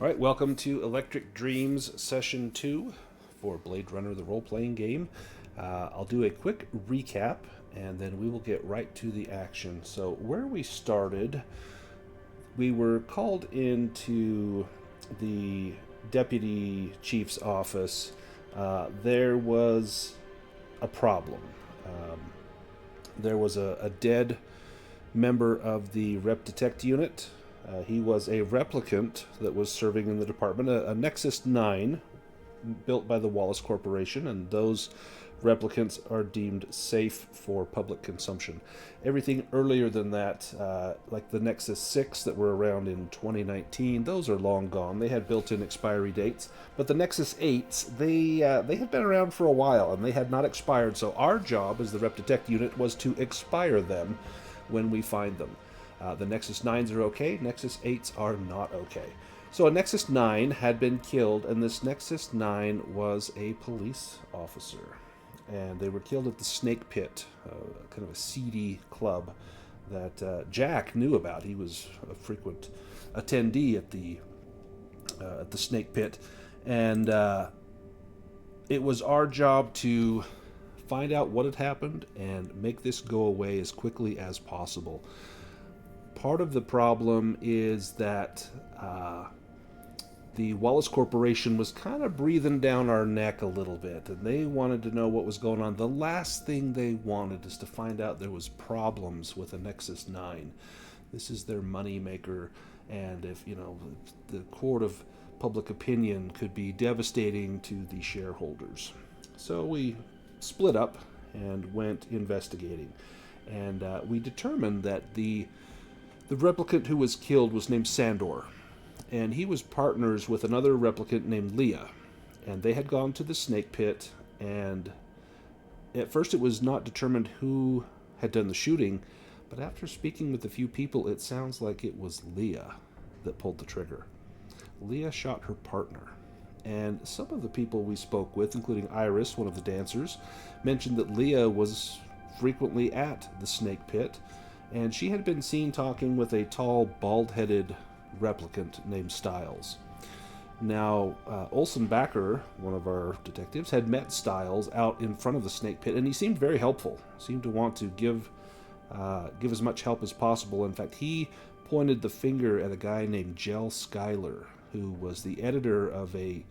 All right, welcome to Electric Dreams Session 2 for Blade Runner, the role-playing game. I'll do a quick recap, and then we will get right to the action. So where we started, we were called into the deputy chief's office. There was a problem. Um, there was a dead member of the Rep Detect unit. He was a replicant that was serving in the department, a Nexus 9 built by the Wallace Corporation, and those replicants are deemed safe for public consumption. Everything earlier than that, like the Nexus 6 that were around in 2019, those are long gone. They had built-in expiry dates. But the Nexus 8s, they had been around for a while, and they had not expired, so our job as the Rep Detect unit was to expire them when we find them. The Nexus 9s are okay, Nexus 8s are not okay. So a Nexus 9 had been killed, and this Nexus 9 was a police officer. And they were killed at the Snake Pit, kind of a seedy club that Jack knew about. He was a frequent attendee at the Snake Pit. And it was our job to find out what had happened and make this go away as quickly as possible. Part of the problem is that the Wallace Corporation was kind of breathing down our neck a little bit, and they wanted to know what was going on. The last thing they wanted is to find out there was problems with a Nexus 9. This is their money maker, and if the court of public opinion could be devastating to the shareholders. So we split up and went investigating, and we determined that the replicant who was killed was named Sandor, and he was partners with another replicant named Leah, and they had gone to the Snake Pit, and at first it was not determined who had done the shooting, but after speaking with a few people, it sounds like it was Leah that pulled the trigger. Leah shot her partner, and some of the people we spoke with, including Iris, one of the dancers, mentioned that Leah was frequently at the Snake Pit, and she had been seen talking with a tall, bald-headed replicant named Styles. Now, Olson Backer, one of our detectives, had met Styles out in front of the Snake Pit, and he seemed very helpful. Seemed to want to give as much help as possible. In fact, he pointed the finger at a guy named Jell Schuyler, who was the editor of a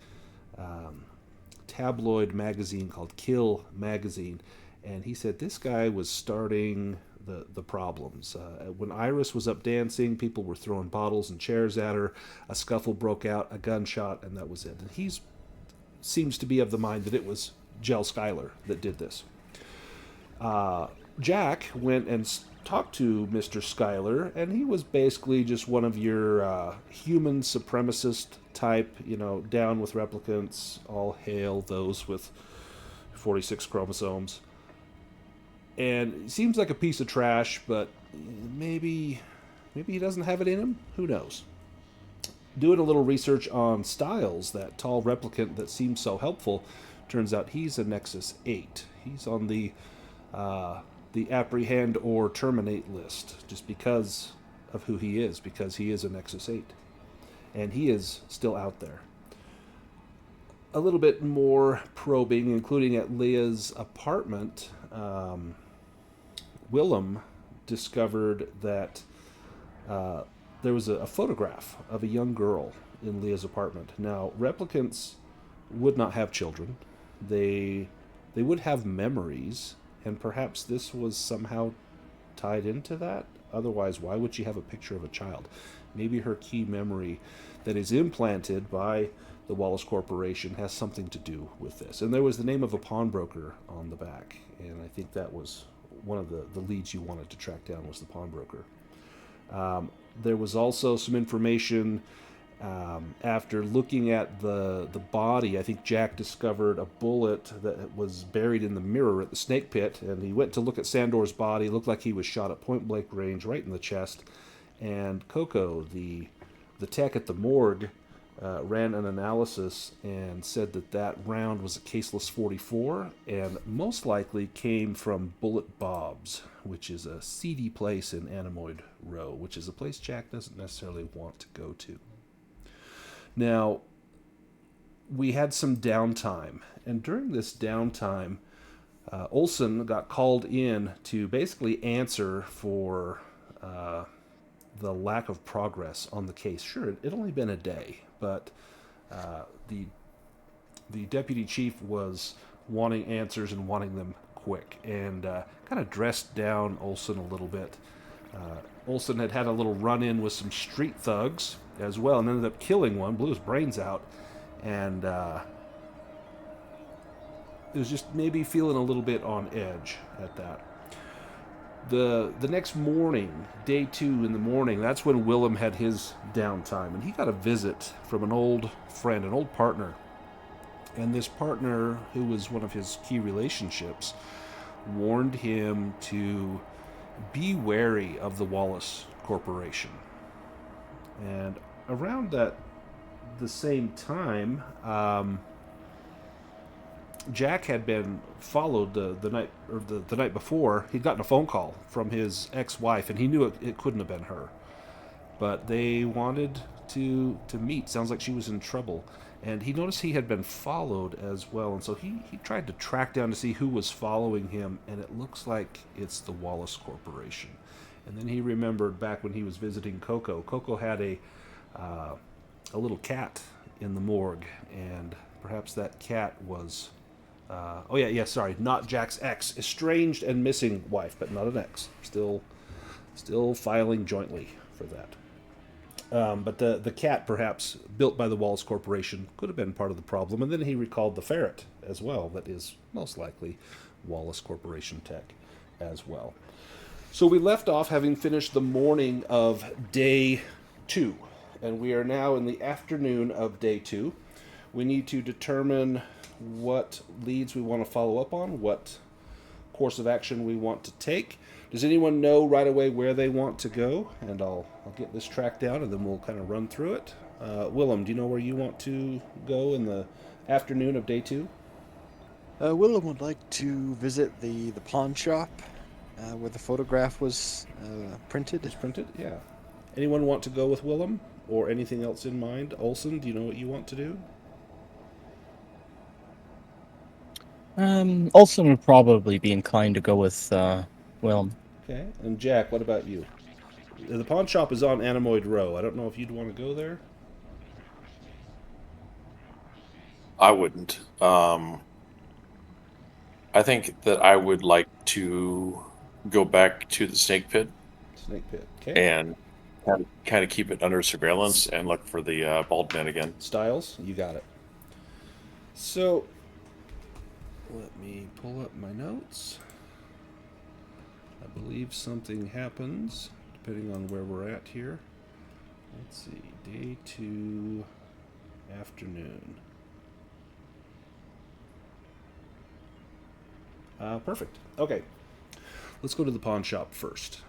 tabloid magazine called Kill Magazine, and he said this guy was starting the problems. When Iris was up dancing, people were throwing bottles and chairs at her. A scuffle broke out, a gunshot, and that was it. And he seems to be of the mind that it was Jell Schuyler that did this. Jack went and talked to Mr. Schuyler, and he was basically just one of your human supremacist type, down with replicants, all hail those with 46 chromosomes. And it seems like a piece of trash, but maybe he doesn't have it in him. Who knows? Doing a little research on Styles, that tall replicant that seems so helpful, turns out he's a Nexus 8. He's on the apprehend or terminate list just because of who he is, because he is a Nexus 8. And he is still out there. A little bit more probing, including at Leah's apartment, Willem discovered that there was a photograph of a young girl in Leah's apartment. Now, replicants would not have children. They would have memories, and perhaps this was somehow tied into that. Otherwise, why would she have a picture of a child? Maybe her key memory that is implanted by the Wallace Corporation has something to do with this. And there was the name of a pawnbroker on the back, and I think that was one of the leads you wanted to track down, was the pawnbroker. There was also some information after looking at the body. I think Jack discovered a bullet that was buried in the mirror at the Snake Pit, and he went to look at Sandor's body. It looked like he was shot at point-blank range right in the chest. And Coco, the tech at the morgue, ran an analysis and said that round was a caseless 44 and most likely came from Bullet Bob's, which is a seedy place in Anemoid Row, which is a place Jack doesn't necessarily want to go to. Now, we had some downtime, and during this downtime, Olson got called in to basically answer for the lack of progress on the case. Sure, it had only been a day, but the deputy chief was wanting answers and wanting them quick, and kind of dressed down Olson a little bit. Olson had had a little run-in with some street thugs as well, and ended up killing one, blew his brains out, and it was just maybe feeling a little bit on edge at that. The next morning, day 2 in the morning, that's when Willem had his downtime, and he got a visit from an old friend, an old partner. And this partner, who was one of his key relationships, warned him to be wary of the Wallace Corporation. And around the same time, Jack had been followed the night before. He'd gotten a phone call from his ex-wife, and he knew it couldn't have been her. But they wanted to meet. Sounds like she was in trouble. And he noticed he had been followed as well, and so he tried to track down to see who was following him, and it looks like it's the Wallace Corporation. And then he remembered back when he was visiting Coco. Coco had a little cat in the morgue, and perhaps that cat was... not Jack's ex. Estranged and missing wife, but not an ex. Still filing jointly for that. But the cat, perhaps built by the Wallace Corporation, could have been part of the problem. And then he recalled the ferret as well. That is most likely Wallace Corporation tech as well. So we left off having finished the morning of day 2. And we are now in the afternoon of day 2. We need to determine what leads we want to follow up on, what course of action we want to take. Does anyone know right away where they want to go? And I'll get this tracked down, and then we'll kind of run through it. Willem, do you know where you want to go in the afternoon of day 2? Willem would like to visit the pawn shop where the photograph was printed. It's printed, yeah. Anyone want to go with Willem, or anything else in mind? Olson, do you know what you want to do? Olson would probably be inclined to go with Willem. Okay, and Jack, what about you? The pawn shop is on Anemoid Row. I don't know if you'd want to go there. I wouldn't. I think that I would like to go back to the snake pit. Snake pit, okay. And kind of keep it under surveillance and look for the bald man again. Styles, you got it. So, let me pull up my notes. I believe something happens, depending on where we're at here. Let's see, day 2, afternoon. Perfect. Okay, let's go to the pawn shop first.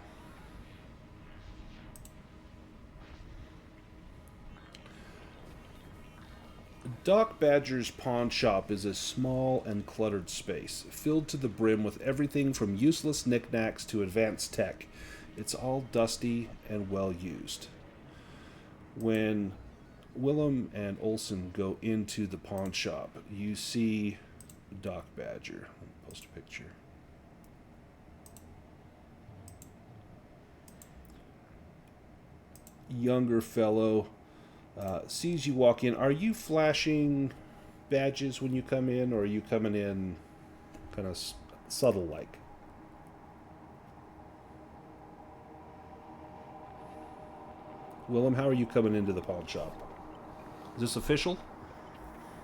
Doc Badger's pawn shop is a small and cluttered space, filled to the brim with everything from useless knickknacks to advanced tech. It's all dusty and well used. When Willem and Olson go into the pawn shop, you see Doc Badger. Let me post a picture. Younger fellow. Sees you walk in. Are you flashing badges when you come in, or are you coming in kind of subtle like? Willem, how are you coming into the pawn shop? Is this official?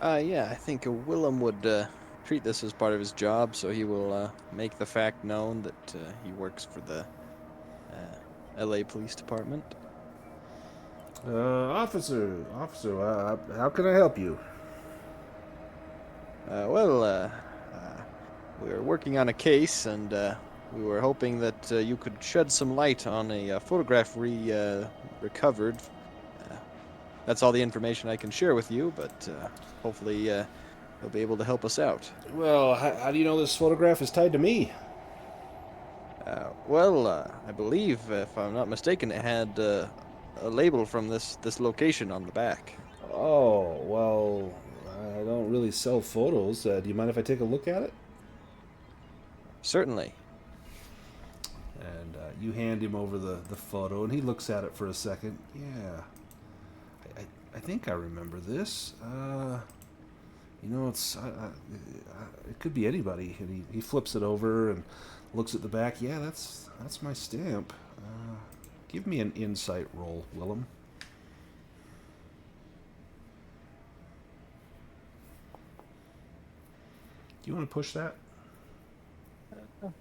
Yeah, I think Willem would treat this as part of his job, so he will make the fact known that he works for the LA Police Department. Officer, how can I help you? We're working on a case, and we were hoping that you could shed some light on a photograph recovered. That's all the information I can share with you, but hopefully you'll be able to help us out. Well, how do you know this photograph is tied to me? I believe, if I'm not mistaken, it had a label from this location on the back. Oh, well, I don't really sell photos. Do you mind if I take a look at it? Certainly. And you hand him over the photo, and he looks at it for a second. Yeah, I think I remember this. It could be anybody. And he flips it over and looks at the back. Yeah, that's my stamp. Give me an insight roll, Willem. Do you want to push that?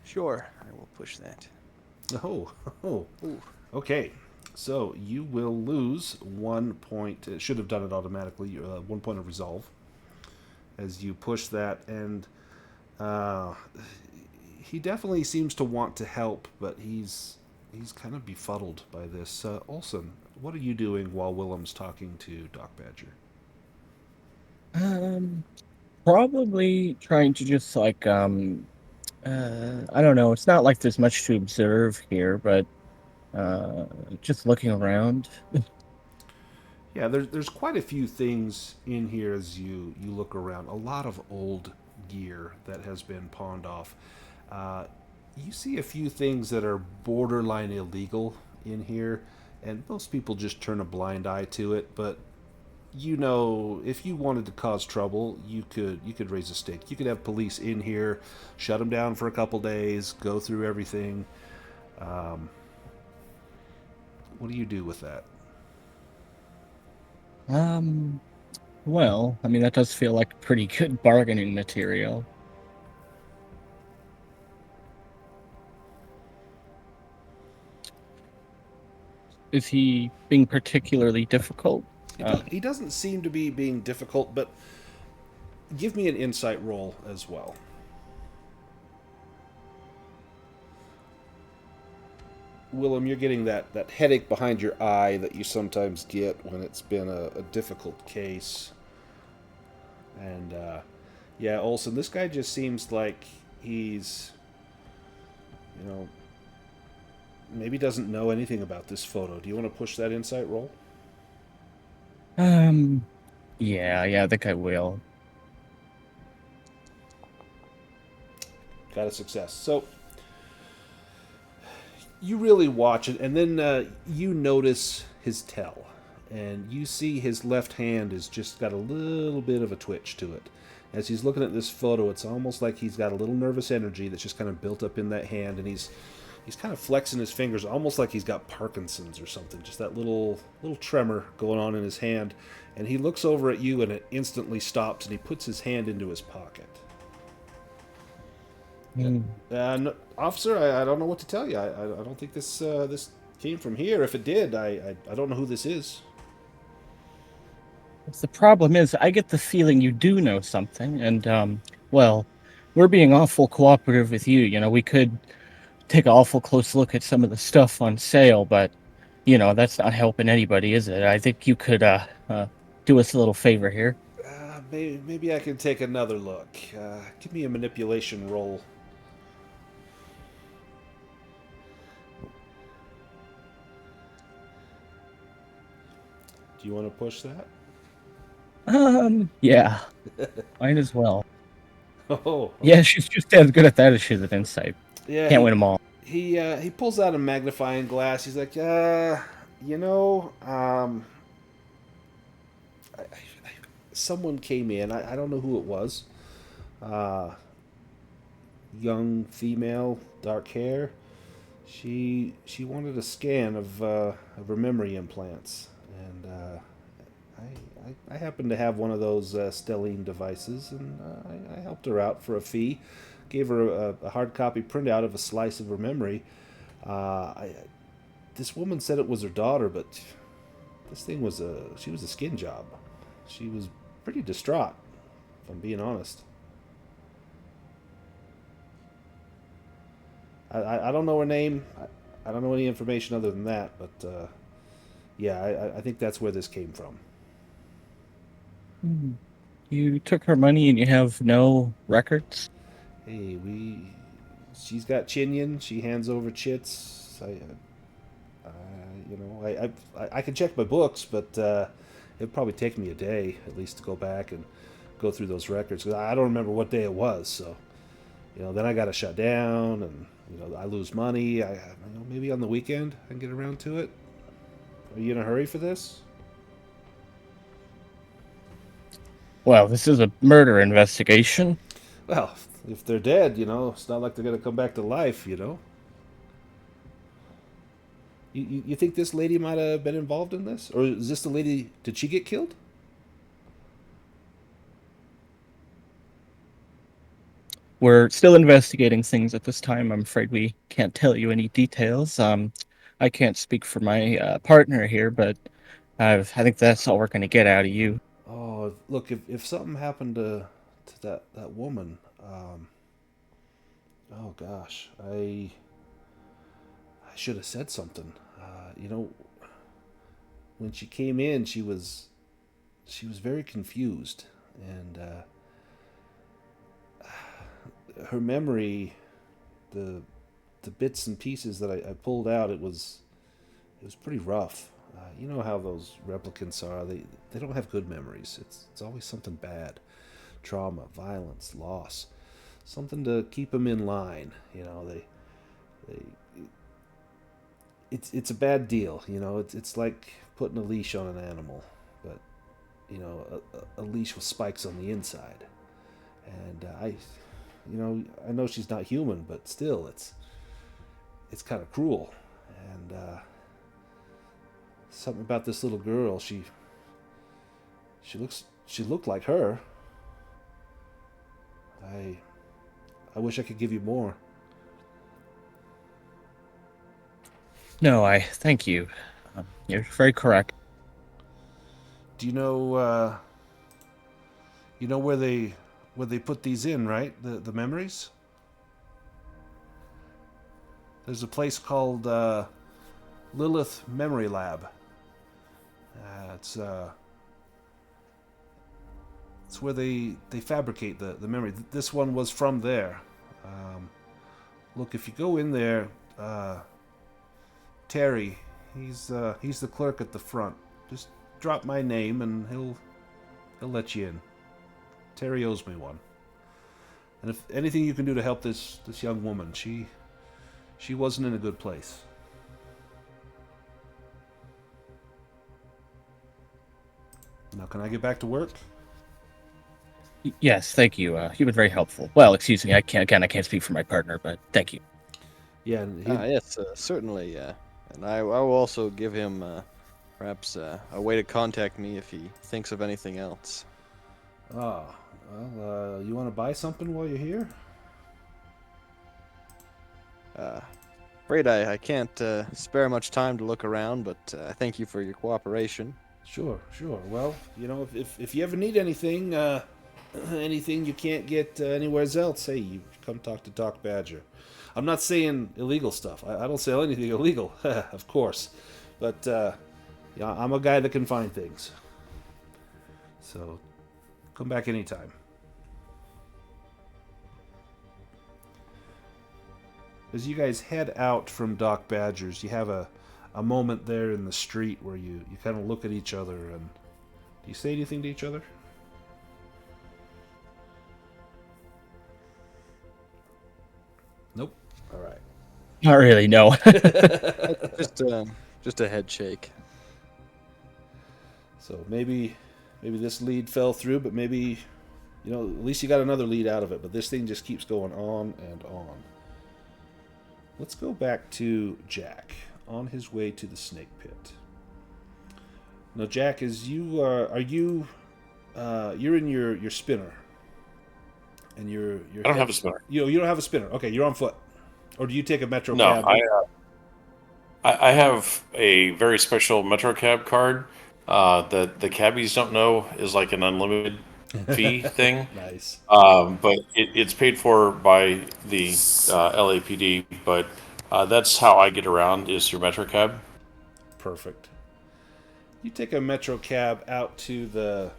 Sure, I will push that. Oh, oh. Ooh. Okay. So you will lose 1 point. It should have done it automatically. 1 point of resolve as you push that, and he definitely seems to want to help, but he's kind of befuddled by this. Olson, what are you doing while Willem's talking to Doc Badger? Probably trying to just like I don't know. It's not like there's much to observe here, but just looking around. Yeah, there's quite a few things in here as you look around. A lot of old gear that has been pawned off. You see a few things that are borderline illegal in here, and most people just turn a blind eye to it. But if you wanted to cause trouble, you could raise a stake. You could have police in here, shut them down for a couple days, go through everything. What do you do with that? Well, I mean that does feel like pretty good bargaining material. Is he being particularly difficult? He doesn't seem to be being difficult, but give me an insight roll as well. Willem, you're getting that headache behind your eye that you sometimes get when it's been a difficult case. And, yeah, Olson, this guy just seems like he's, maybe doesn't know anything about this photo. Do you want to push that insight roll? Yeah, I think I will. Got a success. So you really watch it, and then you notice his tell, and you see his left hand has just got a little bit of a twitch to it. As he's looking at this photo, it's almost like he's got a little nervous energy that's just kind of built up in that hand, and he's kind of flexing his fingers, almost like he's got Parkinson's or something. Just that little tremor going on in his hand, and he looks over at you, and it instantly stops, and he puts his hand into his pocket. No, officer, I don't know what to tell you. I don't think this came from here. If it did, I don't know who this is. The problem is, I get the feeling you do know something, and well, we're being awful cooperative with you. We could take an awful close look at some of the stuff on sale, but that's not helping anybody, is it? I think you could do us a little favor here. Maybe I can take another look. Give me a manipulation roll. Do you want to push that? Yeah, might as well. Oh, yeah, she's just as good at that as she is at insight. yeah. Can't win them all. He pulls out a magnifying glass. He's like, someone came in. I don't know who it was. Young female, dark hair. She wanted a scan of her memory implants, and I happened to have one of those Stellene devices, and I helped her out for a fee. Gave her a hard copy printout of a slice of her memory. This woman said it was her daughter, but this thing was she was a skin job. She was pretty distraught, if I'm being honest. I don't know her name. I don't know any information other than that, but yeah, I think that's where this came from. You took her money and you have no records? Hey, she's got Chinyan. She hands over chits. I can check my books, but it'd probably take me a day at least to go back and go through those records. 'Cause I don't remember what day it was, so then I got to shut down, and I lose money. Maybe on the weekend I can get around to it. Are you in a hurry for this? Well, this is a murder investigation. Well, if they're dead, it's not like they're gonna come back to life. You think this lady might have been involved in this, or is this the lady? Did she get killed? We're still investigating things at this time. I'm afraid we can't tell you any details. I can't speak for my partner here, but I think that's all we're going to get out of you. Oh, look, if something happened to that woman, oh gosh, I should have said something. When she came in, she was very confused, and her memory, the bits and pieces that I pulled out, it was pretty rough. You know how those replicants are. They don't have good memories. It's always something bad. Trauma, violence, loss. Something to keep them in line. They it's a bad deal. It's like putting a leash on an animal, but a leash with spikes on the inside. And I know she's not human, but still, it's kind of cruel. And something about this little girl. She looked like her. I wish I could give you more. No, I thank you. You're very correct. Do you know? You know where they put these in, right? The memories. There's a place called Lilith Memory Lab. It's where they fabricate the memory. This one was from there. Look, if you go in there, Terry, he's the clerk at the front. Just drop my name and he'll let you in. Terry owes me one. And if anything you can do to help this young woman, she wasn't in a good place. Now, can I get back to work? Yes, thank you. You've been very helpful. Well, excuse me, I can't speak for my partner, but thank you. Yeah. And Yes, certainly. And I will also give him perhaps a way to contact me if he thinks of anything else. well, you want to buy something while you're here? Afraid I can't spare much time to look around, but I thank you for your cooperation. Sure. Well, if you ever need anything, anything you can't get anywhere else, hey, you come talk to Doc Badger. I'm not saying illegal stuff. I don't sell anything illegal, of course. But I'm a guy that can find things. So come back anytime. As you guys head out from Doc Badger's, you have a moment there in the street where you kind of look at each other, and do you say anything to each other? Nope. All right. Not really, no. Just a head shake. So maybe this lead fell through, but maybe at least you got another lead out of it. But this thing just keeps going on and on. Let's go back to Jack on his way to the snake pit. Now, Jack, as you are you you're in your spinner, and you're I don't have a spinner. You don't have a spinner. Okay, you're on foot, or do you take a metro No, cab? I have a very special Metro Cab card that the cabbies don't know is like an unlimited fee thing. Nice. But it's paid for by the LAPD. But that's how I get around is through Metro Cab. Perfect. You take a metro cab out to the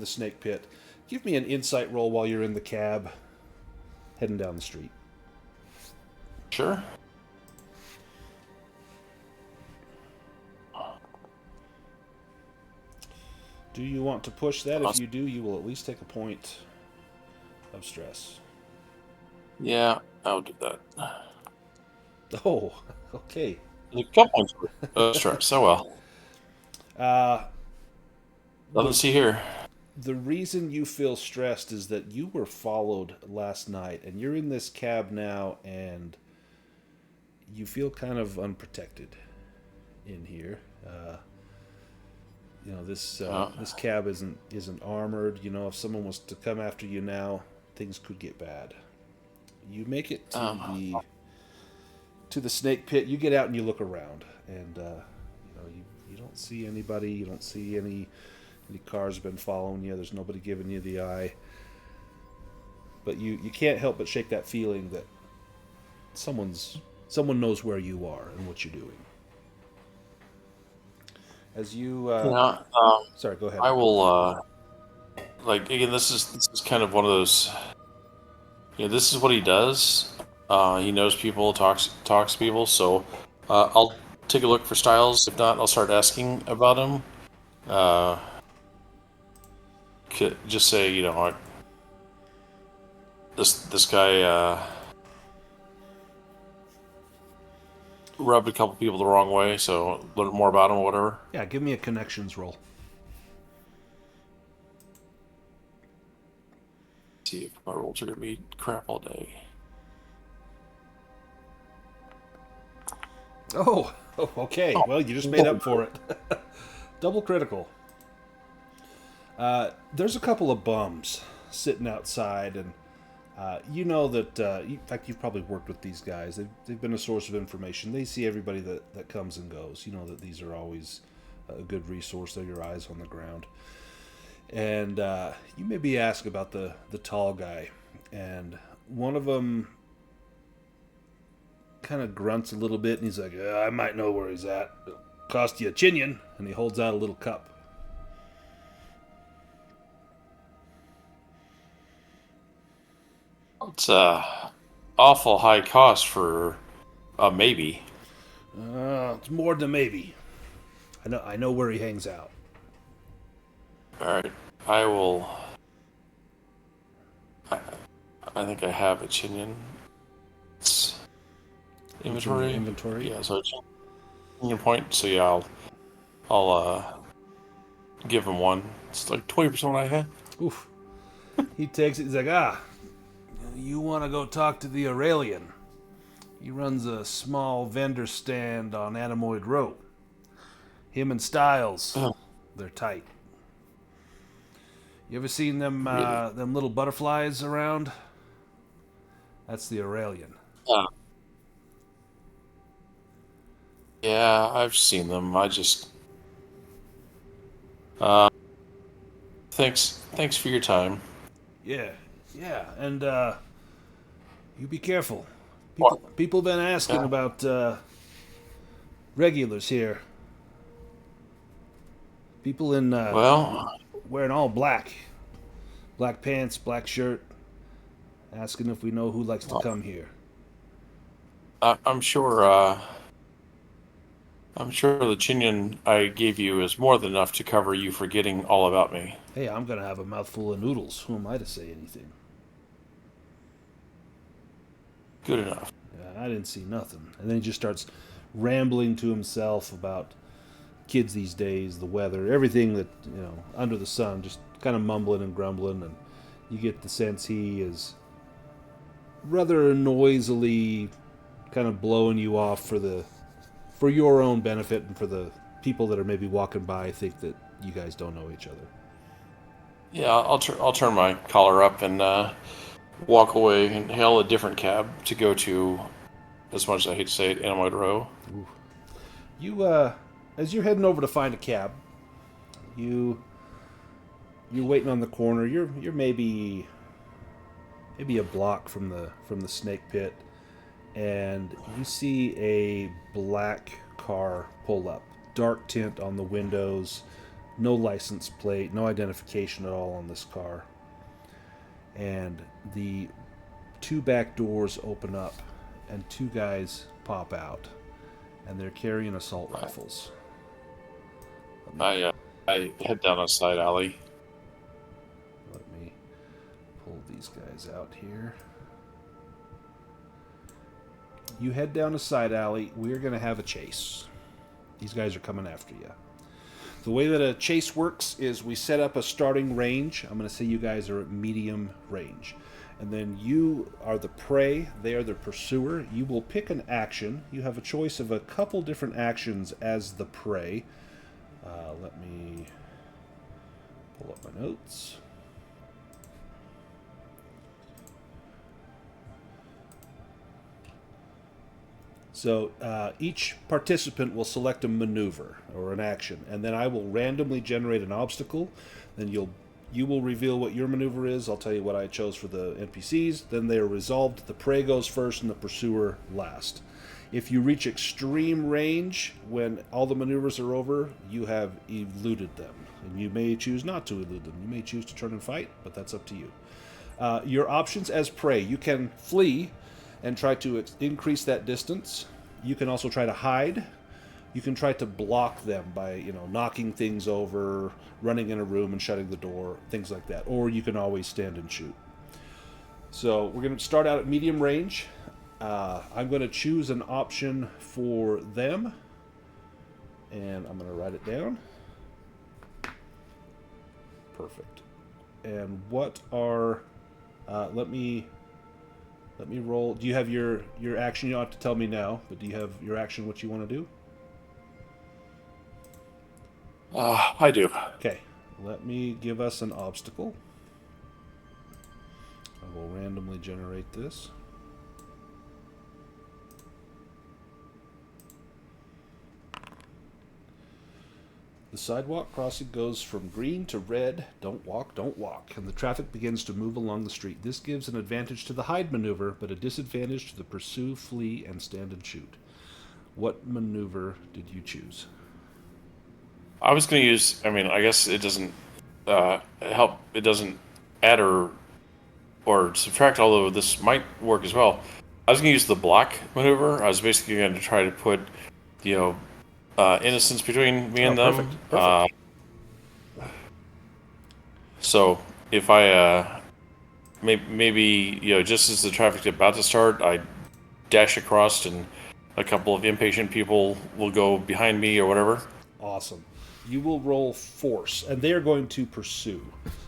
snake pit. Give me an insight roll while you're in the cab, heading down the street. Sure. Do you want to push that? If you do, you will at least take a point of stress. Yeah, I'll do that. Oh, okay. A couple points of stress. Oh well. Nothing to The, see here. the reason you feel stressed is that you were followed last night, and you're in this cab now, and you feel kind of unprotected in here. This cab isn't armored. If someone was to come after you now, things could get bad. You make it to the snake pit. You get out and you look around, and you don't see anybody. You don't see any cars have been following you. There's nobody giving you the eye. But you can't help but shake that feeling that someone knows where you are and what you're doing. As you sorry, go ahead. I will again. This is kind of one of those. This is what he does. He knows people, talks to people. So I'll take a look for Styles. If not, I'll start asking about him. Just say, this guy rubbed a couple people the wrong way, so learn more about him or whatever. Yeah, give me a connections roll. See if my rolls are gonna be crap all day. Oh, okay. Well, you just made up for it. Double critical. There's a couple of bums sitting outside, and you know that, in fact, you've probably worked with these guys. They've been a source of information. They see everybody that comes and goes. You know that these are always a good resource. They're your eyes on the ground. And you maybe ask about the tall guy, and one of them kind of grunts a little bit, and he's like, I might know where he's at. It'll cost you a chinion. And he holds out a little cup. It's awful high cost for a maybe. It's more than maybe. I know where he hangs out. All right, I will. I think I have a chinion. It's inventory. Inventory. Yeah, so chinion point. So yeah, I'll give him one. It's like 20% what I had. Oof. He takes it. He's like, you want to go talk to the Aurelian? He runs a small vendor stand on Anemoid Road. Him and Styles, they're tight. You ever seen them them little butterflies around? That's the Aurelian. Yeah, I've seen them. I just thanks for your time. Yeah, and you be careful. People been asking about regulars here. People in wearing all black pants, black shirt, asking if we know who likes to come here. I'm sure the chinion I gave you is more than enough to cover you forgetting all about me. Hey, I'm gonna have a mouthful of noodles. Who am I to say anything? Good enough. I didn't see nothing. And then he just starts rambling to himself about kids these days, the weather, everything that, under the sun, just kind of mumbling and grumbling, and you get the sense he is rather noisily kind of blowing you off for your own benefit and for the people that are maybe walking by think that you guys don't know each other. Yeah, I'll turn my collar up and walk away and hail a different cab to go to, as much as I hate to say it, Anemoid Row. Ooh. You as you're heading over to find a cab, you're waiting on the corner. You're maybe a block from the snake pit, and you see a black car pull up. Dark tint on the windows, no license plate, no identification at all on this car. And the two back doors open up, and two guys pop out, and they're carrying assault rifles. I head down a side alley. Let me pull these guys out here. You head down a side alley. We're going to have a chase. These guys are coming after you. The way that a chase works is we set up a starting range. I'm going to say you guys are at medium range. And then you are the prey, they are the pursuer. You will pick an action. You have a choice of a couple different actions as the prey. Let me pull up my notes. So each participant will select a maneuver or an action, and then I will randomly generate an obstacle. Then you will reveal what your maneuver is. I'll tell you what I chose for the NPCs. Then they are resolved. The prey goes first and the pursuer last. If you reach extreme range when all the maneuvers are over, you have eluded them. And you may choose not to elude them. You may choose to turn and fight, but that's up to you. Your options as prey: you can flee and try to increase that distance. You can also try to hide. You can try to block them by, knocking things over, running in a room and shutting the door, things like that. Or you can always stand and shoot. So we're going to start out at medium range. I'm going to choose an option for them, and I'm going to write it down. Perfect. And what are... let me roll. Do you have your action? You don't have to tell me now, but do you have your action, what you want to do? I do. Okay. Let me give us an obstacle. I will randomly generate this. The sidewalk crossing goes from green to red. Don't walk, and the traffic begins to move along the street. This gives an advantage to the hide maneuver, but a disadvantage to the pursue, flee, and stand and shoot. What maneuver did you choose? I was going to use. I mean, I guess it doesn't help. It doesn't add or subtract. Although this might work as well. I was going to use the block maneuver. I was basically going to try to put, innocence between me and them. Perfect. So if I maybe just as the traffic's about to start, I dash across, and a couple of impatient people will go behind me or whatever. Awesome. You will roll force, and they are going to pursue.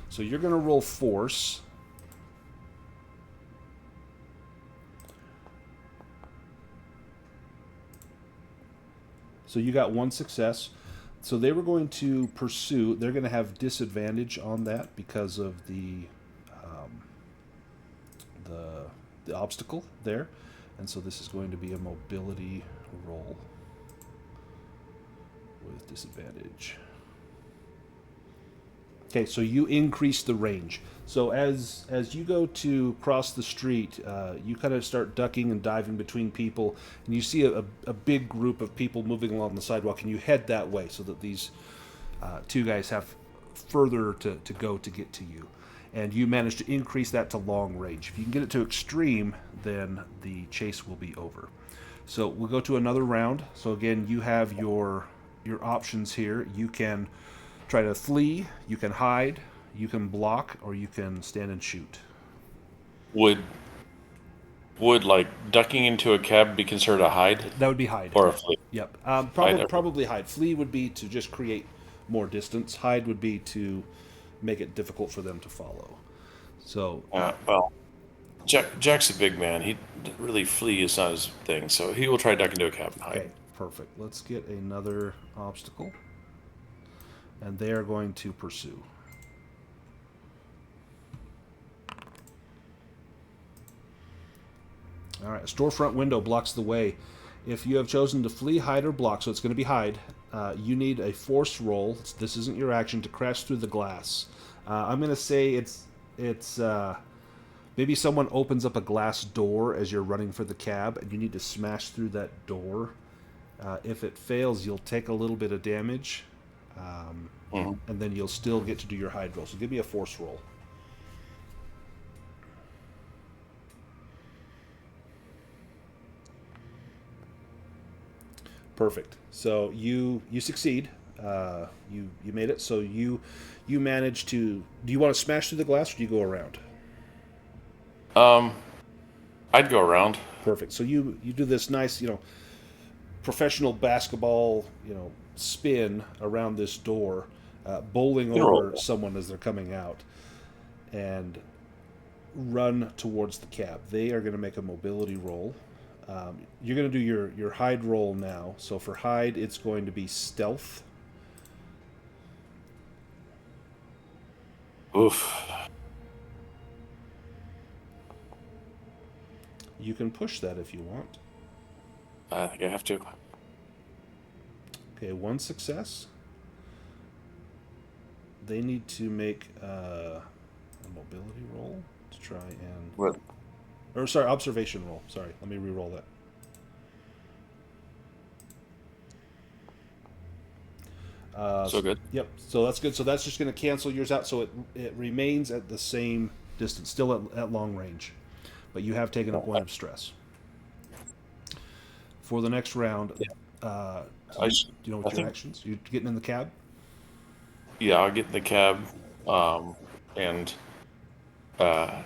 So you're going to roll force. So you got one success. So they were going to pursue. They're going to have disadvantage on that because of the obstacle there. And so this is going to be a mobility roll with disadvantage. Okay, so you increase the range. So as you go to cross the street, you kind of start ducking and diving between people, and you see a big group of people moving along the sidewalk, and you head that way so that these two guys have further to go to get to you. And you manage to increase that to long range. If you can get it to extreme, then the chase will be over. So we'll go to another round. So again, you have your options here. You can try to flee, you can hide, you can block, or you can stand and shoot. Would like ducking into a cab be considered a hide? That would be hide. Or a flee? Yep. Probably hide. Flee would be to just create more distance. Hide would be to make it difficult for them to follow. So. Well, Jack's a big man. He really flee is not his thing, so he will try duck into a cab and hide. Okay, perfect. Let's get another obstacle. And they are going to pursue. All right, a storefront window blocks the way. If you have chosen to flee, hide, or block, so it's going to be hide, you need a force roll. This isn't your action to crash through the glass. I'm going to say it's maybe someone opens up a glass door as you're running for the cab, and you need to smash through that door. If it fails, you'll take a little bit of damage. And then you'll still get to do your hide roll. So give me a force roll. Perfect. So you succeed. You made it. So you managed to. Do you want to smash through the glass, or do you go around? I'd go around. Perfect. So you do this nice, professional basketball, spin around this door, bowling You over roll. someone as they're coming out, and run towards the cab. They are going to make a mobility roll. You're going to do your hide roll now. So for hide, it's going to be stealth. Oof. You can push that if you want. I think I have to. Okay, one success. They need to make a mobility roll to try and... What? Or, sorry, observation roll. Sorry, let me re-roll that. So good. Yep, so that's good. So that's just going to cancel yours out. So it remains at the same distance, still at long range. But you have taken a point of stress. For the next round, do you know what your actions? You're getting in the cab? Yeah, I'll get in the cab, and I'm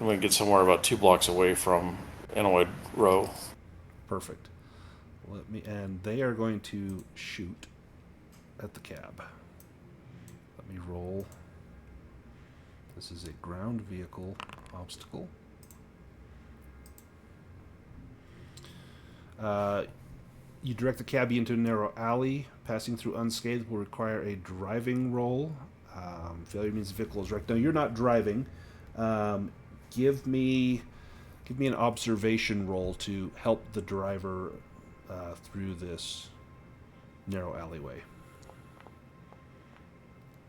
going to get somewhere about 2 blocks away from Anoid Row. Perfect. And they are going to shoot at the cab. Let me roll. This is a ground vehicle obstacle. You direct the cabbie into a narrow alley. Passing through unscathed will require a driving roll. Failure means the vehicle is wrecked. Now you're not driving. Give me an observation roll to help the driver through this narrow alleyway.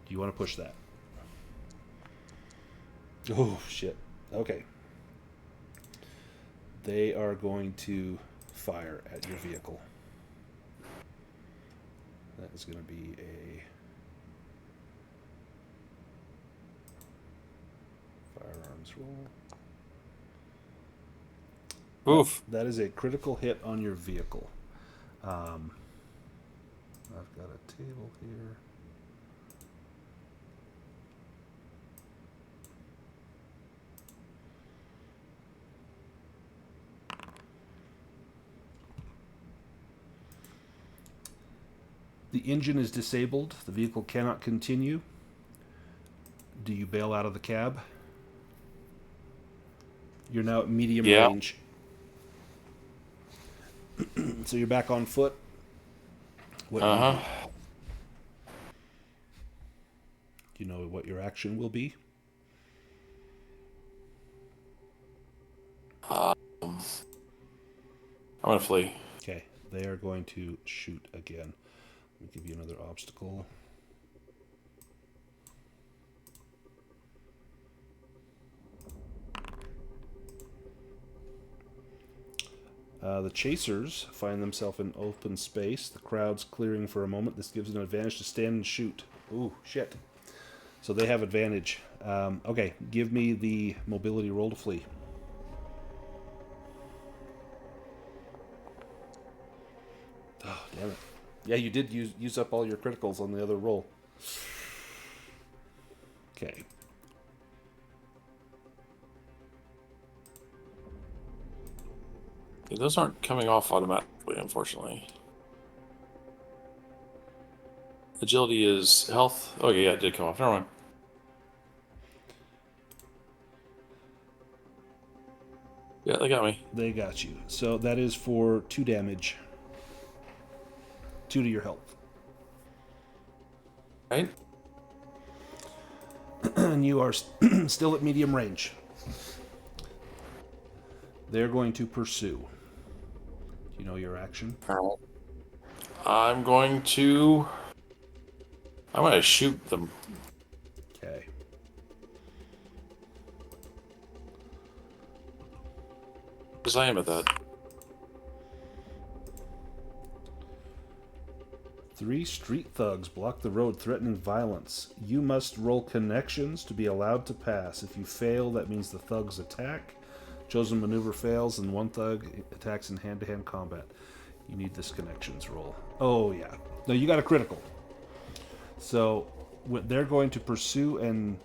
Do you want to push that? Oh, shit. Okay. They are going to fire at your vehicle. That is going to be a firearms roll. Oof. That is a critical hit on your vehicle. I've got a table here. The engine is disabled. The vehicle cannot continue. Do you bail out of the cab? You're now at medium range. So you're back on foot. What do you know what your action will be? I'm going to flee. Okay, they are going to shoot again. Let me give you another obstacle. The chasers find themselves in open space. The crowd's clearing for a moment. This gives an advantage to stand and shoot. Ooh, shit. So they have advantage. Okay, give me the mobility roll to flee. Oh, damn it. Yeah, you did use up all your criticals on the other roll. Okay. Yeah, those aren't coming off automatically, unfortunately. Agility is health. Oh, yeah, it did come off. Never mind. Yeah, they got me. They got you. So that is for 2 damage. 2 to your health. Right? And you are still at medium range. They're going to pursue. Do you know your action? I'm going to shoot them. Okay. Because I am at that. 3 street thugs block the road, threatening violence. You must roll connections to be allowed to pass. If you fail, that means the thugs attack. Chosen maneuver fails, and 1 thug attacks in hand-to-hand combat. You need this connections roll. Oh, yeah. No, you got a critical. So they're going to pursue and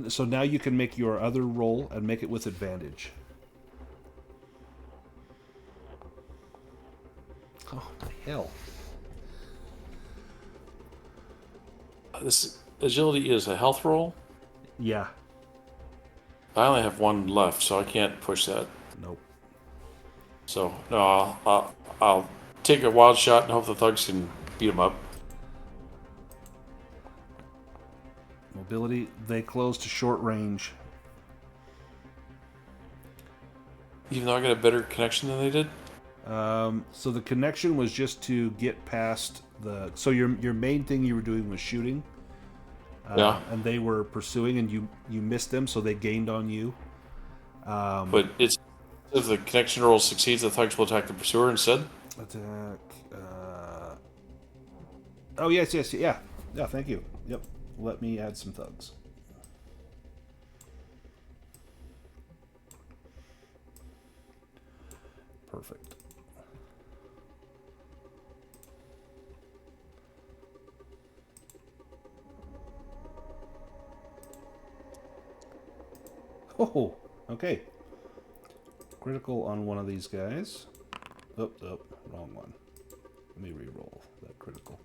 so now you can make your other roll and make it with advantage. Oh, the hell. This agility is a health roll. Yeah. I only have one left, so I can't push that. Nope. So no, I'll take a wild shot and hope the thugs can beat him up. Mobility, they close to short range. Even though I got a better connection than they did. So the connection was just to get past the. So your main thing you were doing was shooting. Yeah. And they were pursuing, and you missed them, so they gained on you. But it's if the connection roll succeeds, the thugs will attack the pursuer instead. Attack. Oh yes, yeah. Thank you. Yep. Let me add some thugs. Perfect. Oh, okay. Critical on one of these guys. Oh, wrong one. Let me re-roll that critical.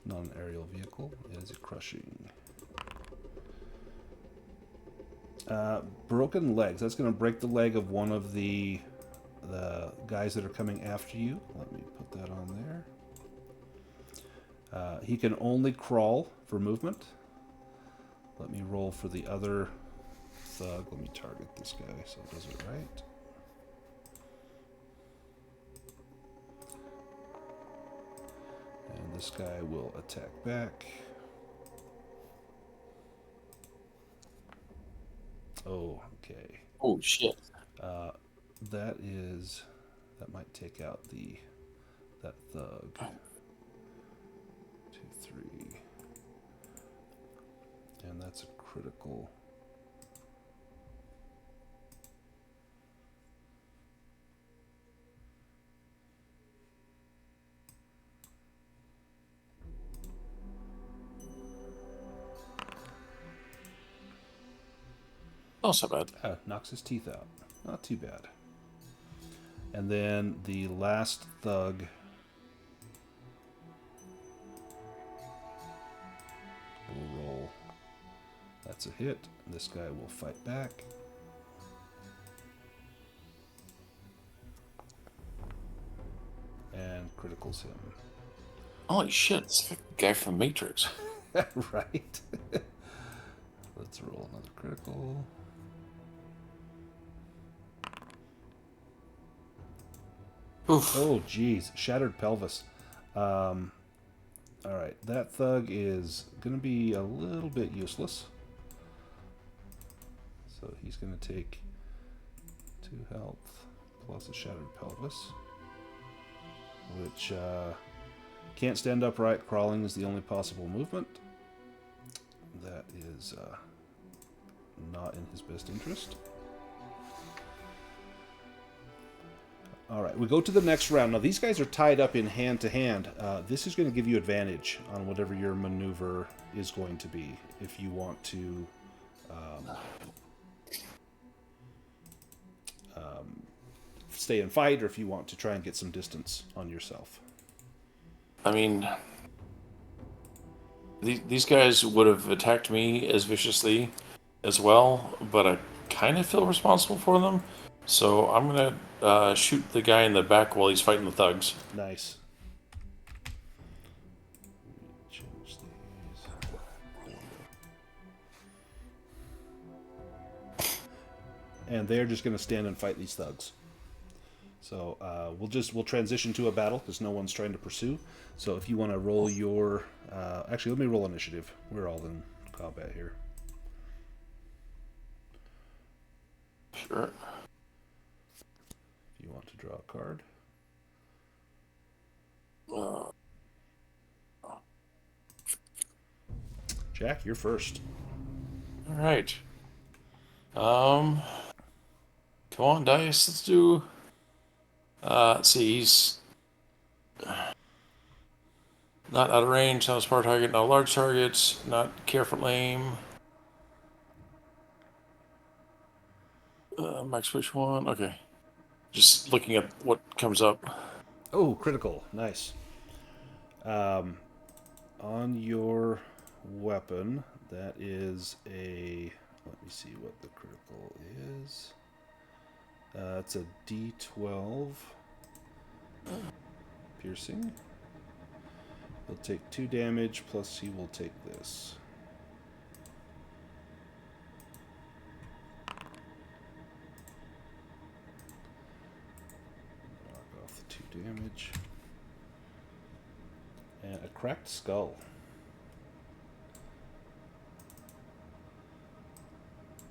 Non-aerial vehicle is a crushing. Broken legs. That's going to break the leg of one of the guys that are coming after you. Let me put that on there. He can only crawl for movement. Let me roll for the other thug. Let me target this guy so it does it right. And this guy will attack back. Oh, okay. Oh shit! That might take out that thug. 2, 3, and that's a critical. Not so bad. Knocks his teeth out. Not too bad. And then the last thug will roll. That's a hit. This guy will fight back. And criticals him. Holy shit! It's the guy from Matrix. Right. Let's roll another critical. Oof. Oh, geez. Shattered pelvis. All right. That thug is going to be a little bit useless. So he's going to take 2 health plus a shattered pelvis. Which can't stand upright. Crawling is the only possible movement. That is not in his best interest. All right, we go to the next round. Now, these guys are tied up in hand-to-hand. This is going to give you advantage on whatever your maneuver is going to be. If you want to stay and fight, or if you want to try and get some distance on yourself. I mean, these guys would have attacked me as viciously as well, but I kind of feel responsible for them. So I'm going to shoot the guy in the back while he's fighting the thugs. Nice. Change these. And they're just going to stand and fight these thugs. So we'll transition to a battle because no one's trying to pursue. So if you want to roll your... actually, let me roll initiative. We're all in combat here. Sure. If you want to draw a card. Jack, you're first. All right. Come on, dice. Let's do. Let's see. Not out of range, not a smart target, no large targets, not careful aim. Max push 1, okay. Just looking at what comes up. Oh, critical. Nice. On your weapon, that is a... Let me see what the critical is. It's a D12 piercing. He'll take 2 damage, plus he will take this. Knock off the 2 damage. And a cracked skull.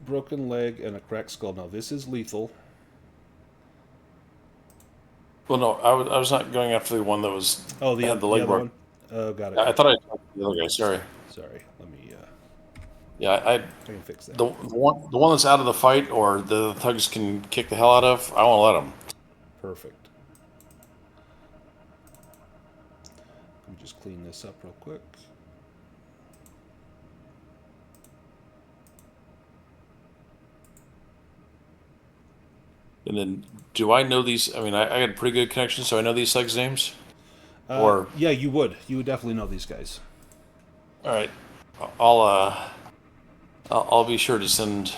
Broken leg and a cracked skull. Now this is lethal. Well, no, I was not going after the one that was Oh, the had the leg other broke. one? Oh, got it. Yeah, I thought I talked to the other guy. Sorry. Sorry, let me... Yeah, I can fix that. the one that's out of the fight or the thugs can kick the hell out of. I won't let them. Perfect. Let me just clean this up real quick. And then, do I know these? I mean, I got a pretty good connection, so I know these thugs' names. Or Yeah, you would. You would definitely know these guys. all right, I'll be sure to send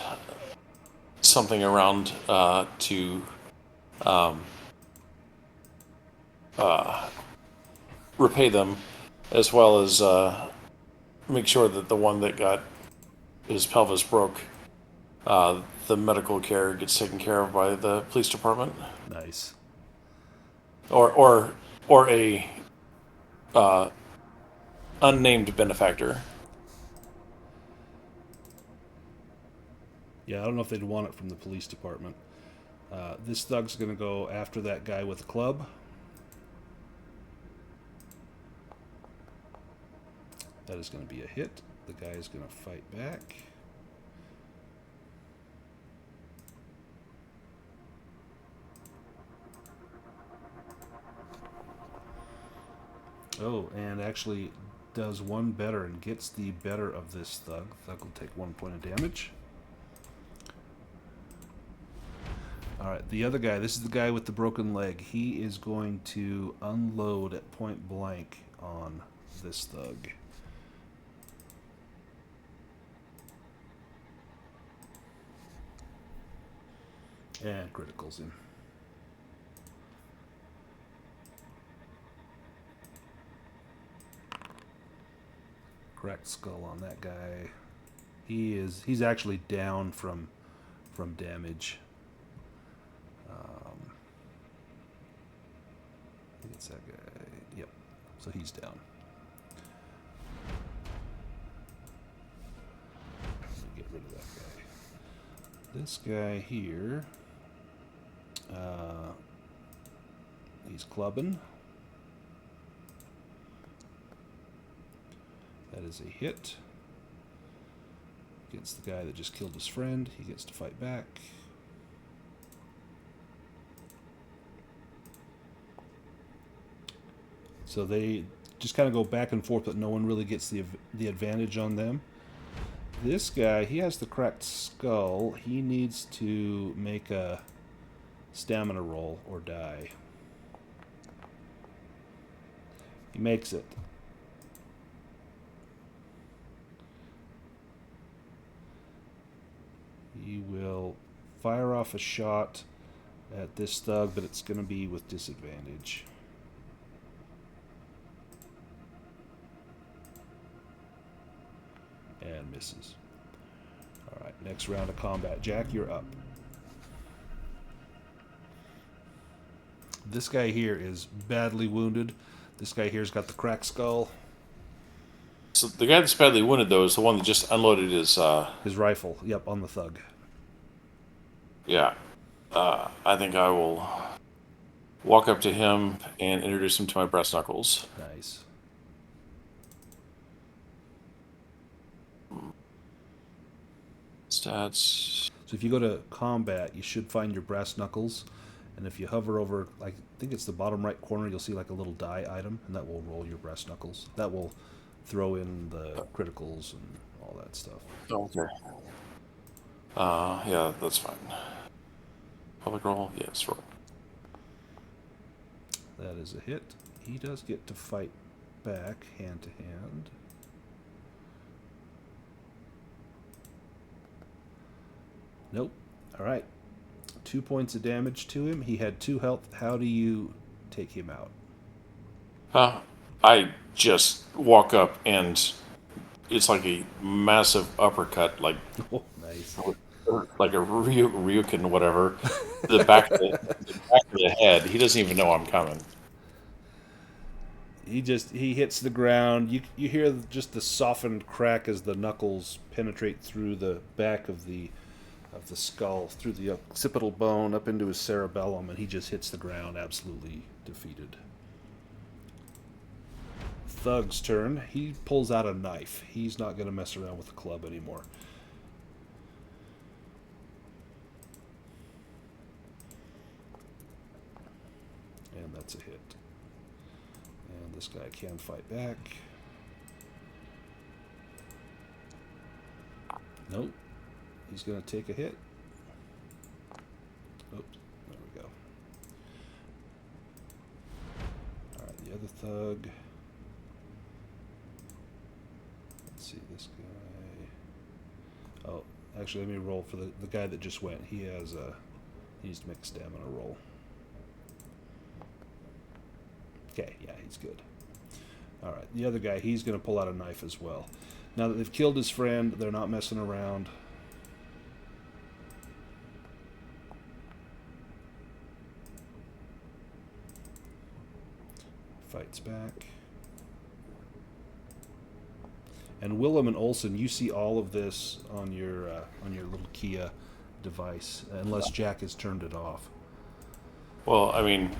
something around to repay them, as well as make sure that the one that got his pelvis broke, the medical care gets taken care of by the police department, Nice. or a unnamed benefactor. Yeah, I don't know if they'd want it from the police department. This thug's going to go after that guy with a club. That is going to be a hit. The guy is going to fight back. Oh, and actually does one better and gets the better of this thug. Thug will take 1 point of damage. Alright, the other guy, this is the guy with the broken leg. He is going to unload at point blank on this thug. And criticals him. Cracked skull on that guy. He's actually down from damage. I think it's that guy. Yep. So he's down. Let me get rid of that guy. This guy here, he's clubbing. That is a hit. Against the guy that just killed his friend. He gets to fight back. So they just kind of go back and forth, but no one really gets the advantage on them. This guy, he has the cracked skull. He needs to make a stamina roll or die. He makes it. He will fire off a shot at this thug, but it's going to be with disadvantage. And misses. Alright, next round of combat. Jack, you're up. This guy here is badly wounded. This guy here's got the cracked skull. So the guy that's badly wounded, though, is the one that just unloaded his rifle. Yep, on the thug. Yeah. I think I will walk up to him and introduce him to my brass knuckles. Nice. Stats. So if you go to combat, you should find your brass knuckles, And if you hover over, I think it's the bottom right corner, you'll see like a little die item, and that will roll your brass knuckles. That will throw in the criticals and all that stuff. Okay. Yeah, that's fine. Public roll, yes, roll. That is a hit. He does get to fight back hand to hand. Nope. All right. 2 points of damage to him. He had 2 health. How do you take him out? I just walk up and it's like a massive uppercut, like Oh, nice. like a Ryukin, whatever. The back of the head. He doesn't even know I'm coming. He hits the ground. You hear just the softened crack as the knuckles penetrate through the back of the skull, through the occipital bone up into his cerebellum, and he just hits the ground, absolutely defeated. Thug's turn. He pulls out a knife. He's not going to mess around with the club anymore. And that's a hit. And this guy can fight back. Nope. He's going to take a hit. Oops. There we go. Alright, the other thug. Let's see, this guy. Oh, actually, let me roll for the guy that just went. He needs to make a stamina roll. Okay, yeah, he's good. Alright, the other guy, he's going to pull out a knife as well. Now that they've killed his friend, they're not messing around. Fights back. And Willem and Olsen, you see all of this on your little Kia device, unless Jack has turned it off. Well, I mean,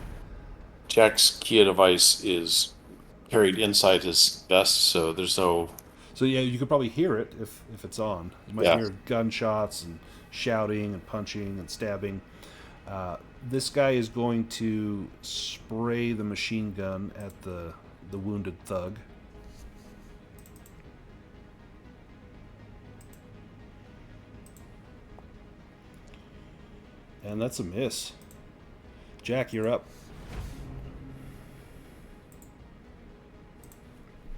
Jack's Kia device is carried inside his vest, so there's no. So yeah, you could probably hear it if it's on. You might hear gunshots and shouting and punching and stabbing. This guy is going to spray the machine gun at the wounded thug. And that's a miss. Jack, you're up.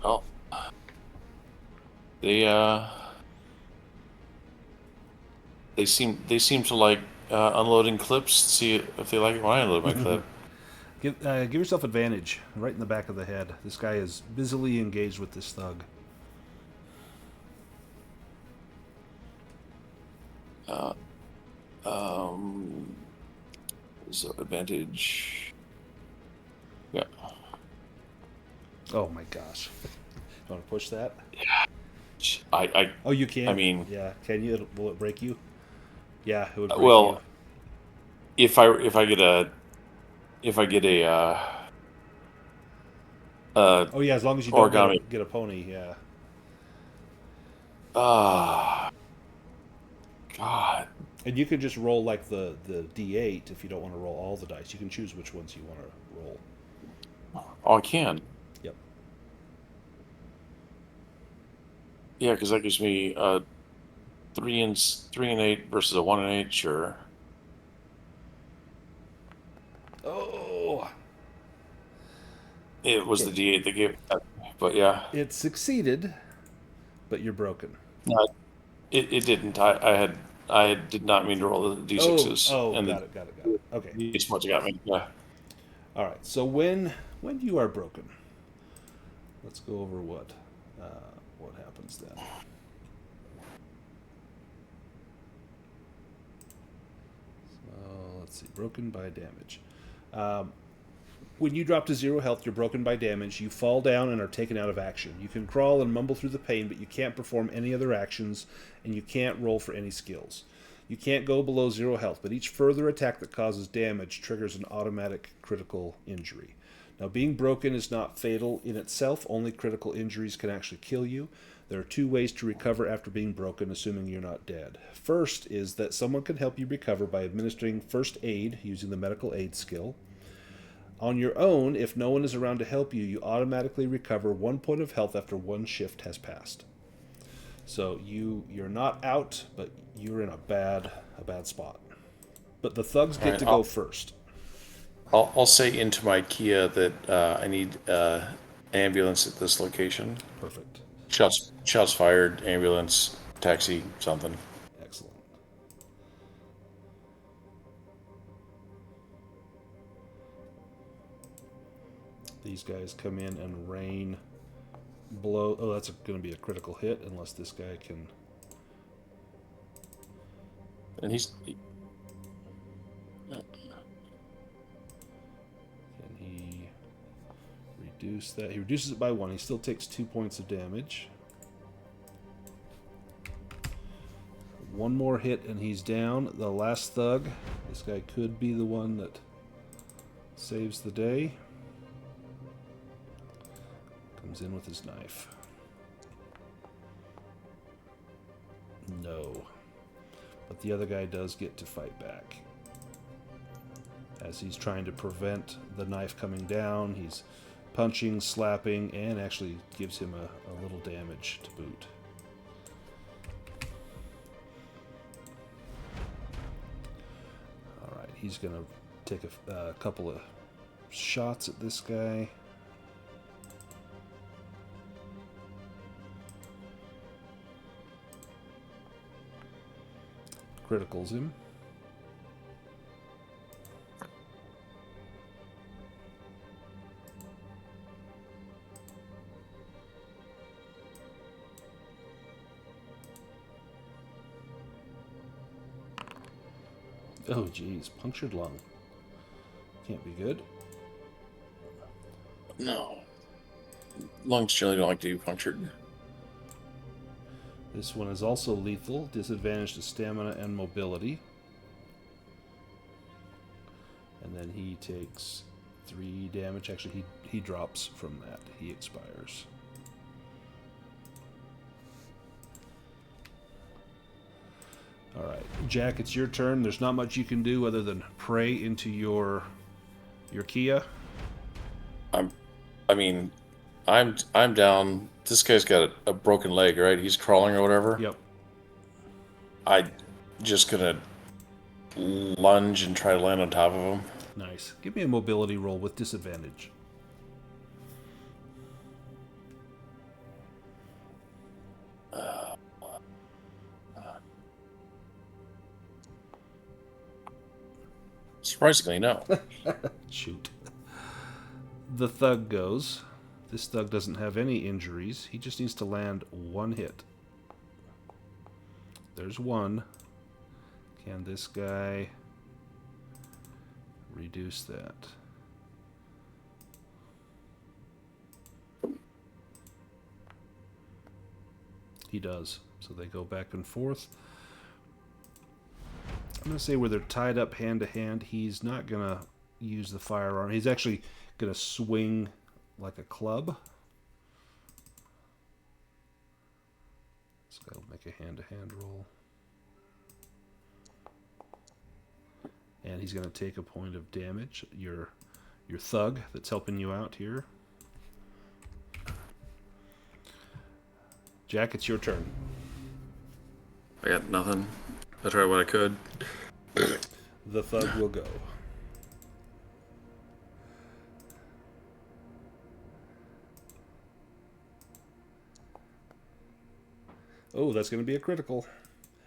Oh. They seem to like unloading clips. See if they like it when I unload my clip. Give yourself advantage right in the back of the head. This guy is busily engaged with this thug. So advantage. Yeah. Oh my gosh. You want to push that? Oh, you can. I mean, yeah. Can you? Will it break you? Yeah, it would break well, you. if I get a Oh yeah, as long as you don't origami. get a pony, yeah. God. And you can just roll like the D8 if you don't want to roll all the dice. You can choose which ones you want to roll. Oh, I can. Yep. Yeah, because that gives me 3 and 8 versus a 1 and 8. Sure. Oh. It was the D8 that gave that, but yeah. It succeeded, but you're broken. No, it didn't. I did not mean to roll the D6s. And got it. Okay. It's what you got me. Yeah. All right. So when you are broken, let's go over what happens then. So let's see. Broken by damage. When you drop to 0 health, you're broken by damage. You fall down and are taken out of action. You can crawl and mumble through the pain, but you can't perform any other actions, and you can't roll for any skills. You can't go below 0 health, but each further attack that causes damage triggers an automatic critical injury. Now, being broken is not fatal in itself. Only critical injuries can actually kill you. There are 2 ways to recover after being broken, assuming you're not dead. First is that someone can help you recover by administering first aid using the medical aid skill. On your own, if no one is around to help you, you automatically recover 1 point of health after 1 shift has passed. So you're not out, but you're in a bad spot. But the thugs get to go first. I'll say into my Kia that I need ambulance at this location. Perfect. Shots fired, ambulance, taxi, something. Excellent. These guys come in and rain blow. Oh, that's going to be a critical hit unless this guy can. And Can he reduce that? He reduces it by 1. He still takes 2 points of damage. 1 more hit and he's down. The last thug. This guy could be the one that saves the day. Comes in with his knife. No. But the other guy does get to fight back. As he's trying to prevent the knife coming down, he's punching, slapping, and actually gives him a little damage to boot. Alright, he's going to take a couple of shots at this guy. Criticals him. Oh geez, punctured lung. Can't be good. No. Lungs generally don't like to be punctured. This one is also lethal. Disadvantage to stamina and mobility. And then he takes 3 damage. Actually, he drops from that. He expires. Alright, Jack, it's your turn. There's not much you can do other than pray into your Kia. I'm down. This guy's got a broken leg, right? He's crawling or whatever. Yep. I just gonna lunge and try to land on top of him. Nice. Give me a mobility roll with disadvantage. Surprisingly, no. Shoot. The thug goes. This thug doesn't have any injuries. He just needs to land 1 hit. There's 1. Can this guy reduce that? He does. So they go back and forth. I'm going to say where they're tied up hand to hand, he's not going to use the firearm. He's actually going to swing like a club. This guy will make a hand-to-hand roll. And he's going to take a point of damage. Your thug that's helping you out here. Jack, it's your turn. I got nothing. I tried what I could. The thug will go. Oh, that's going to be a critical.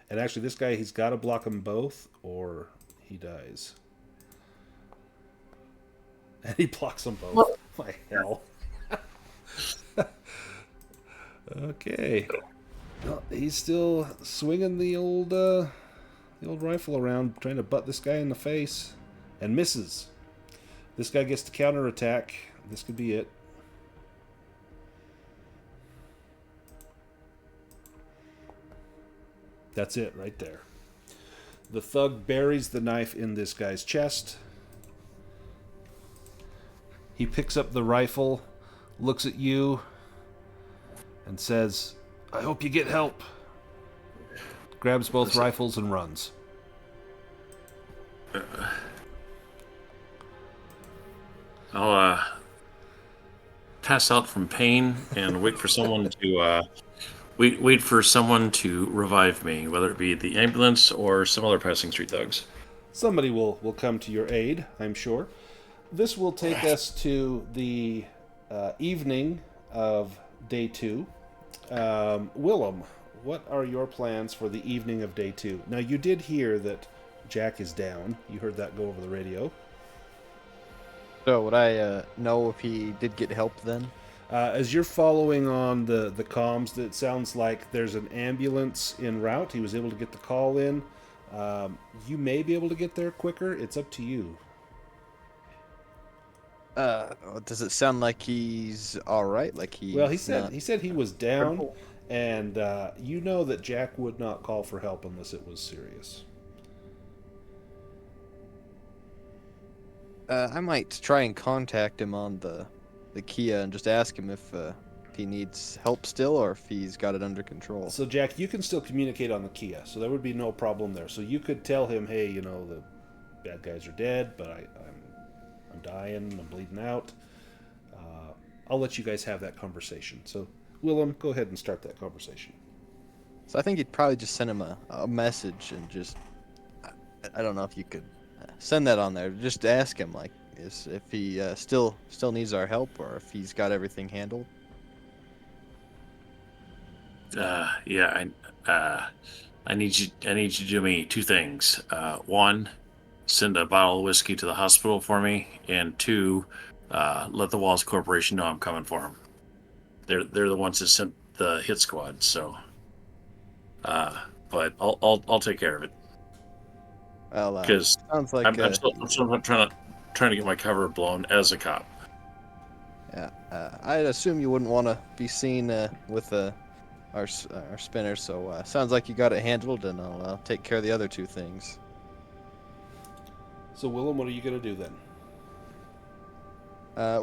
And actually, this guy, he's got to block them both, or he dies. And he blocks them both. What? My hell. Okay. Well, he's still swinging the old rifle around, trying to butt this guy in the face, and misses. This guy gets to counterattack. This could be it. That's it right there. The thug buries the knife in this guy's chest. He picks up the rifle, looks at you, and says, I hope you get help. Grabs both rifles and runs. I'll pass out from pain and wait for someone to wait for someone to revive me, whether it be the ambulance or some other passing street thugs. Somebody will come to your aid, I'm sure. This will take us to the evening of day 2. Willem, what are your plans for the evening of day 2? Now, you did hear that Jack is down. You heard that go over the radio. So would I know if he did get help then? As you're following on the comms, it sounds like there's an ambulance en route. He was able to get the call in. You may be able to get there quicker. It's up to you. Does it sound like he's all right? Like He said he was down, and you know that Jack would not call for help unless it was serious. I might try and contact him on the Kia and just ask him if he needs help still or if he's got it under control. So Jack, you can still communicate on the Kia, so there would be no problem there. So you could tell him, hey, the bad guys are dead, but I'm dying, I'm bleeding out. I'll let you guys have that conversation. So Willem, go ahead and start that conversation. So I think you'd probably just send him a message and just I don't know if you could send that on there. Just ask him like if he still needs our help or if he's got everything handled. Yeah, I need you to do me 2 things. 1, send a bottle of whiskey to the hospital for me, and 2, let the Wallace Corporation know I'm coming for them. They're the ones that sent the hit squad. So, but I'll take care of it. Well, Because sounds like I'm still trying to get my cover blown as a cop. yeah. I'd assume you wouldn't want to be seen with our spinner. So sounds like you got it handled, and I'll take care of the other 2 things. So Willem, what are you going to do then?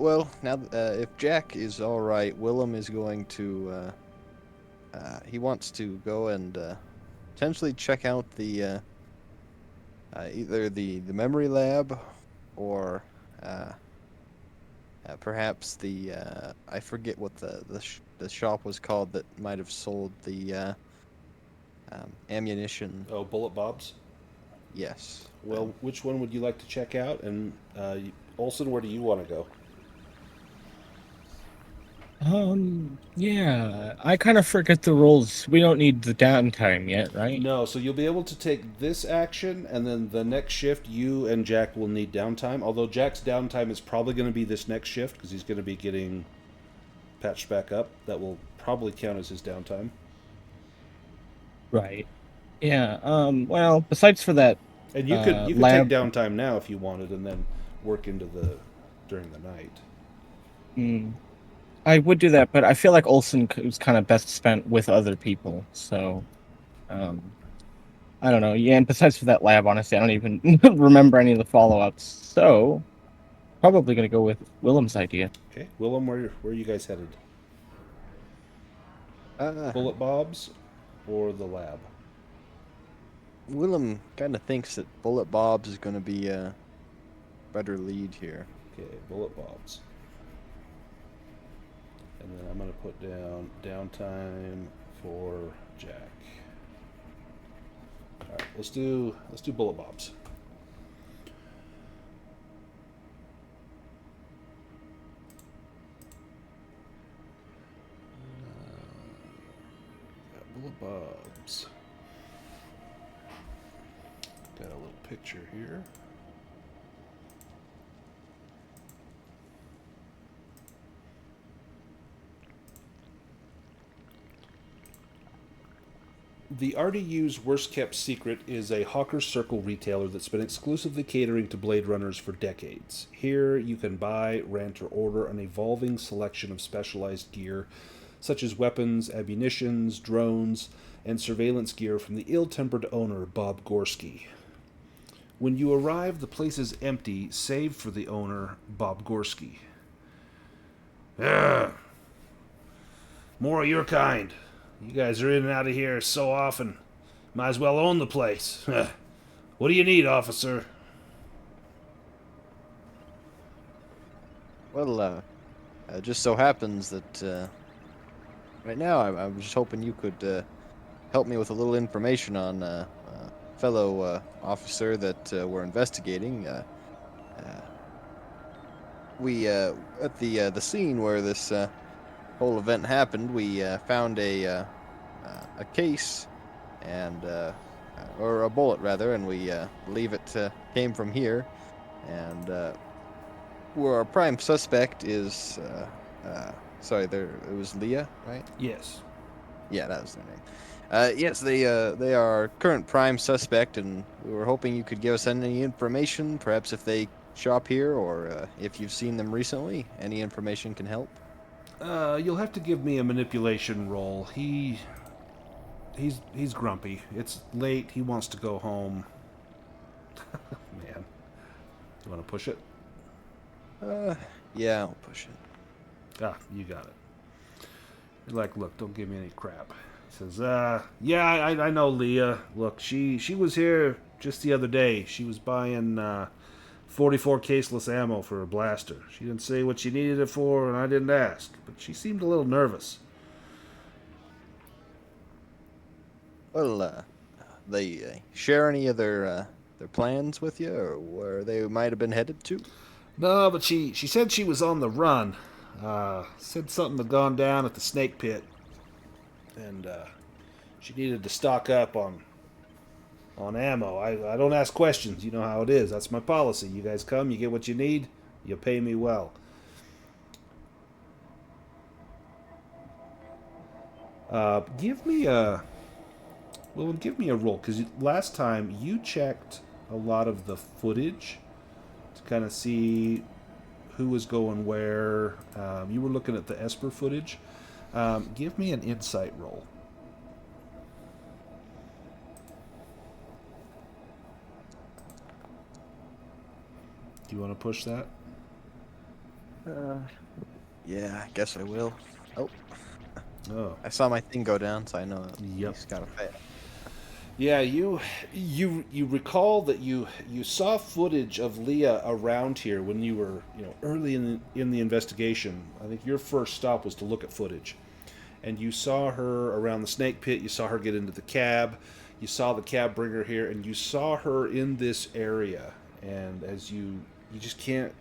Well, now if Jack is all right, Willem is going to. He wants to go and potentially check out the either the memory lab or perhaps the I forget what the shop was called that might have sold the ammunition. Oh, Bullet Bob's? Yes. Well, which one would you like to check out? And Olson, where do you want to go? Yeah, I kind of forget the rules. We don't need the downtime yet, right? No, so you'll be able to take this action, and then the next shift, you and Jack will need downtime. Although Jack's downtime is probably going to be this next shift, because he's going to be getting patched back up. That will probably count as his downtime. Right. Yeah, well, besides for that, And you could lab... take downtime now if you wanted, and then work into during the night. I would do that, but I feel like Olson was kind of best spent with other people, so I don't know. Yeah, and besides for that lab, honestly, I don't even remember any of the follow-ups, so probably going to go with Willem's idea. Okay, Willem, where are you guys headed? Bullet Bob's or the lab? Willem kind of thinks that Bullet Bob's is going to be a better lead here. Okay, Bullet Bob's. And then I'm going to put down downtime for Jack. All right, let's do Bullet Bob's. Bullet Bob's. Got a little picture here. The RDU's Worst Kept Secret is a Hawker's Circle retailer that's been exclusively catering to Blade Runners for decades. Here you can buy, rent, or order an evolving selection of specialized gear, such as weapons, ammunitions, drones, and surveillance gear from the ill-tempered owner, Bob Gorski. When you arrive, the place is empty, save for the owner, Bob Gorski. More of your kind. You guys are in and out of here so often. Might as well own the place. What do you need, officer? Well, it just so happens that right now I was just hoping you could help me with a little information on a fellow officer that we're investigating. We at the scene where this whole event happened, we found a case and or a bullet rather, and we believe it came from here. And where our prime suspect is, sorry, there it was Leah, right? Yes. Yeah, that was their name. Yes, they are our current prime suspect, and we were hoping you could give us any information, perhaps if they shop here or if you've seen them recently. Any information can help. You'll have to give me a manipulation roll. He's grumpy. It's late. He wants to go home. Man. You want to push it? Yeah, I'll push it. Ah, you got it. You're like, look, don't give me any crap. He says, yeah, I know Leah. Look, she was here just the other day. She was buying 44 caseless ammo for a blaster. She didn't say what she needed it for, and I didn't ask. But she seemed a little nervous. Well, they share any of their plans with you, or where they might have been headed to? No, but she said she was on the run. Said something had gone down at the snake pit. And she needed to stock up on ammo. I don't ask questions. You know how it is. That's my policy. You guys come, you get what you need, you pay me well. Give me a roll, because last time you checked a lot of the footage to kind of see who was going where. You were looking at the Esper footage. Give me an insight roll. Do you want to push that? Yeah, I guess I will. Oh. I saw my thing go down, so I know Yep. he's got to fail. Yeah, you recall that you saw footage of Leah around here when you were early in the investigation. I think your first stop was to look at footage, and you saw her around the snake pit. You saw her get into the cab. You saw the cab bring her here, and you saw her in this area. And as you just can't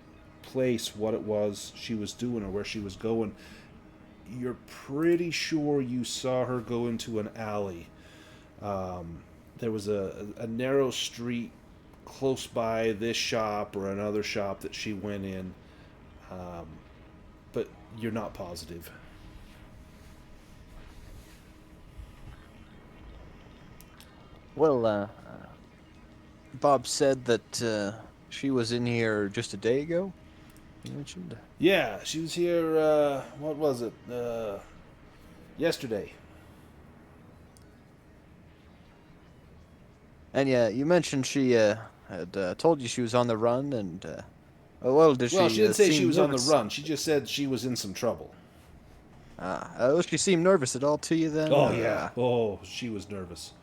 place what it was she was doing or where she was going. You're pretty sure you saw her go into an alley. There was a narrow street close by this shop or another shop that she went in, but you're not positive. Well, Bob said that she was in here just a day ago. You mentioned. Yeah, she was here. What was it? Yesterday. And yeah, you mentioned she had told you she was on the run, and did she? Well, she didn't say she seem was on the nervous? run. She just said she was in some trouble. Well, she seemed nervous at all to you then? Oh yeah. Oh, she was nervous.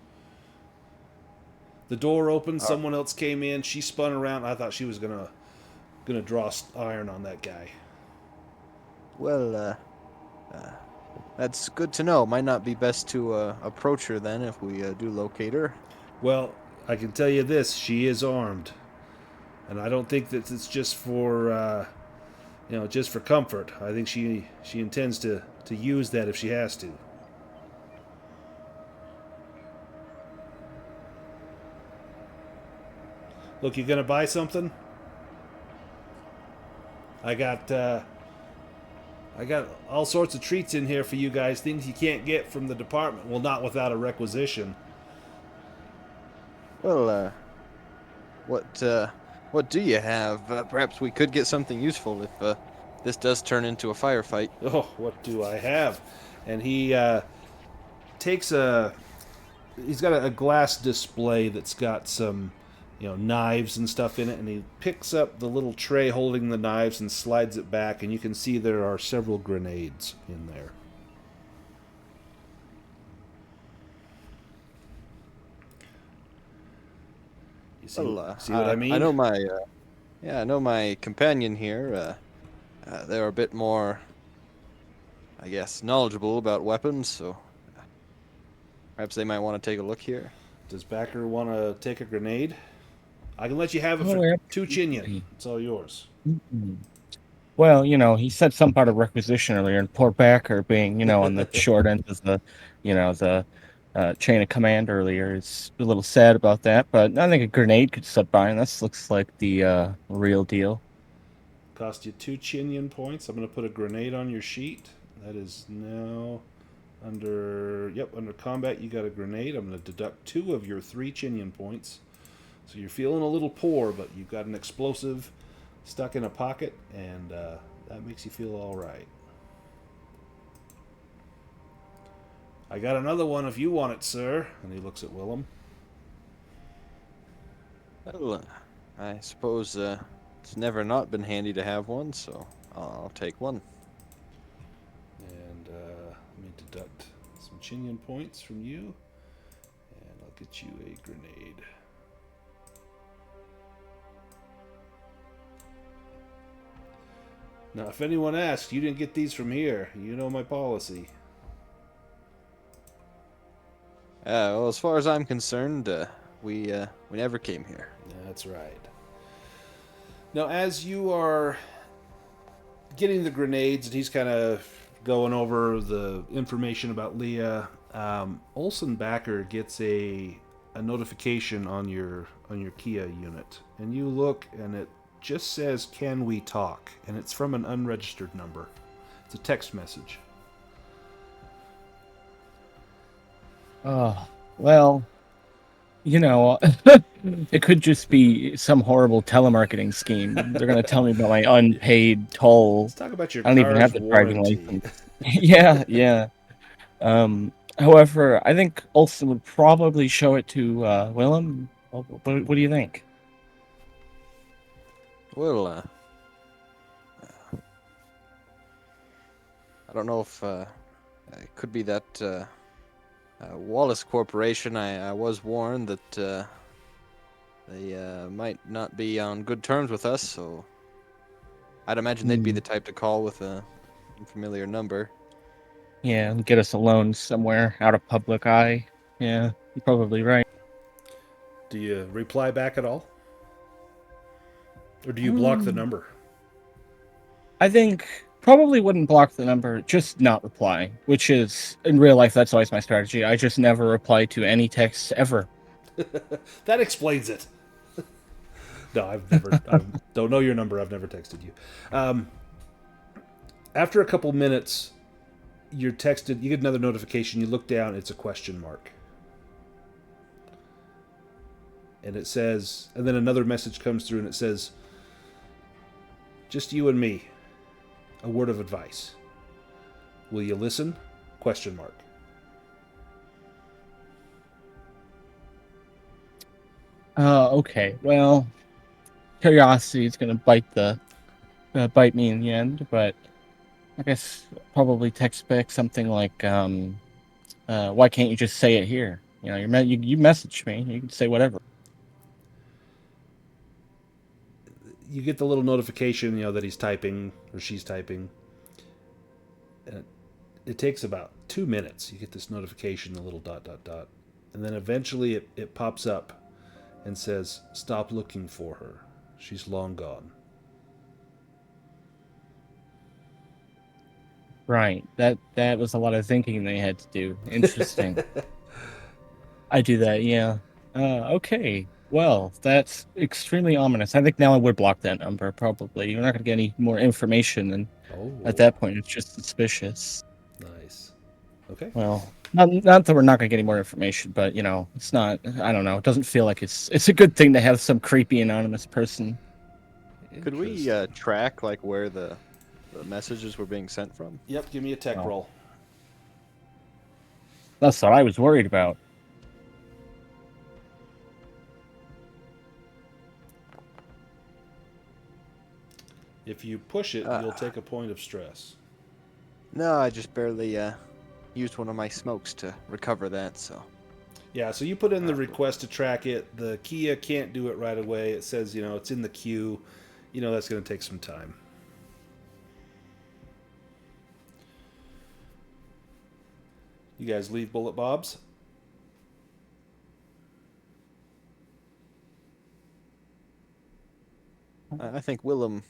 The door opened. Someone else came in. She spun around. I thought she was gonna draw iron on that guy. Well, that's good to know. Might not be best to approach her then if we do locate her. Well, I can tell you this: she is armed, and I don't think that it's just for just for comfort. I think she intends to use that if she has to. Look, you gonna buy something? I got all sorts of treats in here for you guys. Things you can't get from the department. Well, not without a requisition. Well, what do you have? Perhaps we could get something useful if this does turn into a firefight. Oh, what do I have? And he takes he's got a glass display that's got some knives and stuff in it, and he picks up the little tray holding the knives and slides it back, and you can see there are several grenades in there. You see, Well, see what I mean? I know my, yeah, I know my companion here. They're a bit more, I guess, knowledgeable about weapons, so perhaps they might want to take a look here. Does Backer want to take a grenade? I can let you have it Oh, for yeah. 2 Chinian. It's all yours. Mhm. Well, he said something about a requisition earlier, and poor Backer being, on the short end of the chain of command earlier is a little sad about that. But I think a grenade could slip by, and this looks like the real deal. Cost you 2 Chinian points. I'm going to put a grenade on your sheet. That is now under combat. You got a grenade. I'm going to deduct 2 of your 3 Chinian points. So you're feeling a little poor, but you've got an explosive stuck in a pocket, and that makes you feel all right. I got another one if you want it, sir. And he looks at Willem. Well, I suppose it's never not been handy to have one, so I'll take one. And let me deduct some Chinian points from you, and I'll get you a grenade. Now, if anyone asks, you didn't get these from here. You know my policy. Well, as far as I'm concerned, we never came here. That's right. Now, as you are getting the grenades, and he's kind of going over the information about Leah, Olson Backer gets a notification on your Kia unit, and you look, and it just says, "Can we talk?" And it's from an unregistered number. It's a text message. Oh, well, it could just be some horrible telemarketing scheme. They're going to tell me about my unpaid toll. Let's talk about your I don't even have car's the driving warranty. license. Yeah. However, I think Olson would probably show it to Willem. What do you think? Well, I don't know if it could be that Wallace Corporation. I was warned that they might not be on good terms with us, so I'd imagine they'd be the type to call with a unfamiliar number. Yeah, get us alone somewhere out of public eye. Yeah, you're probably right. Do you reply back at all? Or do you block the number? I think probably wouldn't block the number, just not reply, which is, in real life, that's always my strategy. I just never reply to any texts ever. That explains it. No, I don't know your number. I've never texted you. After a couple minutes, you're texted. You get another notification. You look down. It's a question mark. And it says, and then another message comes through and it says, "Just you and me. A word of advice. Will you listen?" Question mark. Okay. Well, curiosity is gonna bite me in the end, but I guess probably text back something like, "Why can't you just say it here? You messaged me. You can say whatever." You get the little notification, that he's typing or she's typing. And it takes about 2 minutes. You get this notification, the little ... And then eventually it pops up and says, "Stop looking for her. She's long gone." Right. That was a lot of thinking they had to do. Interesting. I do that, yeah. Okay. Well, that's extremely ominous. I think now I would block that number, probably. You're not going to get any more information, and at that point, it's just suspicious. Nice. Okay. Well, not that we're not going to get any more information, but, it's not, I don't know, it doesn't feel like it's a good thing to have some creepy anonymous person. Could we track where the messages were being sent from? Yep, give me a tech roll. That's what I was worried about. If you push it, you'll take a point of stress. No, I just barely used one of my smokes to recover that, so. Yeah, so you put in the request to track it. The Kia can't do it right away. It says, it's in the queue. That's going to take some time. You guys leave Bullet Bob's? I think Willem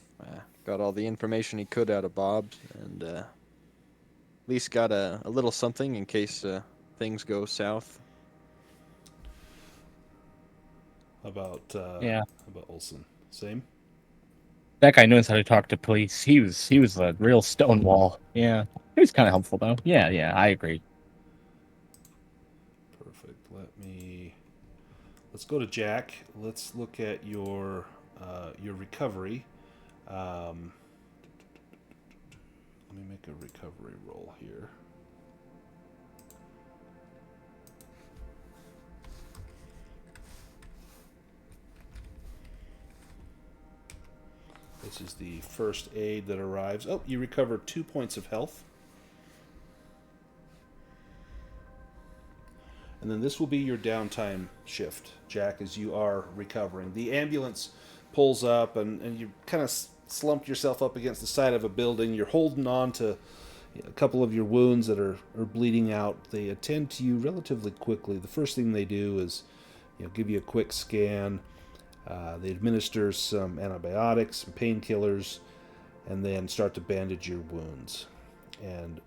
got all the information he could out of Bob, and at least got a little something in case things go south. How about Olson? Same? That guy knows how to talk to police. He was a real stonewall. Yeah. He was kind of helpful though. Yeah, I agree. Perfect. Let's go to Jack. Let's look at your recovery. Let me make a recovery roll here. This is the first aid that arrives. Oh, you recover 2 points of health. And then this will be your downtime shift, Jack, as you are recovering. The ambulance pulls up, and you kind of slumped yourself up against the side of a building. You're holding on to a couple of your wounds that are bleeding out. They attend to you relatively quickly. The first thing they do is give you a quick scan. They administer some antibiotics, some painkillers, and then start to bandage your wounds. And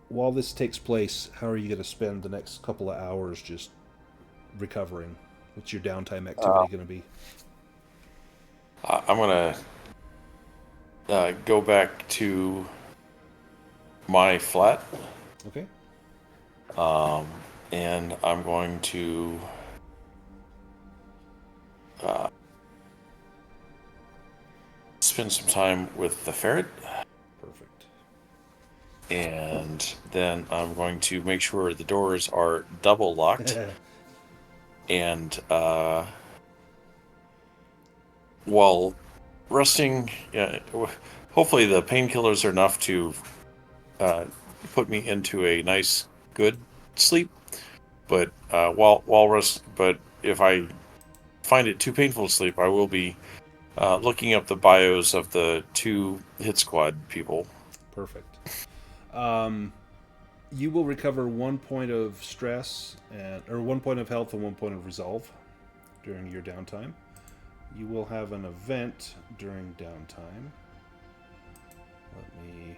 while this takes place, how are you going to spend the next couple of hours just recovering? What's your downtime activity going to be? I'm going to go back to my flat. Okay. And I'm going to spend some time with the ferret. Perfect. And then I'm going to make sure the doors are double locked. And while resting, hopefully the painkillers are enough to put me into a nice, good sleep. But but if I find it too painful to sleep, I will be looking up the bios of the 2 hit squad people. Perfect. You will recover 1 point of stress or 1 point of health and 1 point of resolve during your downtime. You will have an event during downtime. Let me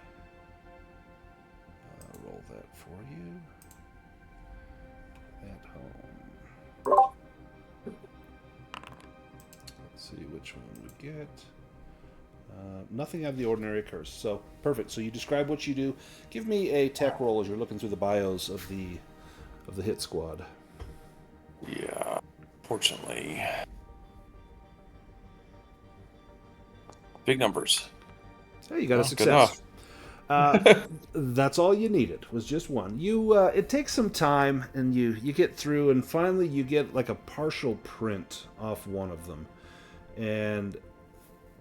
roll that for you. At home. Let's see which one we get. Nothing out of the ordinary occurs. So, perfect. So you describe what you do. Give me a tech roll as you're looking through the bios of the hit squad. Yeah, fortunately. Big numbers. Hey, you got a success. That's all you needed, was just one. It takes some time, and you get through, and finally you get like a partial print off one of them. And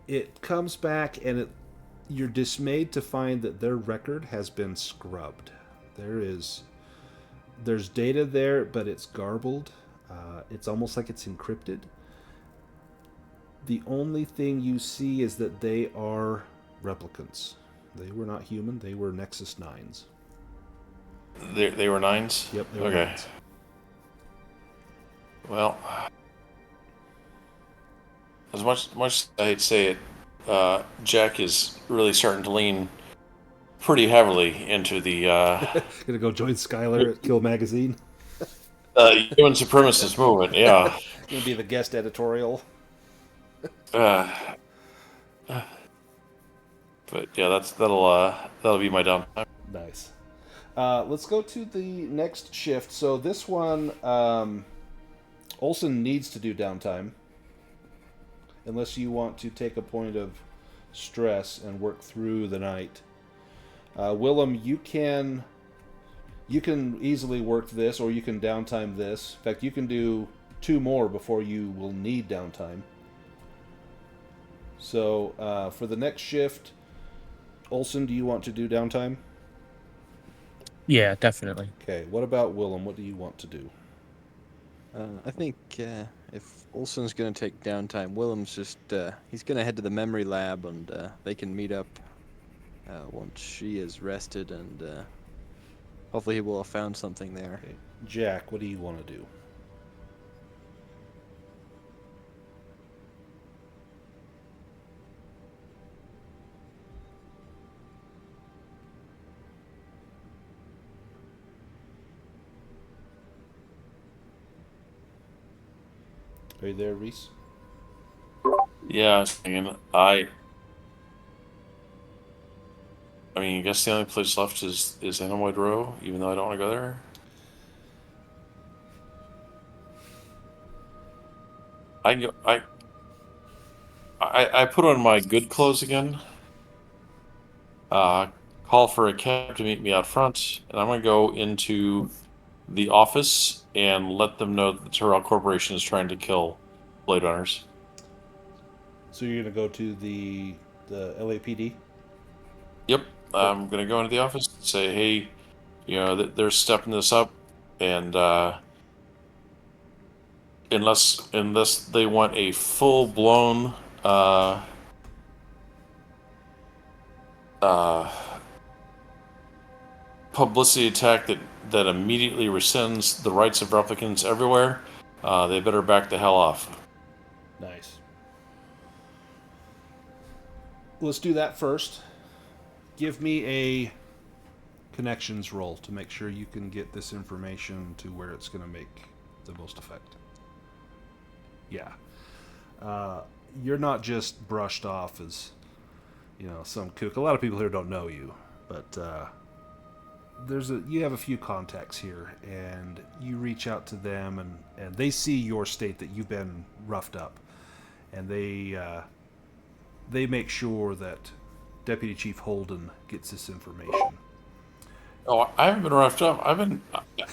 it comes back, and you're dismayed to find that their record has been scrubbed. There's data there, but it's garbled. It's almost like it's encrypted. The only thing you see is that they are replicants. They were not human. They were Nexus 9s. They were 9s? Yep, they were okay. 9s. Well, as much as I hate to say it, Jack is really starting to lean pretty heavily into the Gonna go join Skylar at Kill Magazine. human supremacist movement. Yeah. Gonna be the guest editorial. But yeah, that'll be my downtime. Nice. Let's go to the next shift. So this one, Olson needs to do downtime, unless you want to take a point of stress and work through the night. Willem, you can easily work this, or you can downtime this. In fact, you can do 2 more before you will need downtime. So for the next shift, Olson, do you want to do downtime? Yeah, definitely. Okay, what about Willem? What do you want to do? I think if Olson's going to take downtime, Willem's just he's going to head to the memory lab, and they can meet up once she is rested, and hopefully he will have found something there. Okay. Jack, what do you want to do? Are you there, Reese? Yeah, I was thinking, I mean, I guess the only place left is Animoid Row, even though I don't want to go there. I can go, I put on my good clothes again. Call for a cab to meet me out front, and I'm gonna go into the office and let them know that the Terrell Corporation is trying to kill Blade Runners. So you're gonna go to the LAPD? Yep, I'm gonna go into the office and say, hey, you know, they're stepping this up, and unless they want a full blown publicity attack that immediately rescinds the rights of replicants everywhere, they better back the hell off. Nice. Let's do that first. Give me a connections roll to make sure you can get this information to where it's going to make the most effect. Yeah. You're not just brushed off as, some kook. A lot of people here don't know you, but you have a few contacts here, and you reach out to them, and they see your state that you've been roughed up, and they make sure that Deputy Chief Holden gets this information. Oh, I haven't been roughed up.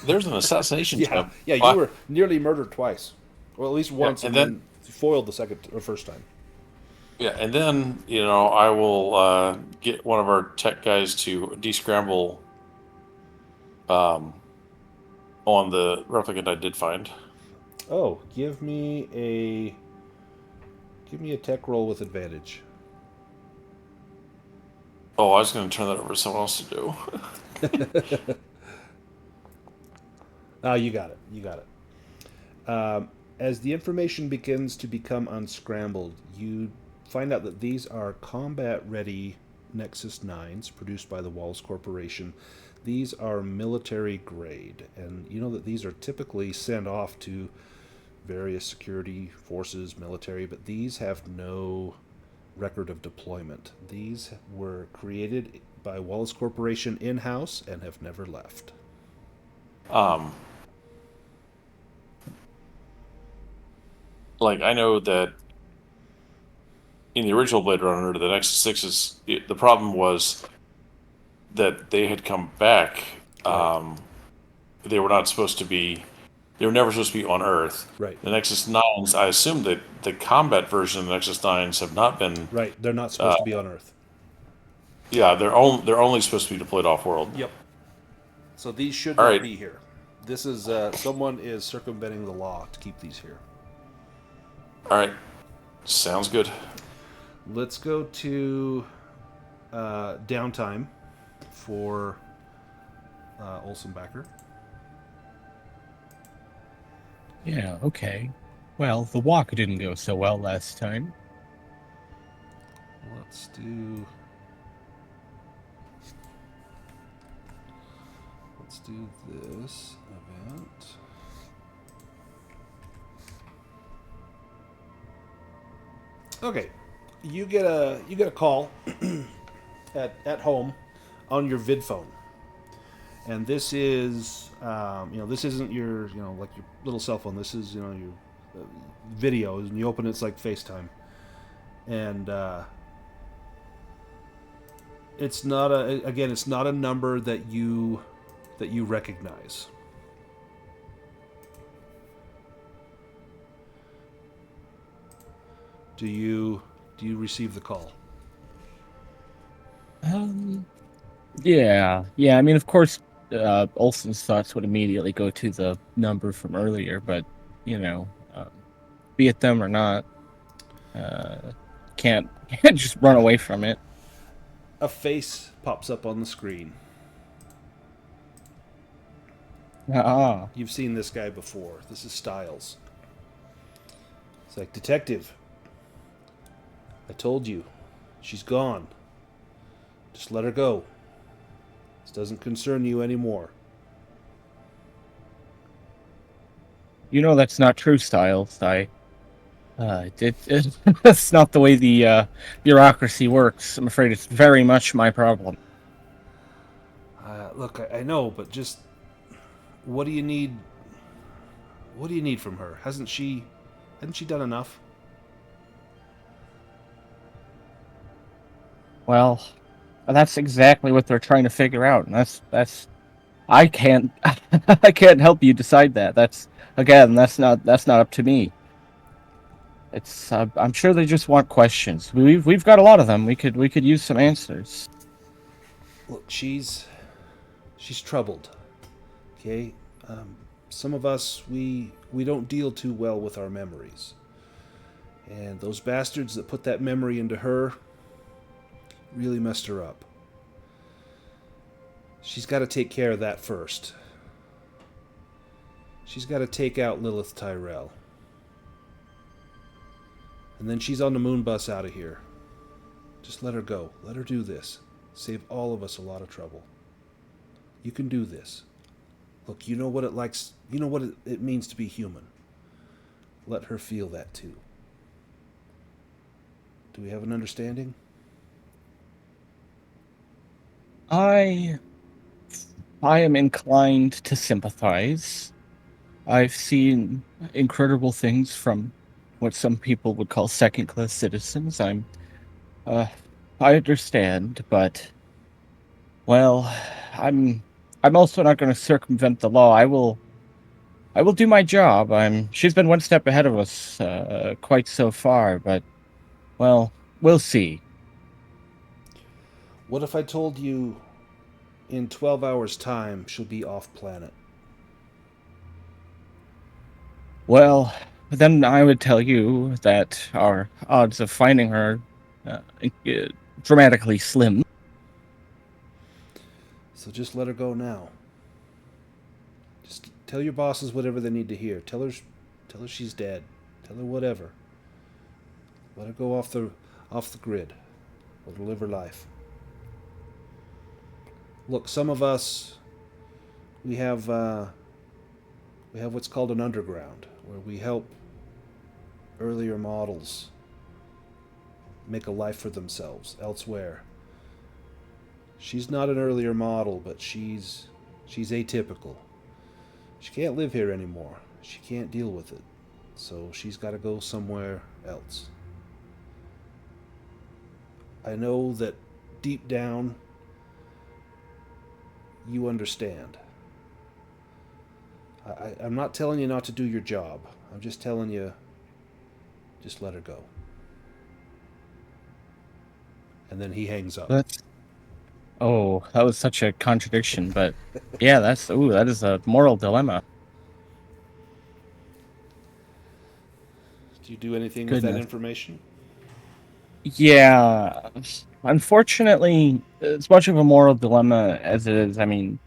There's an assassination attempt. Yeah, you were nearly murdered twice, or at least once, and then foiled the first time. Yeah, and then I will get one of our tech guys to descramble on the replicant I did find. Oh, give me a tech roll with advantage. Oh, I was going to turn that over to someone else to do. Oh, you got it. As the information begins to become unscrambled, you find out that these are combat-ready Nexus 9s produced by the Wallace Corporation. These are military grade, and you know that these are typically sent off to various security forces, military, but these have no record of deployment. These were created by Wallace Corporation in-house and have never left. I know that in the original Blade Runner, the Nexus 6s, the problem was that they had come back. Right. They were not supposed to be. They were never supposed to be on Earth. Right. The Nexus 9s, I assume that the combat version of the Nexus 9s have not been. Right. They're not supposed to be on Earth. Yeah, they're only supposed to be deployed off-world. Yep. So these should All not right. be here. This is someone is circumventing the law to keep these here. All right. Sounds good. Let's go to downtime for Olsenbacher. Yeah, okay. Well, the walk didn't go so well last time. Let's do this event. Okay, you get a call at home on your vid phone, and this is this isn't your like your little cell phone. This is your video, and you open it, it's like FaceTime, and it's not a number that you recognize. Do you receive the call? Yeah. I mean, of course, Olson's thoughts would immediately go to the number from earlier, but you know, be it them or not. Can't just run away from it. A face pops up on the screen. Ah, You've seen this guy before. This is Styles. It's like, Detective, I told you. She's gone. Just let her go. This doesn't concern you anymore. you know that's not true, Styles. That's not the way the bureaucracy works. I'm afraid it's very much my problem. Look, I know, but just what do you need? What do you need from her? Hasn't she done enough? Well, that's exactly what they're trying to figure out, and that's I can't I can't help you decide that. That's again, that's not up to me. It's I'm sure they just want questions. We've got a lot of them. We could use some answers. Look, she's troubled. Okay, some of us we don't deal too well with our memories, and those bastards that put that memory into her really messed her up. She's got to take care of that first. She's got to take out Lilith Tyrell. And then she's on the moon bus out of here. Just let her go. Let her do this. Save all of us a lot of trouble. You can do this. Look, you know what it likes. You know what it means to be human. Let her feel that too. Do we have an understanding? I am inclined to sympathize. I've seen incredible things from what some people would call second-class citizens. I understand, but well, I'm also not going to circumvent the law. I will do my job. She's been one step ahead of us, quite so far, but well, we'll see. What if I told you in 12 hours' time she'll be off planet? Well, then I would tell you that our odds of finding her uh, dramatically slim. So just let her go now. Just tell your bosses whatever they need to hear. Tell her she's dead. Tell her whatever. Let her go off the grid. Let her live her life. Look, some of us we have what's called an underground, where we help earlier models make a life for themselves elsewhere. She's not an earlier model, but she's atypical. She can't live here anymore. She can't deal with it. So she's got to go somewhere else. I know that deep down you understand. I'm not telling you not to do your job. I'm just telling you, just let her go. And then he hangs up. Oh, that was such a contradiction, but yeah, that is a moral dilemma. Do you do anything with that Goodness. information? Yeah, unfortunately, as much of a moral dilemma as it is, I mean,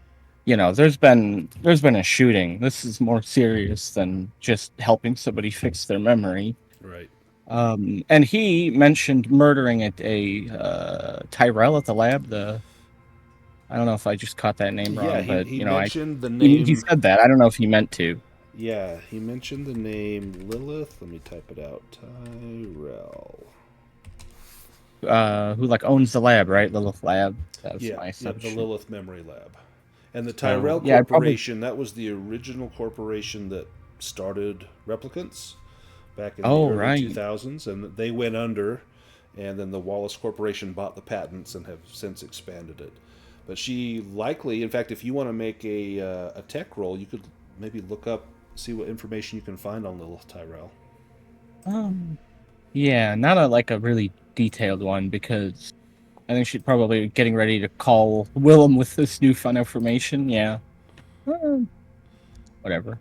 there's been a shooting. This is more serious than just helping somebody fix their memory. Right. And he mentioned murdering a Tyrell at the lab. I don't know if I just caught that name Yeah, wrong, but he mentioned the he name. said that. I don't know if he meant to. Yeah, he mentioned the name Lilith. Let me type it out. Tyrell. Who owns the lab, right? Lilith Lab. That was my Yeah, the assumption. Lilith Memory Lab. And the Tyrell yeah, Corporation, that was the original corporation that started replicants back in the Oh, early right. 2000s, and they went under, and then the Wallace Corporation bought the patents and have since expanded it. But she likely, in fact, if you want to make a tech roll, you could maybe look up, see what information you can find on Lilith Tyrell. Yeah, not a really detailed one because I think she's probably getting ready to call Willem with this new fun information. Yeah. Whatever.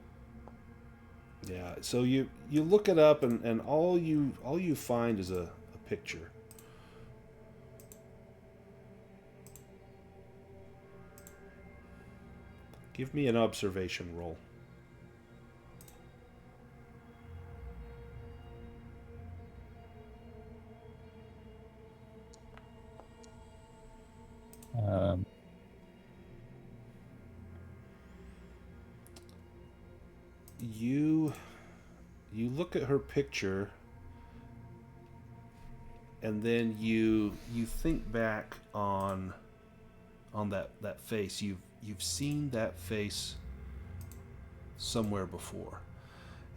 Yeah. So you look it up, and all you find is a picture. Give me an observation roll. Um, You look at her picture, and then you think back on that face. You've seen that face somewhere before,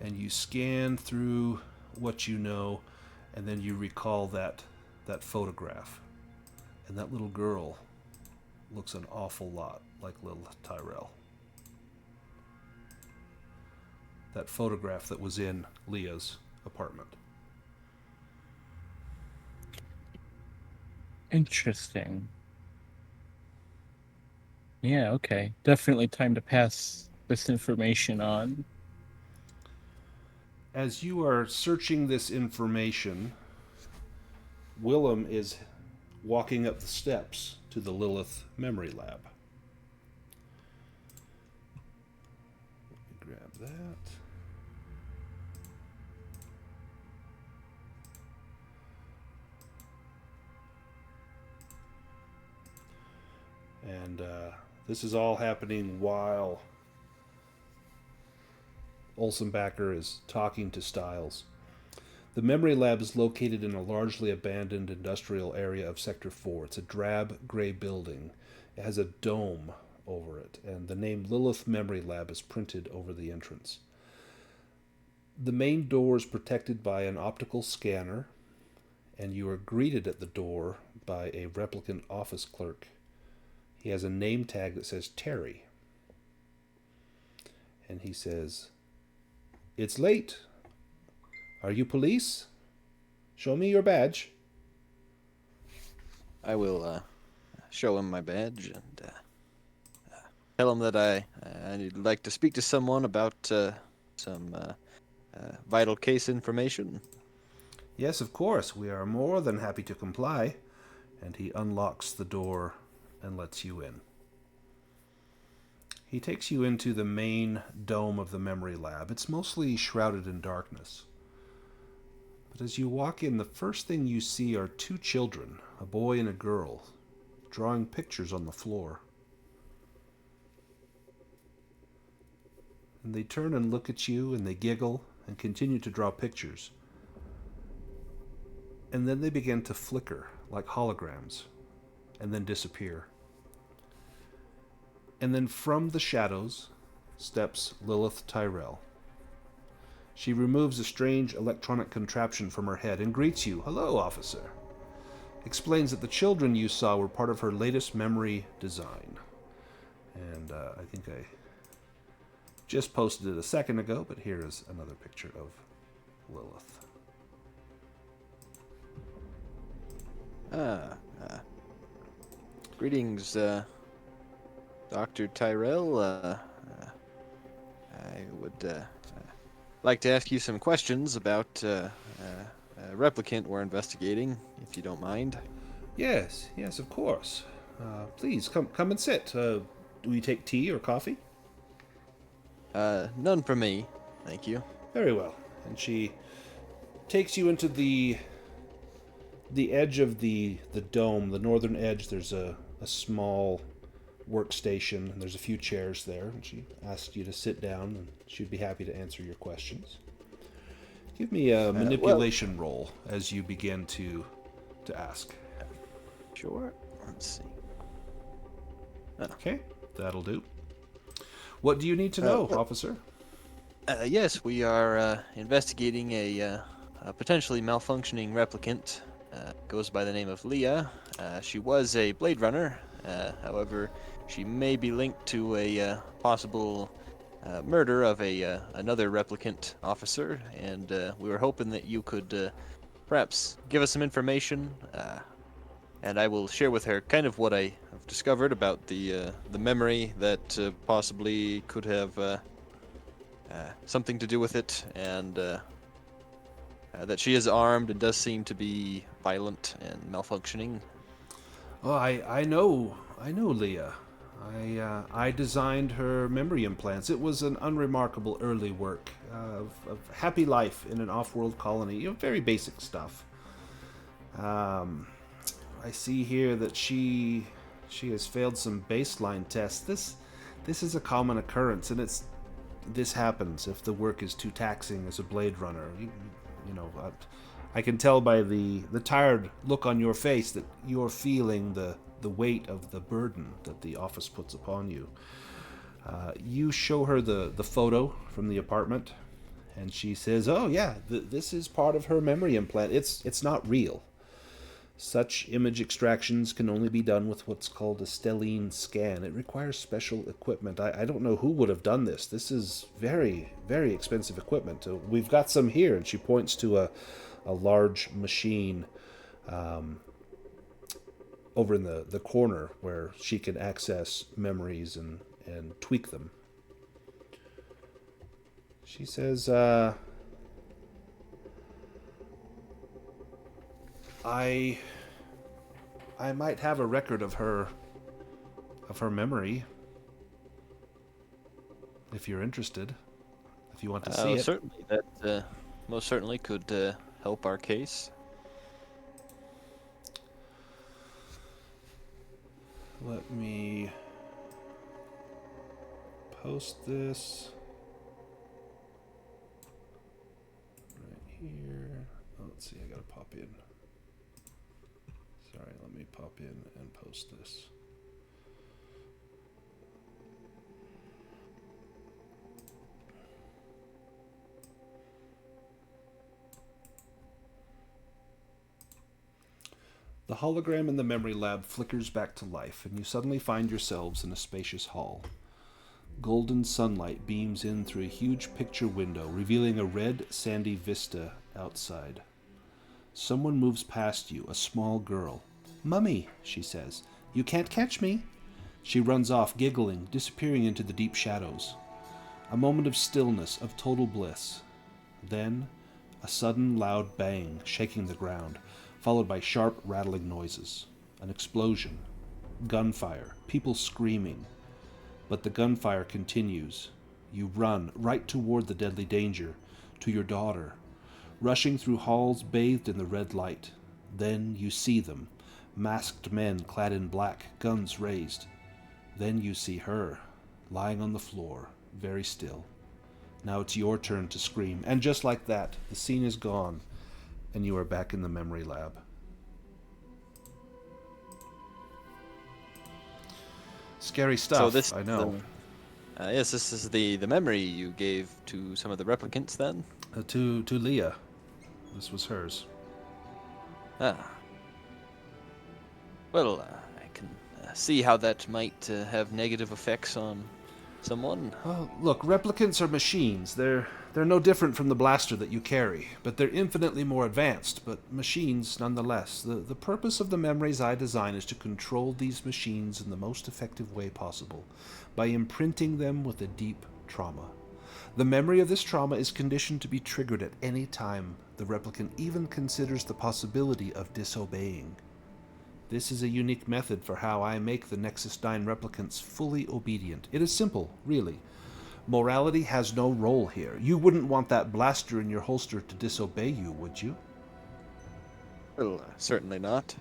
and you scan through what you know, and then you recall that photograph, and that little girl looks an awful lot like little Tyrell. That photograph that was in Leah's apartment. Interesting. Yeah, okay. Definitely time to pass this information on. As you are searching this information, Willem is walking up the steps to the Lilith Memory Lab. Let me grab that. And this is all happening while Olsenbacher is talking to Stiles. The memory lab is located in a largely abandoned industrial area of Sector 4. It's a drab gray building. It has a dome over it, and the name Lilith Memory Lab is printed over the entrance. The main door is protected by an optical scanner, and you are greeted at the door by a replicant office clerk. He has a name tag that says Terry. And he says, "It's late. Are you police? Show me your badge." I will show him my badge and tell him that I'd like to speak to someone about some vital case information. "Yes, of course. We are more than happy to comply." And he unlocks the door and lets you in. He takes you into the main dome of the memory lab. It's mostly shrouded in darkness. But as you walk in, the first thing you see are two children, a boy and a girl, drawing pictures on the floor. And they turn and look at you, and they giggle and continue to draw pictures. And then they begin to flicker like holograms, and then disappear. And then from the shadows steps Lilith Tyrell. She removes a strange electronic contraption from her head and greets you. "Hello, officer." Explains that the children you saw were part of her latest memory design. And I think I just posted it a second ago, but here is another picture of Lilith. Greetings, Dr. Tyrell. I would like to ask you some questions about a replicant we're investigating, if you don't mind. Yes, of course. Please come and sit. Do we take tea or coffee? None for me, thank you. Very well. And she takes you into the edge of the dome, the northern edge. There's a small workstation, and there's a few chairs there. And she asks you to sit down, and she'd be happy to answer your questions. Give me a manipulation roll as you begin to ask. Sure. Let's see. Okay, that'll do. What do you need to know, officer? Yes, we are investigating a potentially malfunctioning replicant. Goes by the name of Leah. She was a Blade Runner. However, she may be linked to a possible murder of another replicant officer, and we were hoping that you could perhaps give us some information, and I will share with her kind of what I have discovered about the memory that possibly could have something to do with it, and that she is armed and does seem to be violent and malfunctioning. Oh, I know Leah. I designed her memory implants. It was an unremarkable early work of happy life in an off-world colony. Very basic stuff. I see here that she has failed some baseline tests. This is a common occurrence, and this happens if the work is too taxing as a Blade Runner. I can tell by the tired look on your face that you're feeling the weight of the burden that the office puts upon you. You show her the photo from the apartment, and she says, "Oh yeah, this is part of her memory implant. It's not real. Such image extractions can only be done with what's called a stellene scan. It requires special equipment. I don't know who would have done this. This is very, very expensive equipment. We've got some here," and she points to a large machine over in the corner where she can access memories and tweak them. She says, I might have a record of her memory, if you're interested, if you want to see it. Certainly, that most certainly could help our case. Let me post this right here. Oh, let's see, I gotta pop in. Sorry, let me pop in and post this. The hologram in the memory lab flickers back to life, and you suddenly find yourselves in a spacious hall. Golden sunlight beams in through a huge picture window, revealing a red, sandy vista outside. Someone moves past you, a small girl. "Mummy," she says, "you can't catch me." She runs off, giggling, disappearing into the deep shadows. A moment of stillness, of total bliss. Then, a sudden loud bang, shaking the ground, followed by sharp, rattling noises. An explosion. Gunfire. People screaming. But the gunfire continues. You run, right toward the deadly danger, to your daughter, rushing through halls bathed in the red light. Then you see them. Masked men clad in black, guns raised. Then you see her, lying on the floor, very still. Now it's your turn to scream, and just like that, the scene is gone, and you are back in the memory lab. Scary stuff, So this, I know. yes, this is the memory you gave to some of the replicants, then? To Leah. This was hers. Ah. Well, I can see how that might have negative effects on someone. Well, look, replicants are machines. They're no different from the blaster that you carry, but they're infinitely more advanced, but machines nonetheless. The purpose of the memories I design is to control these machines in the most effective way possible, by imprinting them with a deep trauma. The memory of this trauma is conditioned to be triggered at any time the replicant even considers the possibility of disobeying. This is a unique method for how I make the Nexus 9 replicants fully obedient. It is simple, really. Morality has no role here. You wouldn't want that blaster in your holster to disobey you, would you? Well, certainly not.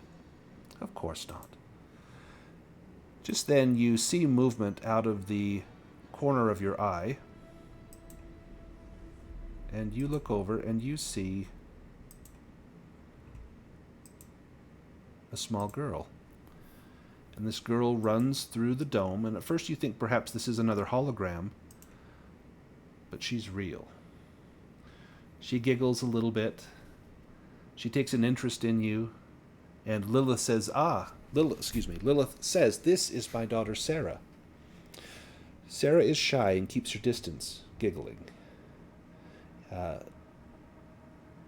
Of course not. Just then you see movement out of the corner of your eye, and you look over and you see a small girl. And this girl runs through the dome, and at first you think perhaps this is another hologram, but she's real. She giggles a little bit. She takes an interest in you, and Lilith says, Lilith says, "This is my daughter Sarah." Sarah is shy and keeps her distance, giggling.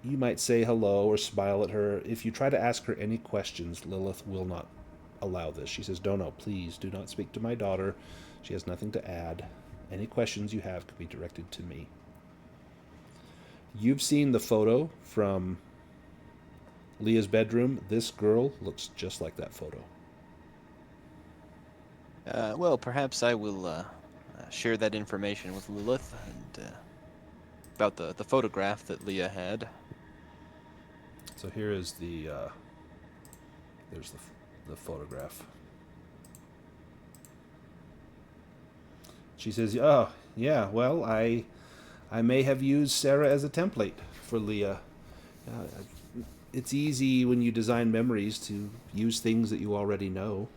You might say hello or smile at her. If you try to ask her any questions, Lilith will not allow this. She says, no, please, do not speak to my daughter. She has nothing to add. Any questions you have could be directed to me. You've seen the photo from Leah's bedroom. This girl looks just like that photo. Well, perhaps I will share that information with Lilith and about the photograph that Leah had. So here is there's the photograph. She says, "Oh, yeah, well, I may have used Sarah as a template for Leah. It's easy when you design memories to use things that you already know."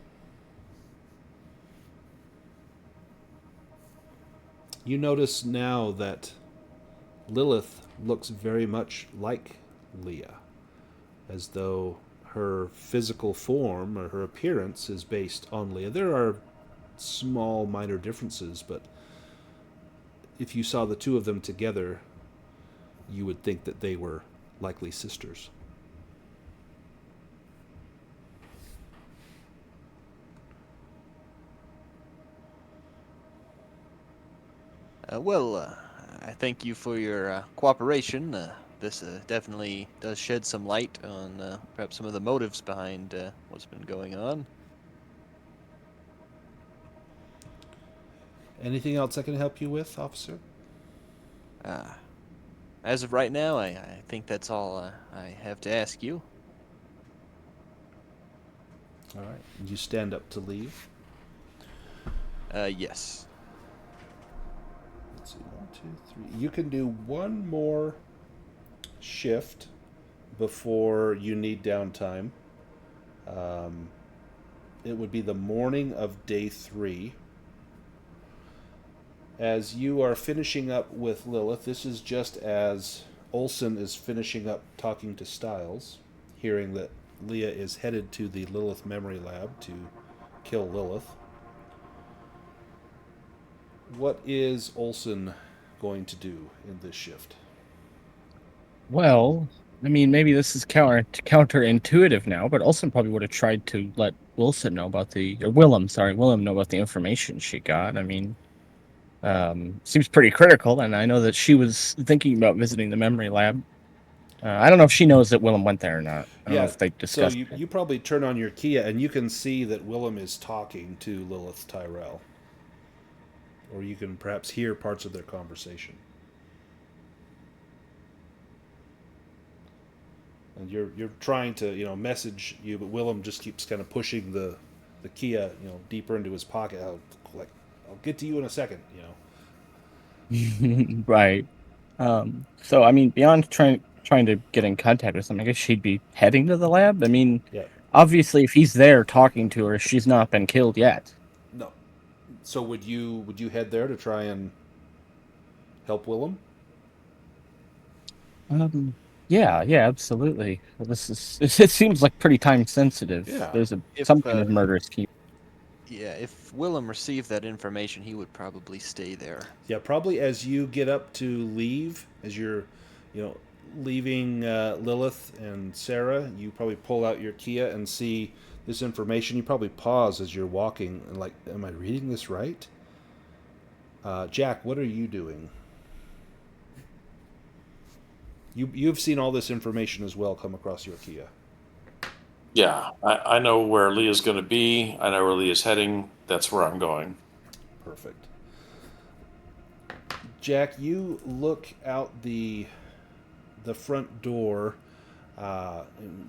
You notice now that Lilith looks very much like Leah, as though her physical form or her appearance is based on Leah. There are small, minor differences, but if you saw the two of them together, you would think that they were likely sisters. I thank you for your cooperation. This definitely does shed some light on perhaps some of the motives behind what's been going on. Anything else I can help you with, officer? As of right now, I think that's all I have to ask you. All right. You stand up to leave. Yes. Let's see, 1, 2, 3. You can do one more shift before you need downtime. It would be the morning of day 3. As you are finishing up with Lilith, this is just as Olson is finishing up talking to Styles, hearing that Leah is headed to the Lilith Memory Lab to kill Lilith. What is Olson going to do in this shift? Well, I mean, maybe this is counterintuitive now, but Olsen probably would have tried to let Willem know about the information she got. I mean, seems pretty critical, and I know that she was thinking about visiting the memory lab. I don't know if she knows that Willem went there or not. I don't know if they So discussed it. you probably turn on your Kia and you can see that Willem is talking to Lilith Tyrell. Or you can perhaps hear parts of their conversation. And you're trying to, message you, but Willem just keeps kind of pushing the Kia, deeper into his pocket. I'll get to you in a second, Right. So I mean, beyond trying to get in contact with him, I guess she'd be heading to the lab. I mean, Yeah. obviously, if he's there talking to her, she's not been killed yet. No. So would you head there to try and help Willem? Yeah, absolutely. It seems like pretty time sensitive. Yeah. There's If, some kind of murderous key. Yeah, if Willem received that information, he would probably stay there. Yeah, probably as you get up to leave, as you're, leaving Lilith and Sarah, you probably pull out your Kia and see this information. You probably pause as you're walking and like, am I reading this right? Jack, what are you doing? You've seen all this information as well come across your Kia. Yeah, I know where Leah's going to be. I know where Leah's heading. That's where I'm going. Perfect. Jack, you look out the front door.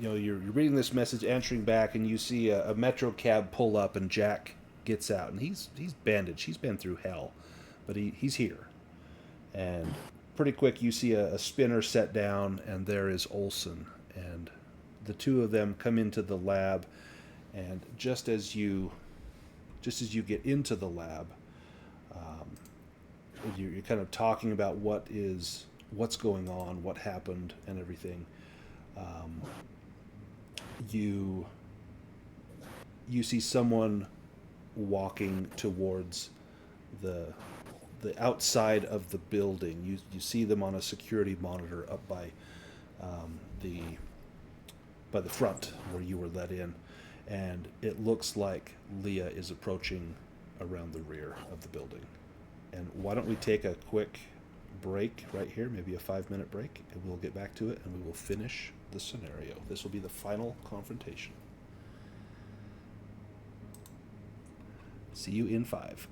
You're reading this message, answering back, and you see a metro cab pull up, and Jack gets out, and he's bandaged. He's been through hell, but he's here. And pretty quick, you see a spinner set down, and there is Olson, and the two of them come into the lab, and just as you get into the lab, you're kind of talking about what's going on, what happened, and everything. You see someone walking towards the outside of the building. You see them on a security monitor up by the front where you were let in, and it looks like Leah is approaching around the rear of the building. And why don't we take a quick break right here, maybe a 5-minute break, and we'll get back to it and we will finish the scenario. This will be the final confrontation. See you in 5.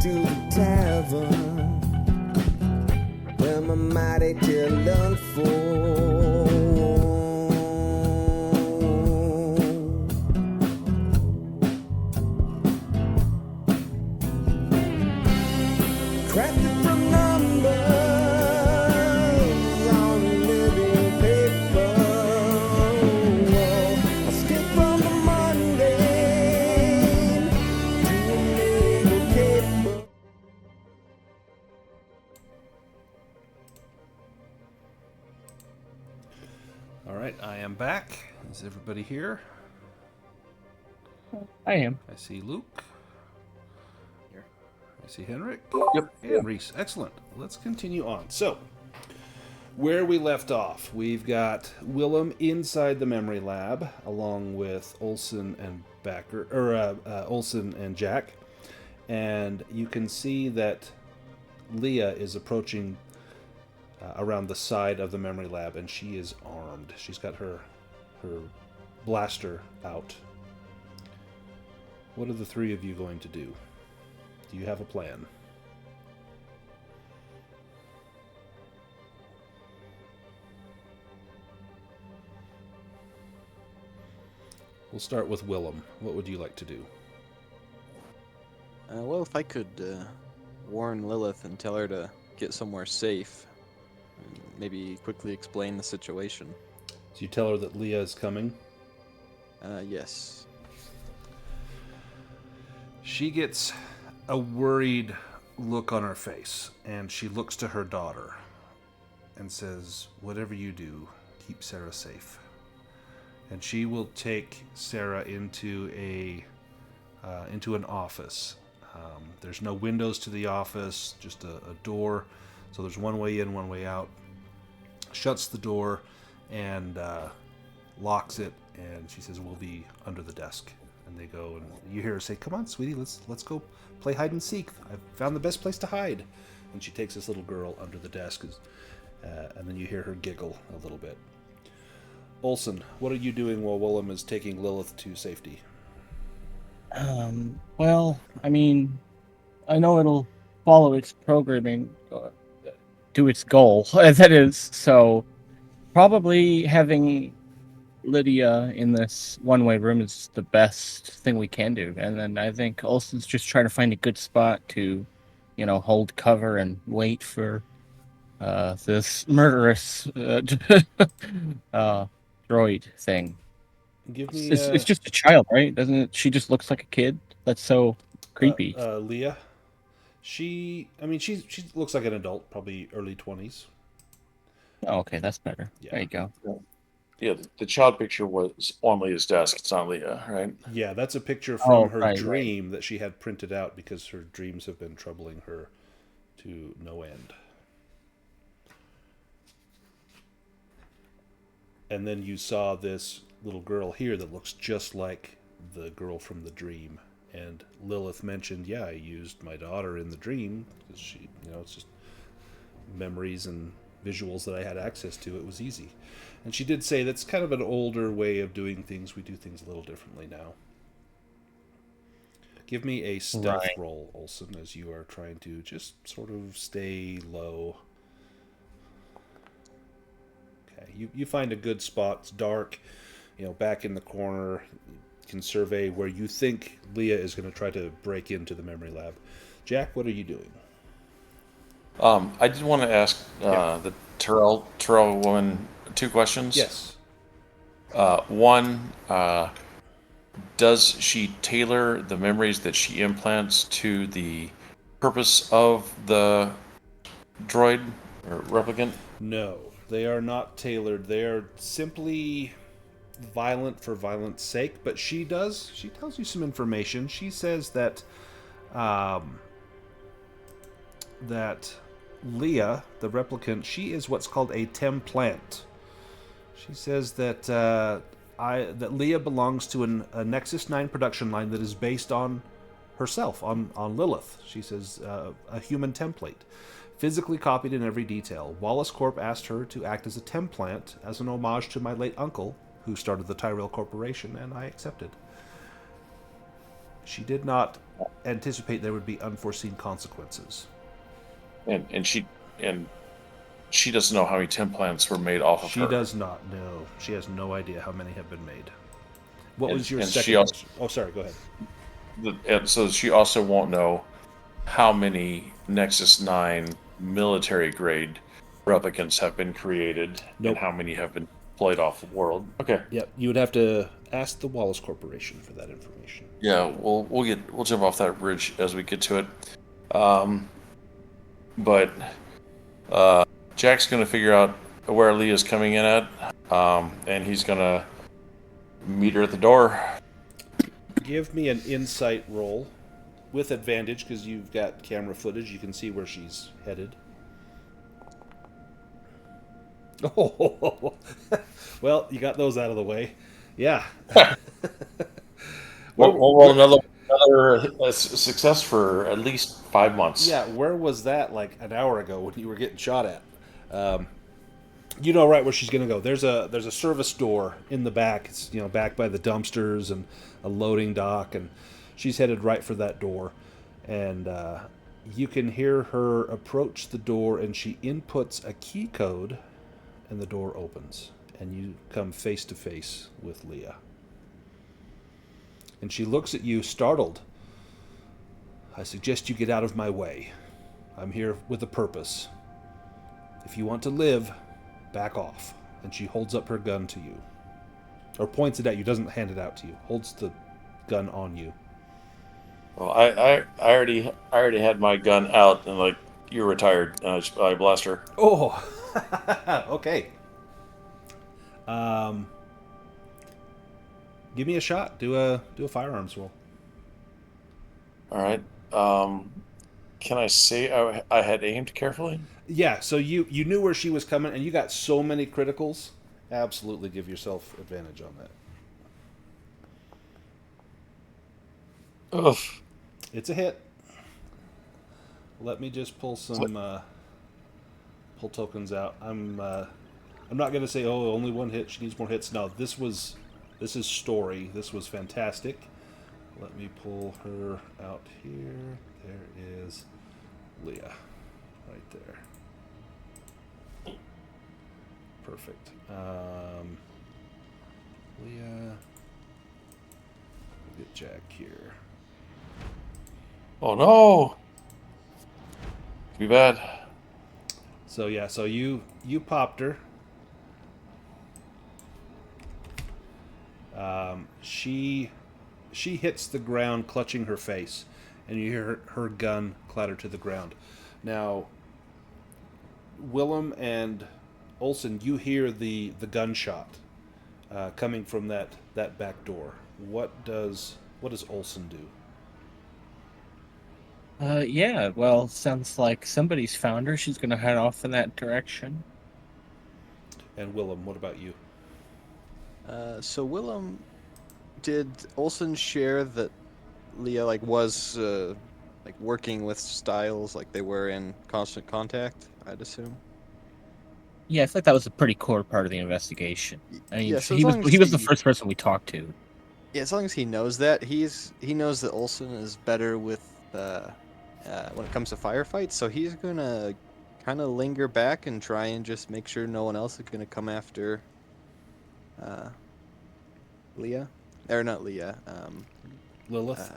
to the tavern where my mighty tale unfolds. Crafted from numbers on living paper. I skip from the mundane to a naval caper. All right, I am back. Is everybody here? I am. I see Luke. Here. I see Henrik. Yep. And Reese. Excellent. Let's continue on. So, where we left off, we've got Willem inside the memory lab, along with Olsen and Olsen and Jack, and you can see that Leah is approaching around the side of the memory lab, and she is armed. She's got her blaster out. What are the three of you going to do? Do you have a plan? We'll start with Willem. What would you like to do? Well, if I could warn Lilith and tell her to get somewhere safe, and maybe quickly explain the situation. Do you tell her that Leah is coming? Yes. She gets a worried look on her face, and she looks to her daughter and says, "Whatever you do, keep Sarah safe." And she will take Sarah into an office. There's no windows to the office, just a door. So there's one way in, one way out. Shuts the door and locks it, and she says, "We'll be under the desk." And they go, and you hear her say, "Come on, sweetie, let's go play hide and seek. I've found the best place to hide." And she takes this little girl under the desk, and then you hear her giggle a little bit. Olsen, what are you doing while Willem is taking Lilith to safety? Well, I mean, I know it'll follow its programming to its goal. That is, so probably having Lydia in this one-way room is the best thing we can do. And then I think Olsen's just trying to find a good spot to, hold cover and wait for this murderous droid thing. Give me. It's just a child, right? Doesn't it? She just looks like a kid. That's so creepy. Leah. She looks like an adult, probably early 20s. Oh, okay, that's better. Yeah. There you go. Yeah, the child picture was on Leah's desk. It's not Leah, right? Yeah, that's a picture from her right. dream that she had printed out because her dreams have been troubling her to no end. And then you saw this little girl here that looks just like the girl from the dream. And Lilith mentioned, "Yeah, I used my daughter in the dream because she, it's just memories and visuals that I had access to. It was easy." And she did say that's kind of an older way of doing things. We do things a little differently now. Give me a stealth roll, Olsen, as you are trying to just sort of stay low. Okay, you find a good spot. It's dark, back in the corner. You can survey where you think Leah is going to try to break into the memory lab. Jack, what are you doing? I did want to ask the Terrell woman 2 questions. Yes. One, does she tailor the memories that she implants to the purpose of the droid or replicant? No, they are not tailored. They are simply violent for violence sake, but she tells you some information. She says that that Leah, the replicant, she is what's called a templant. She says that that Leah belongs to a Nexus 9 production line that is based on herself, on Lilith. She says a human template, physically copied in every detail. Wallace Corp asked her to act as a templant as an homage to my late uncle, who started the Tyrell Corporation, and I accepted. She did not anticipate there would be unforeseen consequences. And she doesn't know how many implants were made off of She her. does not know. She has no idea how many have been made. What And- was your and second she also- question? Oh, sorry. Go ahead. And so she also won't know how many Nexus 9 military grade replicants have been created Nope. and how many have been deployed off the world. Okay. Yep, you would have to ask the Wallace Corporation for that information. Yeah, we'll jump off that bridge as we get to it. But Jack's gonna figure out where Leah's coming in at, and he's gonna meet her at the door. Give me an insight roll with advantage because you've got camera footage. You can see where she's headed. Oh, well, you got those out of the way. Yeah. We'll roll another success for at least 5 months. Yeah, where was that like an hour ago when you were getting shot at? You know right where she's going to go. There's a service door in the back. It's back by the dumpsters and a loading dock, and she's headed right for that door. And you can hear her approach the door, and she inputs a key code, and the door opens, and you come face to face with Leah. And she looks at you, startled. I suggest you get out of my way. I'm here with a purpose. If you want to live, back off. And she holds up her gun to you. Or points it at you, doesn't hand it out to you. Holds the gun on you. Well, I already had my gun out, and like, you're retired. I blast her. Oh, okay. Give me a shot. Do a firearms roll. All right. Can I say I had aimed carefully? Yeah. So you knew where she was coming, and you got so many criticals. Absolutely, give yourself advantage on that. Ugh. It's a hit. Let me just pull some pull tokens out. I'm not gonna say only one hit. She needs more hits. No, this is story. This was fantastic. Let me pull her out here. There is Leah, right there. Perfect. Leah. We'll get Jack here. Oh no! Too bad. So yeah, so you popped her. She hits the ground, clutching her face, and you hear her gun clatter to the ground. Now, Willem and Olson, you hear the gunshot coming from that back door. What does Olson do? Yeah, well, sounds like somebody's found her. She's gonna head off in that direction. And Willem, what about you? So Willem, did Olson share that Leah was working with Styles, like they were in constant contact? I'd assume. Yeah, I feel like that was a pretty core part of the investigation. I mean, Yeah, so he as was long as he was the he- first person we talked to. Yeah, as long as he knows that, he knows that Olson is better with when it comes to firefights, so he's gonna kind of linger back and try and just make sure no one else is gonna come after Leah, or not Leah, Lilith?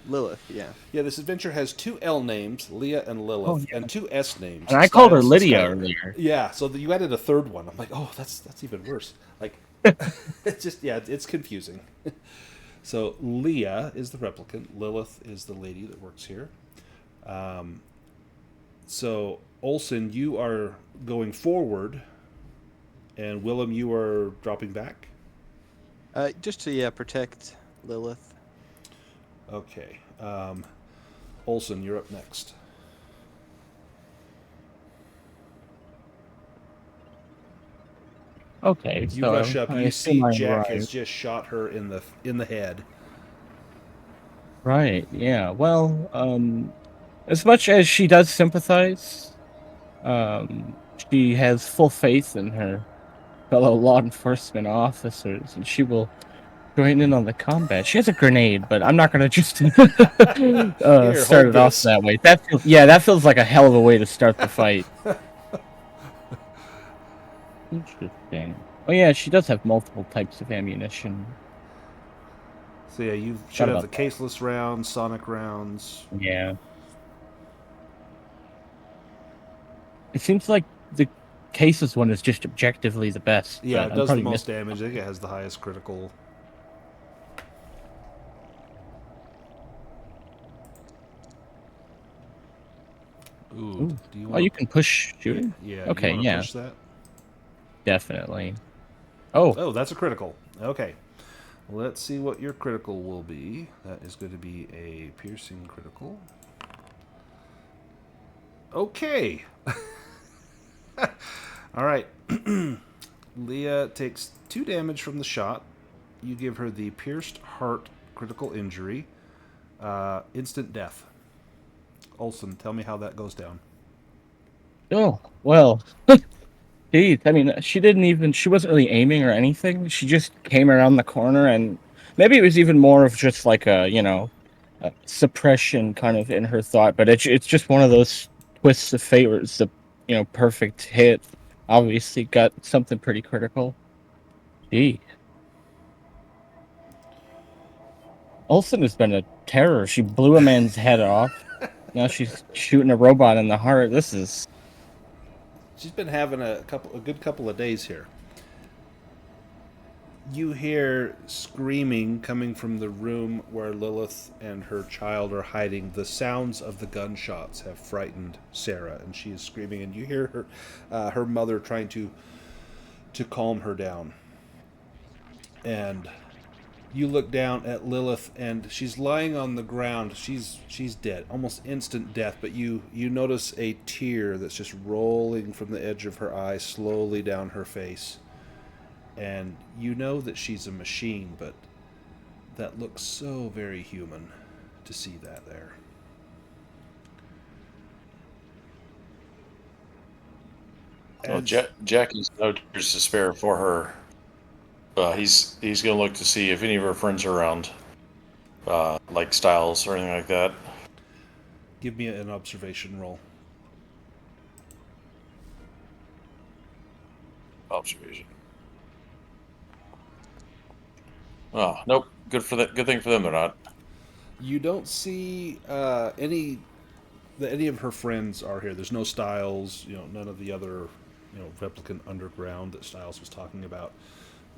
Lilith. Yeah. Yeah, this adventure has 2 L names, Leah and Lilith, Oh, yeah. and 2 S names. And I called her Styles and Lydia Skylar. earlier. Yeah, so you added a third one. I'm like, oh, that's even worse. Like, it's just it's confusing. So Leah is the replicant. Lilith is the lady that works here. So Olson, you are going forward, and Willem, you are dropping back. Just to protect Lilith. Okay. Olson, you're up next. Okay, You so rush up. I You assume see I Jack arrived. has just shot her in the head. Right, yeah. Well, as much as she does sympathize, she has full faith in her fellow law enforcement officers, and she will join in on the combat. She has a grenade, but I'm not gonna just Here, start hold it off this. that way. That feels like a hell of a way to start the fight. Interesting. Oh yeah, she does have multiple types of ammunition. So yeah, you should Thought have the about that. caseless rounds, sonic rounds. Yeah. It seems like the cases one is just objectively the best. Yeah, but it I'm does the probably most missing damage. I think it has the highest critical. Ooh, Ooh. do you Oh, want? you can push shooting? Yeah, Okay, you want to yeah. push that? Definitely. Oh, Oh, that's a critical. Okay. Let's see what your critical will be. That is going to be a piercing critical. Okay. All right. Leah takes 2 damage from the shot. You give her the pierced heart critical injury. Instant death. Olson, tell me how that goes down. oh, well. Geez, I mean, she wasn't really aiming or anything. She just came around the corner, and maybe it was even more of just like a suppression kind of in her thought, but it's just one of those twists of fate where it's the, perfect hit. Obviously got something pretty critical. Gee. Olsen has been a terror. She blew a man's head off. Now she's shooting a robot in the heart. This is She's been having a good couple of days here. You hear screaming coming from the room where Lilith and her child are hiding. The sounds of the gunshots have frightened Sarah, and she is screaming. And you hear her mother trying to calm her down. And you look down at Lilith, and she's lying on the ground. She's dead, almost instant death. But you notice a tear that's just rolling from the edge of her eye slowly down her face. And you know that she's a machine, but that looks so very human to see that there. Well, Jackie's no tears to spare for her. He's going to look to see if any of her friends are around, like Styles or anything like that. Give me an observation roll. Observation. Oh, nope. Good thing for them they're not. You don't see any of her friends are here. There's no Styles, none of the other, replicant underground that Styles was talking about.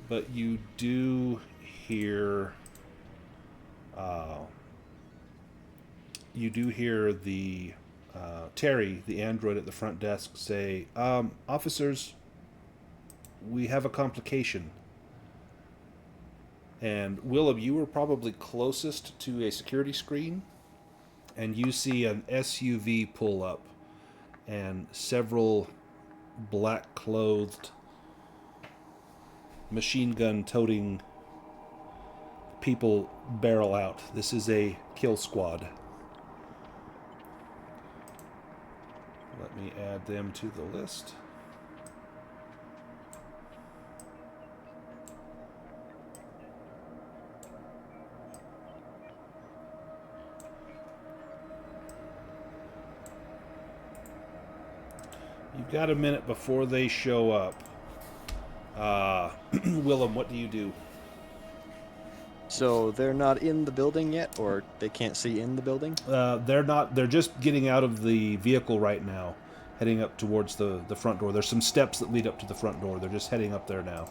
But you do hear the Terry, the android at the front desk, say, "Officers, we have a complication." And Willem, you were probably closest to a security screen, and you see an SUV pull up, and several black-clothed, machine gun-toting people barrel out. This is a kill squad. Let me add them to the list. You've got a minute before they show up. Willem, what do you do? So they're not in the building yet, or they can't see in the building? They're not. They're just getting out of the vehicle right now, heading up towards the front door. There's some steps that lead up to the front door. They're just heading up there now.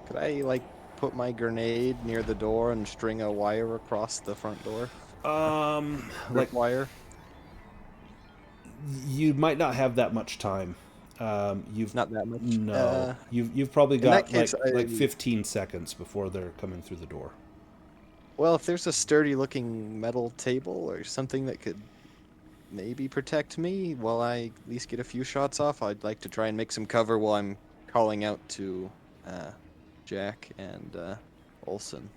Could I, put my grenade near the door and string a wire across the front door? Like Wire? you might not have that much time. You've Not that much. No. You've probably in that got case, like 15 seconds before they're coming through the door. Well, if there's a sturdy-looking metal table or something that could maybe protect me while I at least get a few shots off, I'd like to try and make some cover while I'm calling out to Jack and Olson.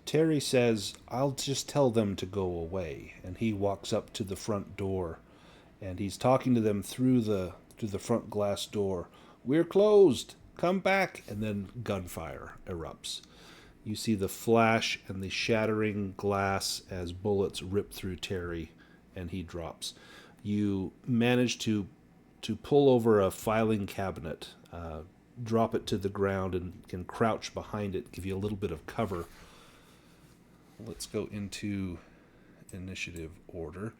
Terry says, "I'll just tell them to go away," and he walks up to the front door, and he's talking to them through the front glass door. "We're closed. come back, and then gunfire erupts. You see the flash and the shattering glass as bullets rip through Terry, and he drops. You manage to pull over a filing cabinet, drop it to the ground, and can crouch behind it, give you a little bit of cover. Let's go into initiative order.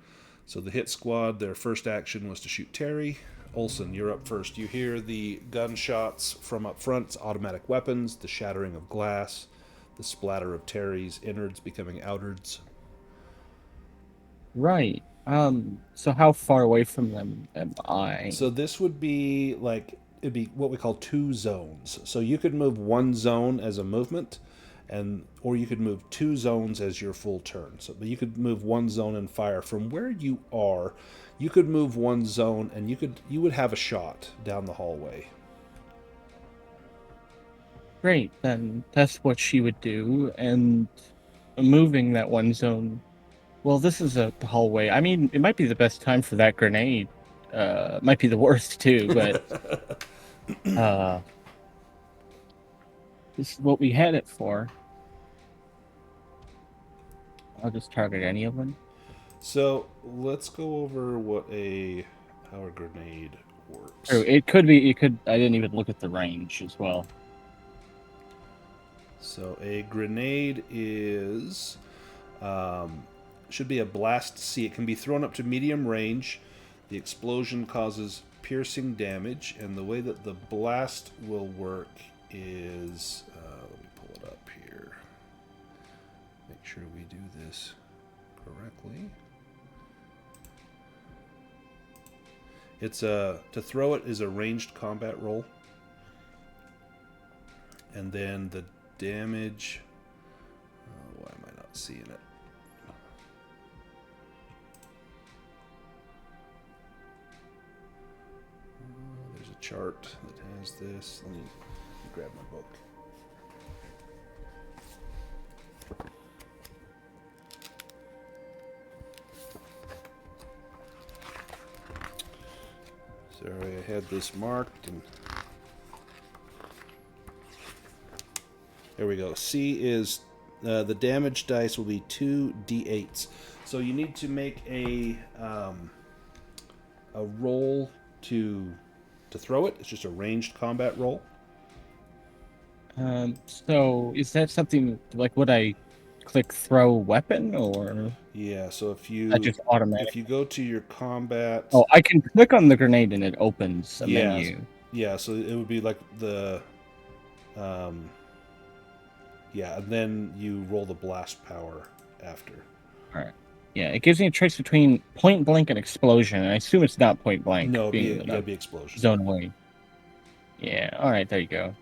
So the hit squad, their first action was to shoot Terry. Olson, you're up first. You hear the gunshots from up front. It's automatic weapons, the shattering of glass, the splatter of Terry's innards becoming outards. Right. So how far away from them am I? So this would be it'd be what we call 2 zones. So you could move 1 zone as a movement, or you could move 2 zones as your full turn. So but you could move 1 zone and fire from where you are. You could move 1 zone, and you would have a shot down the hallway. Great, then that's what she would do, and moving that 1 zone. Well, this is a hallway. I mean, it might be the best time for that grenade. Might be the worst too, but this is what we had it for. I'll just target any of them. So let's go over how a grenade works. Oh, it could be. It could. I didn't even look at the range as well. So a grenade should be a blast C. It can be thrown up to medium range. The explosion causes piercing damage, and the way that the blast will work is, let me pull it up here. Make sure we do this correctly. It's to throw it is a ranged combat roll, and then the damage. Why am I not seeing it? There's a chart that has this. Let me grab my book. Sorry, I had this marked, and there we go. C is the damage dice will be 2d8s. So you need to make a roll to throw it. It's just a ranged combat roll. So is that something like would I click throw weapon or Yeah. So if you that just automatic? if you go to your combat, Oh, I can click on the grenade and it opens a Yeah. menu. yeah. So it would be like the yeah, and then you roll the blast power after. All right. Yeah, it gives me a choice between point blank and explosion, and I assume it's not point blank. No, being you the gotta be explosion. zone away. Yeah. All right. There you go.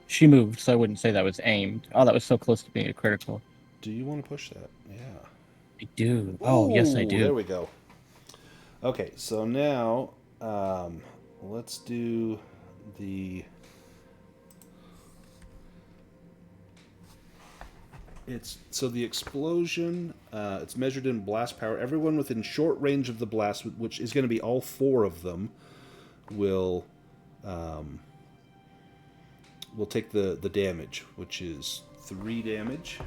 She moved, so I wouldn't say that was aimed. Oh, that was so close to being a critical. Do you want to push that? Yeah. I do. Oh, yes, I Ooh, do. There we go. Okay, so now let's do the. So the explosion. It's measured in blast power. Everyone within short range of the blast, which is going to be all 4 of them, will take the damage, which is 3 damage.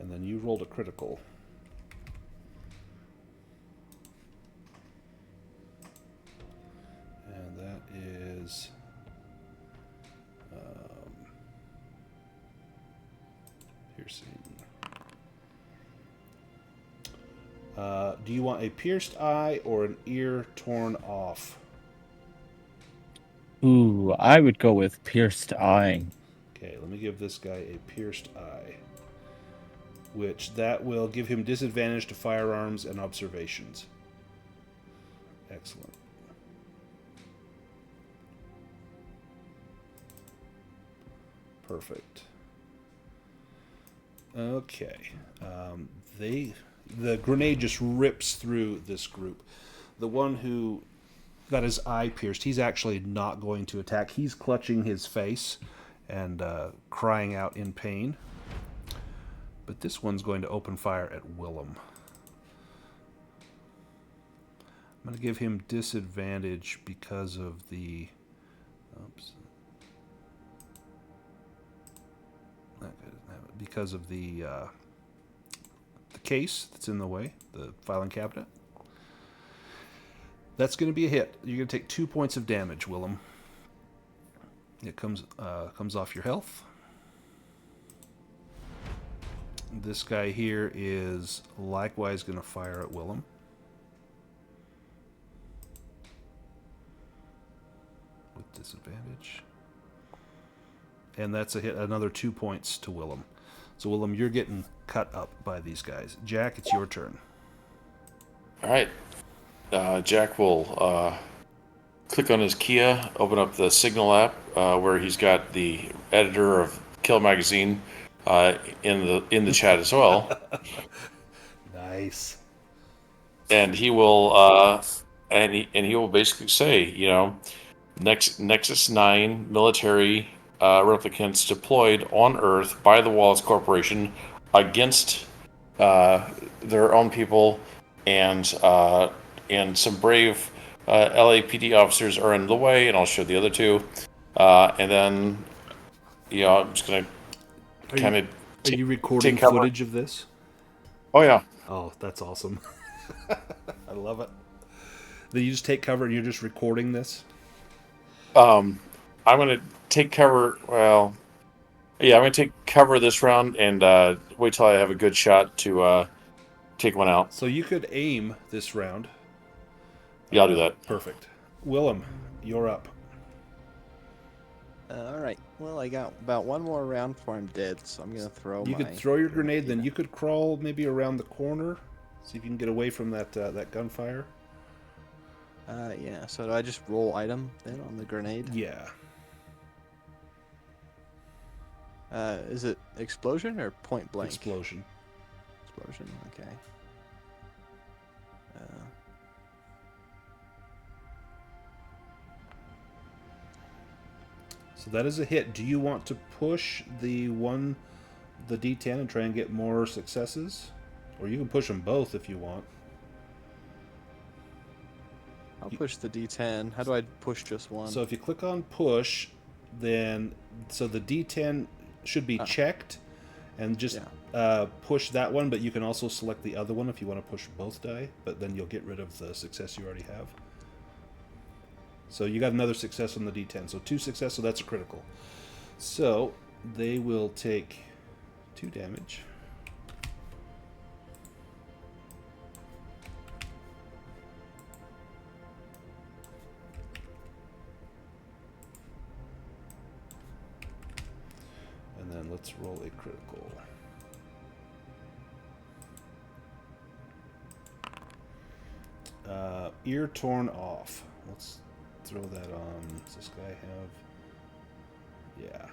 And then you rolled a critical. And that is piercing. Do you want a pierced eye or an ear torn off? Ooh, I would go with pierced eye. Okay, let me give this guy a pierced eye, which that will give him disadvantage to firearms and observations. Excellent. Perfect. Okay. The grenade just rips through this group. The one who got his eye pierced. He's actually not going to attack. He's clutching his face and crying out in pain. But this one's going to open fire at Willem. I'm going to give him disadvantage because of the... Oops. Because of the case that's in the way, the filing cabinet. That's going to be a hit. You're going to take 2 points of damage, Willem. It comes off your health. This guy here is likewise going to fire at Willem. With disadvantage. And that's a hit, another 2 points to Willem. So Willem, you're getting cut up by these guys. Jack, it's your turn. All right. Jack will click on his Kia, open up the Signal app where he's got the editor of Kill Magazine in the chat as well. Nice. And he will and he will basically say, you know, Nexus 9 military replicants deployed on Earth by the Wallace Corporation against their own people, and some brave LAPD officers are in the way, and I'll show the other two, and then I'm just gonna kind of. Are you recording take cover. footage of this? Oh yeah. Oh, that's awesome. I love it. Then you just take cover and you're just recording this? I'm gonna take cover. Well, yeah, I'm gonna take cover this round and wait till I have a good shot to take one out. So you could aim this round. Yeah, I'll do that. Perfect. Willem, you're up. All right. Well, I got about one more round before I'm dead, so I'm gonna throw. You could throw your grenade, then you could crawl maybe around the corner, see if you can get away from that gunfire. Yeah. So do I just roll item then on the grenade? Yeah. Is it explosion or point blank? Explosion. Explosion. Okay. So that is a hit. Do you want to push the D10 and try and get more successes? Or you can push them both if you want. I'll push the D10. How do I push just one? So if you click on push, then so the D10 should be checked, and just push that one, but you can also select the other one if you want to push both die, but then you'll get rid of the success you already have. So you got another success on the D10. So 2 success, so that's a critical. So they will take 2 damage. And then let's roll a critical. Ear torn off. Let's throw that on. Does this guy have... Yeah.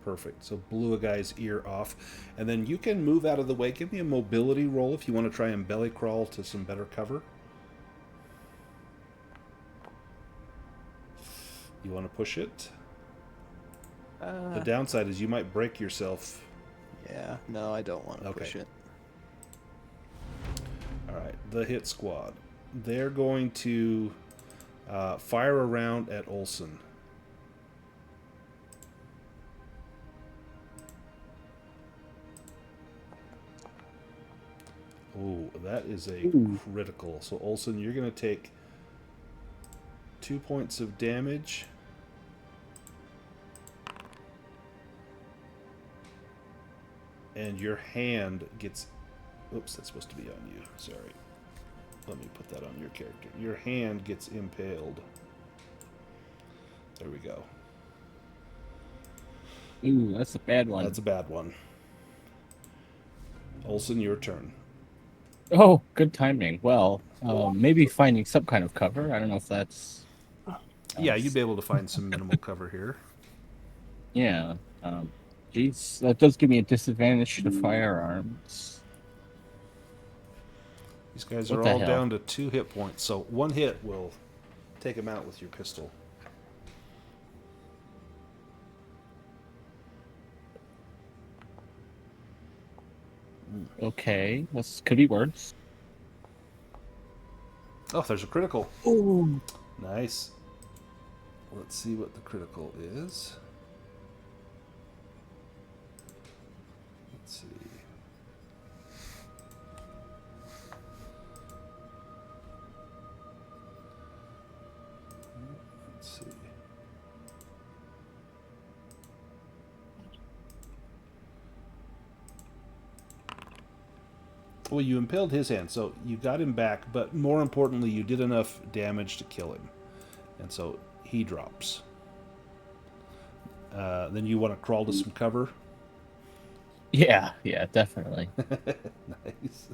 Perfect. So blew a guy's ear off. And then you can move out of the way. Give me a mobility roll if you want to try and belly crawl to some better cover. You want to push it? The downside is you might break yourself. Yeah, no, I don't want to push it. Alright, the hit squad. They're going to fire a round at Olsen. Oh, that is a critical. So Olsen, you're going to take 2 points of damage. And your hand gets... Oops, that's supposed to be on you. Sorry. Let me put that on your character. Your hand gets impaled. There we go. Ooh, that's a bad one. That's a bad one. Olsen, your turn. Oh, good timing. Well, maybe finding some kind of cover. I don't know if that's... Yeah, you'd be able to find some minimal cover here. Yeah. Geez, that does give me a disadvantage to firearms. These guys What are the all hell? down to 2 hit points, so one hit will take them out with your pistol. Okay, this could be worse. Oh, there's a critical. Ooh. Nice. Let's see what the critical is. Let's see. Let's see. Well, you impaled his hand, so you got him back, but more importantly, you did enough damage to kill him. And so he drops. Then you want to crawl to some cover. Yeah, definitely. Nice.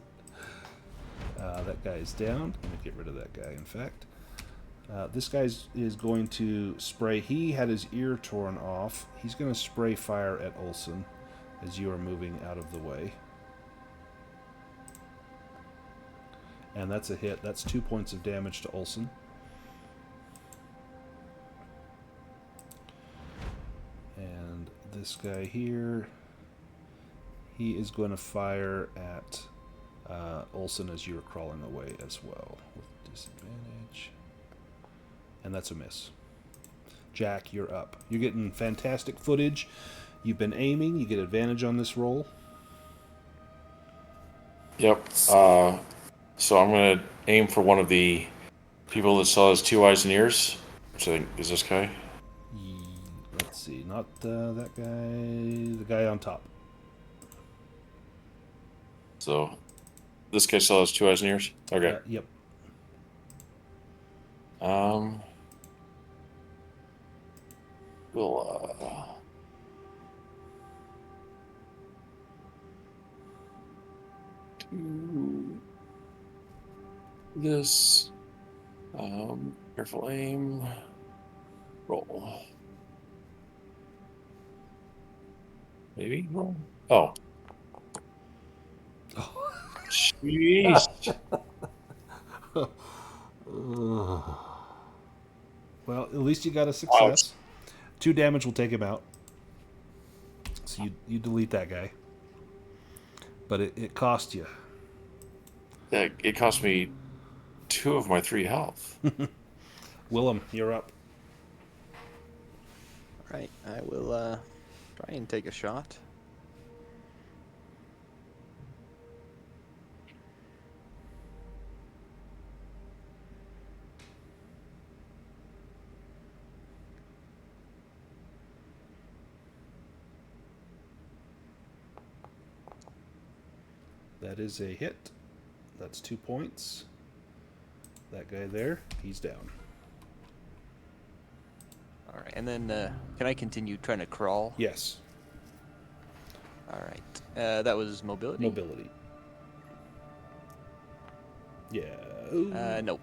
That guy is down. Let me get rid of that guy, in fact. This guy is going to spray. He had his ear torn off. He's going to spray fire at Olson as you are moving out of the way. And that's a hit. That's 2 points of damage to Olson. And this guy here, he is going to fire at Olson as you're crawling away as well with disadvantage. And that's a miss. Jack, you're up. You're getting fantastic footage. You've been aiming. You get advantage on this roll. Yep. So I'm going to aim for one of the people that still has 2 eyes and ears, which I think is this guy. Let's see. Not that guy. The guy on top. So this guy still has 2 eyes and ears? Okay. Yep. We'll do this. Careful aim. Roll. Maybe roll. Oh. Jeez. Well, at least you got a success. 2 damage will take him out. So you delete that guy. But it cost you. Yeah, it cost me 2 of my 3 health. Willem, you're up. Right, I will try and take a shot. That is a hit. That's 2 points. That guy there, he's down. All right, and then can I continue trying to crawl? Yes. All right, that was mobility. Mobility. Yeah. Nope,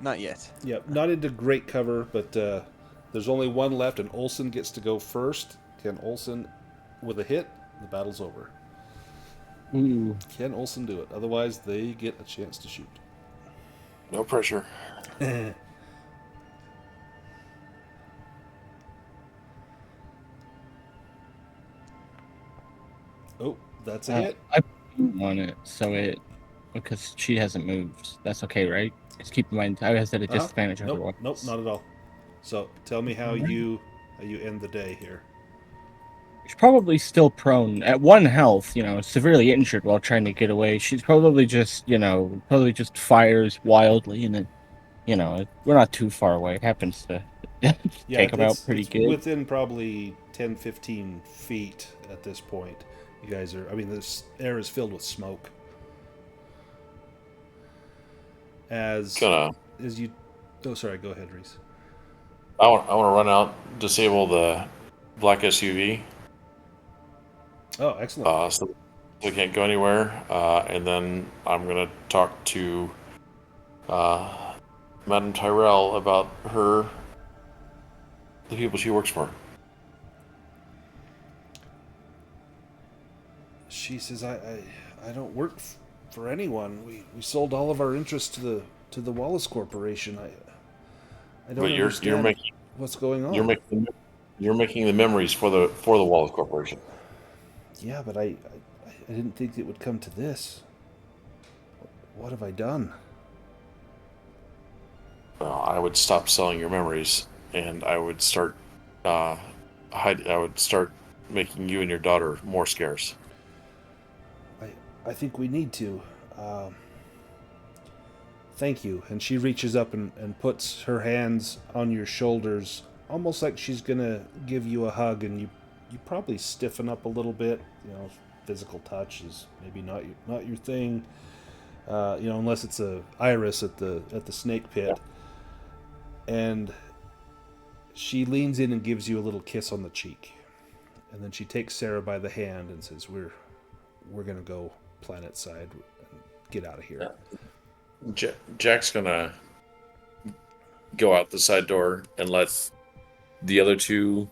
not yet. Yep, not into great cover, but there's only one left, and Olson gets to go first. Can Olson, with a hit, the battle's over. Ooh. Can Olson do it? Otherwise, they get a chance to shoot. No pressure. Oh, that's a hit. I put on it, so because she hasn't moved. That's okay, right? Just keep in mind, I was at a disadvantage Nope, otherwise. nope, not at all. So tell me how you end the day here. She's probably still prone at 1 health, severely injured while trying to get away. She's probably just, fires wildly, and then, we're not too far away. It happens to take them out pretty good. Within probably 10, 15 feet at this point. You guys are, this air is filled with smoke. As you, oh, sorry, go ahead, Reese. I want to run out, disable the black SUV. Oh, excellent. So they can't go anywhere. And then I'm going to talk to Madame Tyrell about the people she works for. She says, I don't work for anyone. We sold all of our interest to the Wallace Corporation. I don't But you're understand making what's going on. you're making the memories for the Wallace Corporation. Yeah, but I didn't think it would come to this. What have I done? Well, I would stop selling your memories, and I would start I would start making you and your daughter more scarce. I think we need to. Thank you. And she reaches up and puts her hands on your shoulders, almost like she's gonna give you a hug, and you probably stiffen up a little bit. You know, physical touch is maybe not your thing. You know, unless it's a iris at the snake pit. And she leans in and gives you a little kiss on the cheek, and then she takes Sarah by the hand and says, "We're gonna go planet side and get out of here." Jack's gonna go out the side door and let the other two,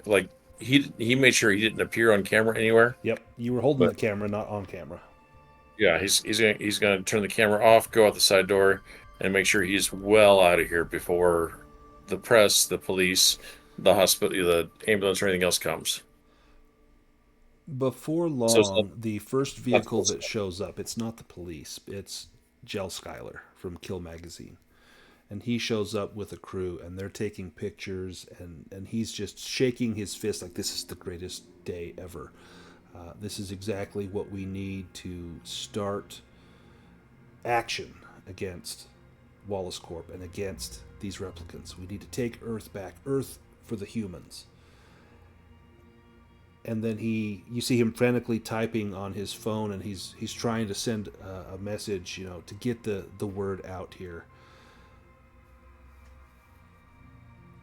like he made sure he didn't appear on camera anywhere. Yep, you were holding But- the camera, not on camera. Yeah, he's gonna turn the camera off, go out the side door, and make sure he's well out of here before the press, the police, the hospital, the ambulance, or anything else comes. Before long, So it's not- the first vehicle close that shows up, it's not the police, it's Jell Schuyler from Kill Magazine. And he shows up with a crew, and they're taking pictures, and he's just shaking his fist like this is the greatest day ever. This is exactly what we need to start action against Wallace Corp and against these replicants. We need to take Earth back, Earth for the humans. And then you see him frantically typing on his phone, and he's trying to send a message, you know, to get the word out here.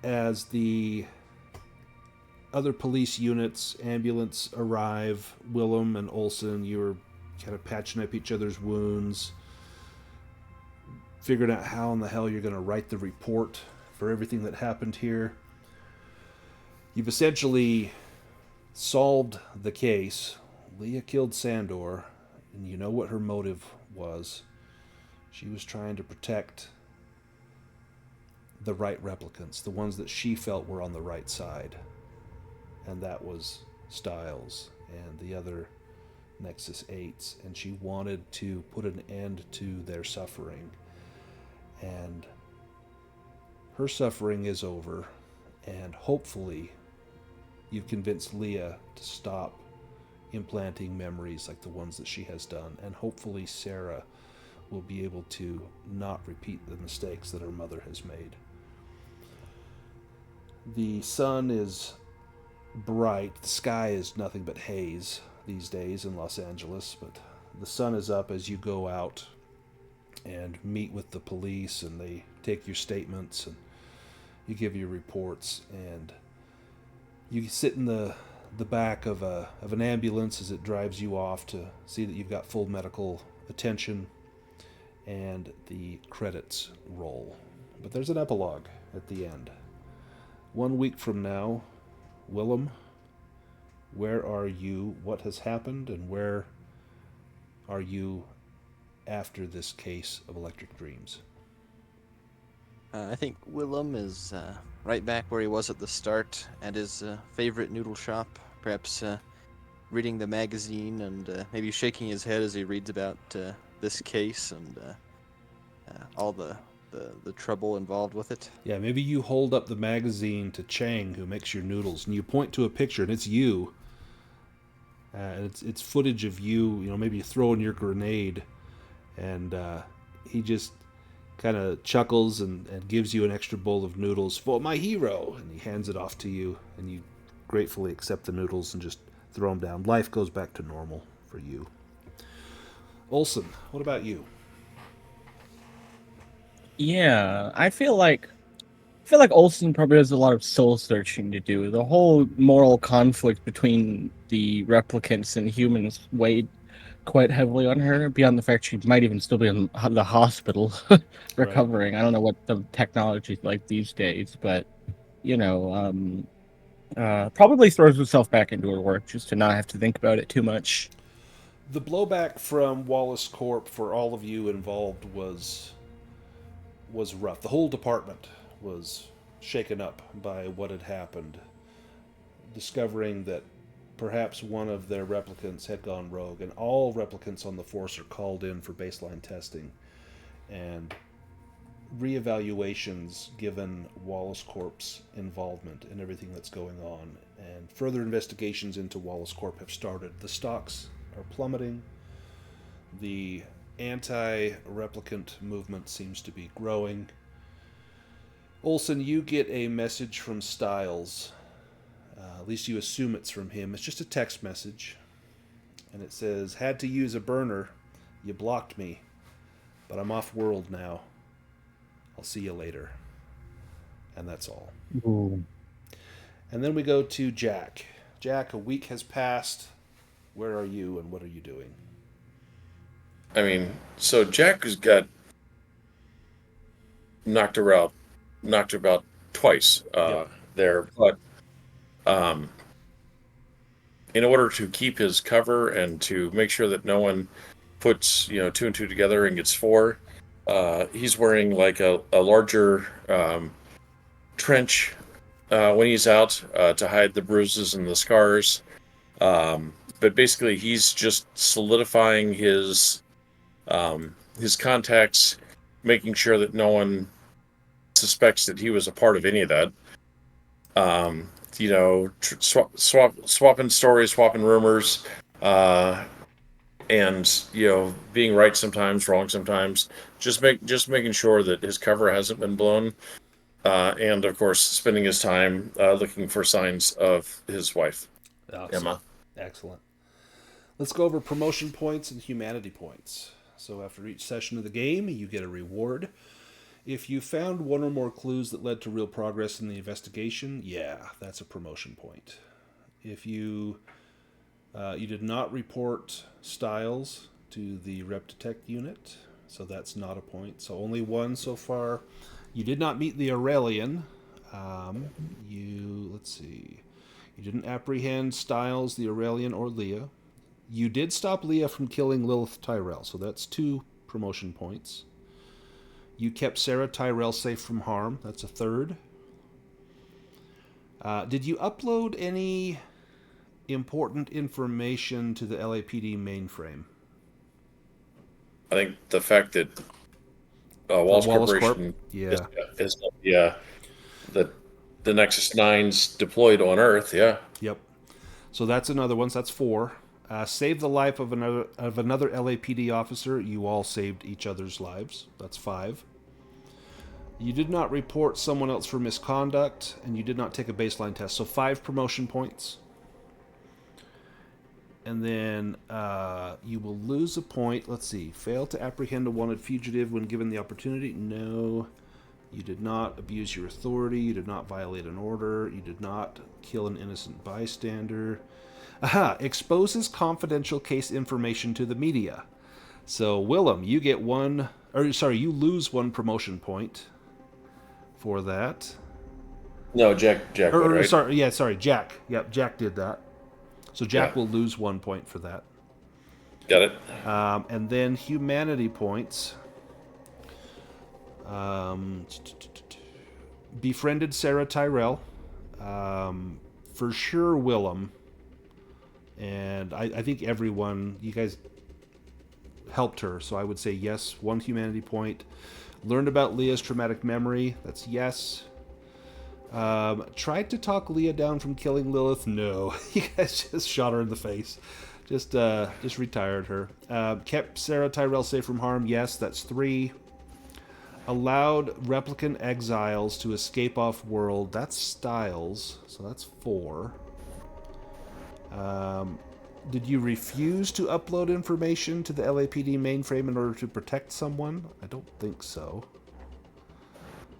As the other police units, ambulance arrive, Willem and Olsen, you're kind of patching up each other's wounds, figuring out how in the hell you're going to write the report for everything that happened here. You've essentially solved the case. Leah killed Sandor, and you know what her motive was. She was trying to protect the right replicants, the ones that she felt were on the right side. And that was Styles and the other Nexus 8s. And she wanted to put an end to their suffering. And her suffering is over, and hopefully you've convinced Leah to stop implanting memories like the ones that she has done, and hopefully Sarah will be able to not repeat the mistakes that her mother has made. The sun is bright. The sky is nothing but haze these days in Los Angeles, but the sun is up as you go out and meet with the police, and they take your statements and you give your reports, and you sit in the back of an ambulance as it drives you off to see that you've got full medical attention, and the credits roll. But there's an epilogue at the end. 1 week from now, Willem, where are you? What has happened, and where are you after this case of Electric Dreams? I think Willem is right back where he was at the start, at his favorite noodle shop, perhaps reading the magazine and maybe shaking his head as he reads about this case and all the trouble involved with it. Yeah, maybe you hold up the magazine to Chang, who makes your noodles, and you point to a picture, and it's you. And it's footage of you, you know, maybe throwing your grenade, and he just kind of chuckles and gives you an extra bowl of noodles for my hero, and he hands it off to you, and you gratefully accept the noodles and just throw them down. Life goes back to normal for you. Olsen, what about you? Yeah, I feel like Olsen probably has a lot of soul searching to do. The whole moral conflict between the replicants and humans weighed quite heavily on her, beyond the fact she might even still be in the hospital recovering. I don't know what the technology's like these days, but you know, probably throws herself back into her work just to not have to think about it too much. The blowback from Wallace Corp for all of you involved was rough. The whole department was shaken up by what had happened, discovering that perhaps one of their replicants had gone rogue, and all replicants on the force are called in for baseline testing and reevaluations given Wallace Corp's involvement in everything that's going on. And further investigations into Wallace Corp have started. The stocks are plummeting. The anti-replicant movement seems to be growing. Olson, you get a message from Styles. At least you assume it's from him. It's just a text message. And it says, "Had to use a burner. You blocked me. But I'm off-world now. I'll see you later." And that's all. Ooh. And then we go to Jack. Jack, a week has passed. Where are you and what are you doing? I mean, so Jack has got knocked about twice Yep. there, but in order to keep his cover and to make sure that no one puts two and two together and gets four, he's wearing like a larger trench when he's out to hide the bruises and the scars. But basically, he's just solidifying his contacts, making sure that no one suspects that he was a part of any of that. Swapping stories, swapping rumors, and being right sometimes, wrong sometimes. Just making sure that his cover hasn't been blown, and of course, spending his time looking for signs of his wife, Emma. Excellent. Let's go over promotion points and humanity points. So after each session of the game, you get a reward. If you found one or more clues that led to real progress in the investigation, yeah, that's a promotion point. If you did not report Styles to the Rep Detect unit, so that's not a point. So only one so far. You did not meet the Aurelian. Let's see. You didn't apprehend Styles, the Aurelian, or Leah. You did stop Leah from killing Lilith Tyrell, so that's 2 promotion points. You kept Sarah Tyrell safe from harm. That's a 3rd. Did you upload any important information to the LAPD mainframe? I think the fact that Wallace Corporation Corp? Yeah. is the Nexus 9's deployed on Earth, yeah. Yep. So that's another one. So that's 4. Save the life of another LAPD officer. You all saved each other's lives. That's 5. You did not report someone else for misconduct, and you did not take a baseline test. So 5 promotion points. And then you will lose a point. Let's see. Fail to apprehend a wanted fugitive when given the opportunity. No. You did not abuse your authority. You did not violate an order. You did not kill an innocent bystander. Aha! Exposes confidential case information to the media. So, Willem, you get you lose 1 promotion point for that. No, Jack right? Sorry, Jack. Yep, Jack did that. So Jack will lose 1 point for that. Got it. And then humanity points. Befriended Sarah Tyrell. For sure, Willem. And I think everyone, you guys helped her, so I would say yes, 1 humanity point. Learned about Leah's traumatic memory. That's yes. Tried to talk Leah down from killing Lilith. No. You guys just shot her in the face. Just retired her. Kept Sarah Tyrell safe from harm. Yes, that's 3. Allowed replicant exiles to escape off-world. That's Styles, so that's 4. Did you refuse to upload information to the LAPD mainframe in order to protect someone? I don't think so.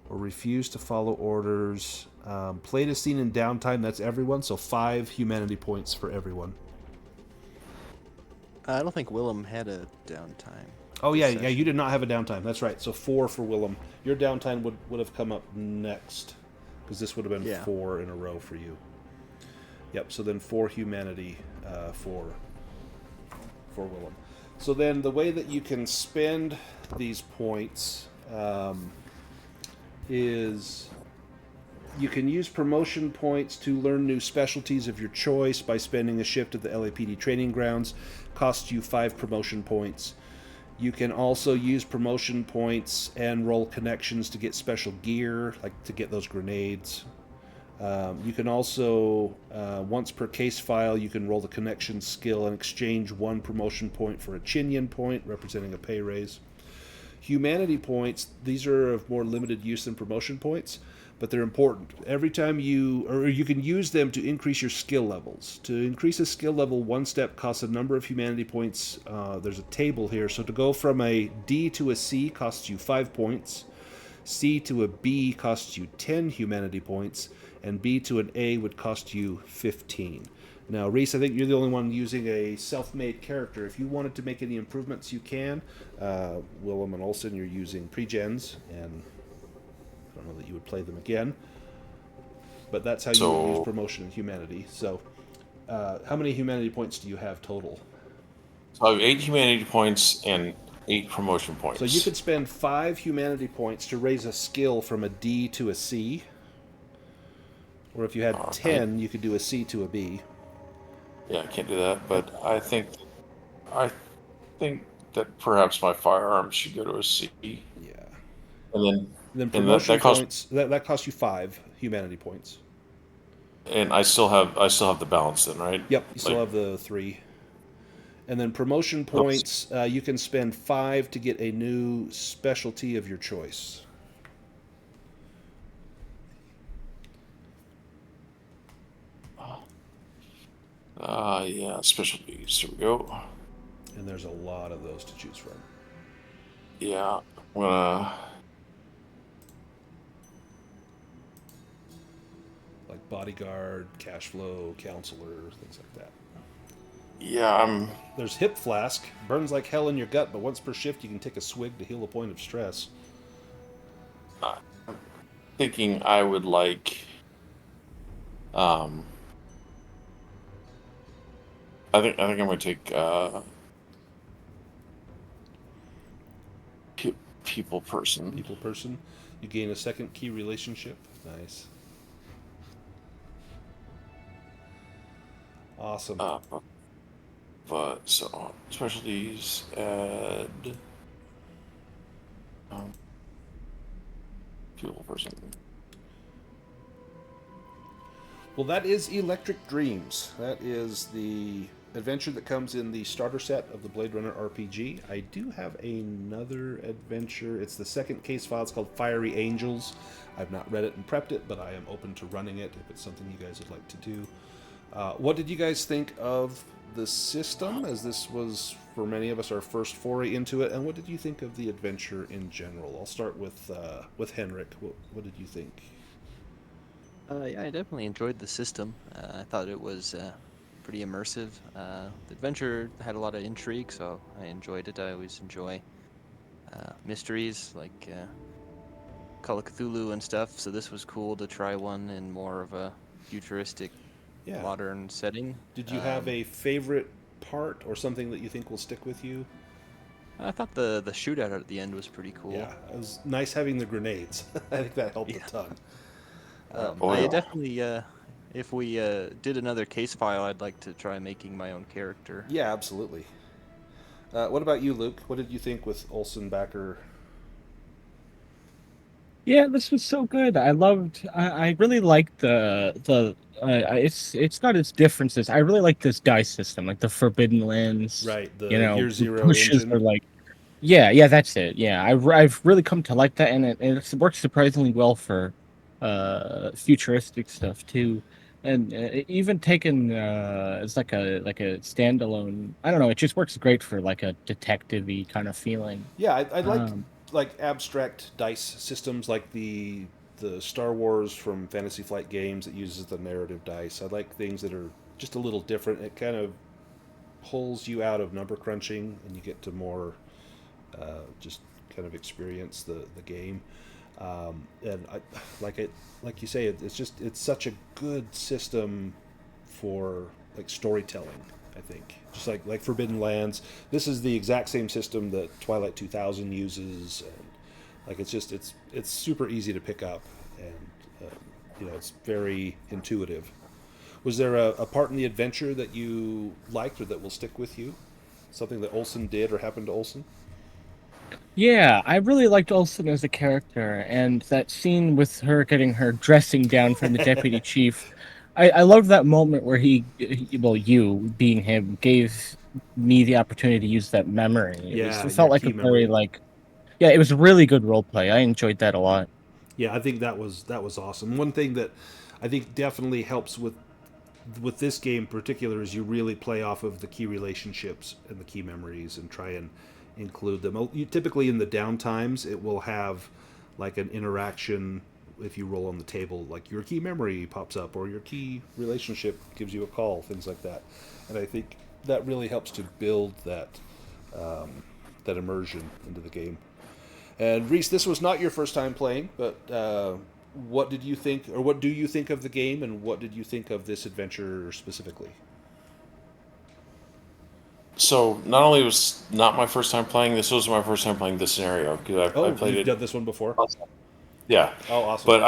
Or refuse to follow orders. Played a scene in downtime. That's everyone. So 5 humanity points for everyone. I don't think Willem had a downtime. Oh, yeah. You did not have a downtime. That's right. So 4 for Willem. Your downtime would have come up next. Because this would have been 4 in a row for you. Yep, so then 4 humanity for Willem. So then the way that you can spend these points is you can use promotion points to learn new specialties of your choice by spending a shift at the LAPD training grounds. Costs you 5 promotion points. You can also use promotion points and roll connections to get special gear, like to get those grenades. You can also, once per case file, you can roll the connection skill and exchange 1 promotion point for a Chinian point, representing a pay raise. Humanity points, these are of more limited use than promotion points, but they're important. Every time you can use them to increase your skill levels. To increase a skill level, 1 step costs a number of humanity points. There's a table here. So to go from a D to a C costs you 5 points. C to a B costs you 10 humanity points. And B to an A would cost you 15. Now, Reese, I think you're the only one using a self-made character. If you wanted to make any improvements, you can. Willem and Olsen, you're using pre-gens, and I don't know that you would play them again. But that's how you would use promotion in humanity. So, how many humanity points do you have total? So I have 8 humanity points and 8 promotion points. So you could spend 5 humanity points to raise a skill from a D to a C. Or if you had 10, you could do a C to a B. Yeah, I can't do that, but I think that perhaps my firearms should go to a C. Yeah. And then promotion points that costs you 5 humanity points. And I still have the balance then, right? Yep, you still have the 3. And then promotion points, you can spend 5 to get a new specialty of your choice. Yeah, specialties. Here we go. And there's a lot of those to choose from. Yeah, I'm gonna. Like bodyguard, cash flow, counselor, things like that. Yeah, There's hip flask. Burns like hell in your gut, but once per shift you can take a swig to heal a point of stress. thinking I would like. I think I'm gonna take people person. People person. You gain a second key relationship. Nice. Awesome. But so specialties add people person. Well, that is Electric Dreams. That is the adventure that comes in the starter set of the Blade Runner RPG. I do have another adventure. It's the second case file. It's called Fiery Angels. I've not read it and prepped it, but I am open to running it if it's something you guys would like to do. What did you guys think of the system, as this was, for many of us, our first foray into it? And what did you think of the adventure in general? I'll start with Henrik. What did you think? Yeah, I definitely enjoyed the system. I thought it was pretty immersive. The adventure had a lot of intrigue, so I enjoyed it. I always enjoy mysteries like Call of Cthulhu and stuff, so this was cool to try one in more of a futuristic, modern setting. Did you have a favorite part or something that you think will stick with you? I thought the shootout at the end was pretty cool. Yeah, it was nice having the grenades. I think that helped a ton. I definitely, if we did another case file, I'd like to try making my own character. Yeah, absolutely. What about you, Luke? What did you think with Olsen Backer? Yeah, this was so good. I really liked it's got its differences. I really like this dice system, like the Forbidden Lands. Right, the Year Year Zero pushes engine. are like, yeah, that's it. Yeah, I've really come to like that, and it works surprisingly well for futuristic stuff too. And even taken as like a standalone, I don't know, it just works great for like a detective-y kind of feeling. Yeah, I like abstract dice systems, like the Star Wars from Fantasy Flight Games that uses the narrative dice. I like things that are just a little different. It kind of pulls you out of number crunching, and you get to more just kind of experience the game. And like you say, it's such a good system for like storytelling. I think. Just like Forbidden Lands, this is the exact same system that Twilight 2000 uses, and like it's super easy to pick up, and it's very intuitive. Was there a part in the adventure that you liked or that will stick with you? Something that Olsen did or happened to Olsen? Yeah, I really liked Olsen as a character, and that scene with her getting her dressing down from the deputy chief. I loved that moment where well, you being him, gave me the opportunity to use that memory. Yeah, It your felt like key a very memory. yeah, it was a really good role play. I enjoyed that a lot. Yeah, I think that was awesome. One thing that I think definitely helps with this game in particular is you really play off of the key relationships and the key memories and try and include them. Typically in the downtimes, it will have like an interaction. If you roll on the table, like your key memory pops up or your key relationship gives you a call, things like that. And I think that really helps to build that immersion into the game. And Reese, this was not your first time playing, but what did you think, or what do you think of the game, and what did you think of this adventure specifically? So not only was not my first time playing, this was my first time playing this scenario because I Oh, played you've it. done this one before? Yeah, Oh, awesome. but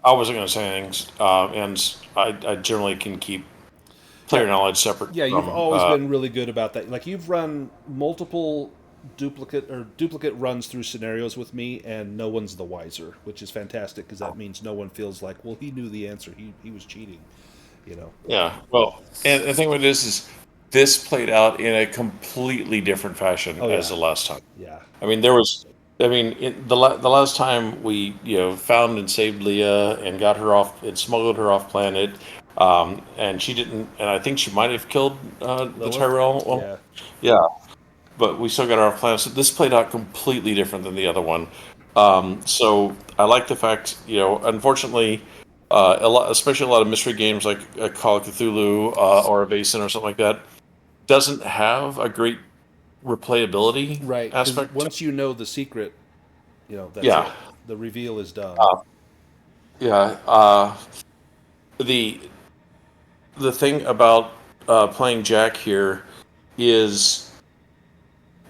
I wasn't going to say things, and I generally can keep player knowledge separate. Yeah, you've from, always been really good about that. Like you've run multiple duplicate runs through scenarios with me, and no one's the wiser, which is fantastic because that means no one feels like, well, he knew the answer, he was cheating, you know. Yeah, well, and the thing with this is this played out in a completely different fashion Oh, as yeah. the last time. Yeah, I mean, the last time we found and saved Leah and got her off and smuggled her off planet, and she didn't, and I think she might have killed the Lilith? Tyrell. Well, Yeah, yeah, but we still got her off planet. So this played out completely different than the other one. So I like the fact, unfortunately, especially a lot of mystery games like Call of Cthulhu or Evasion or something like that, doesn't have a great replayability right. Because aspect. once you know the secret, that's Yeah. it. The reveal is done. Yeah. The the thing about playing Jack here is,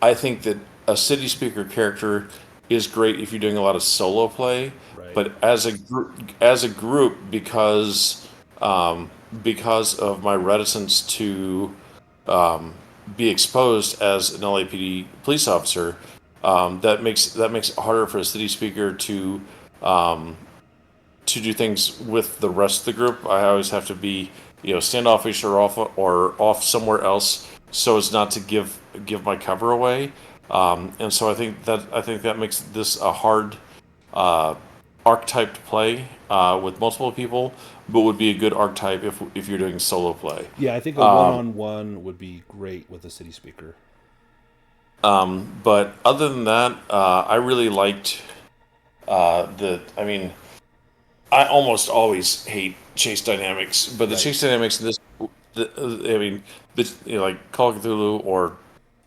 I think that a city speaker character is great if you're doing a lot of solo play, Right. but as a group, because of my reticence to be exposed as an LAPD police officer, that makes it harder for a city speaker to do things with the rest of the group. I always have to be, standoffish or off somewhere else, so as not to give my cover away. And so I think that makes this a hard archetype to play with multiple people, but would be a good archetype if you're doing solo play. Yeah, I think a one-on-one would be great with a city speaker. But other than that, I really liked I mean, I almost always hate chase dynamics, but the Right. chase dynamics in this, like Call of Cthulhu or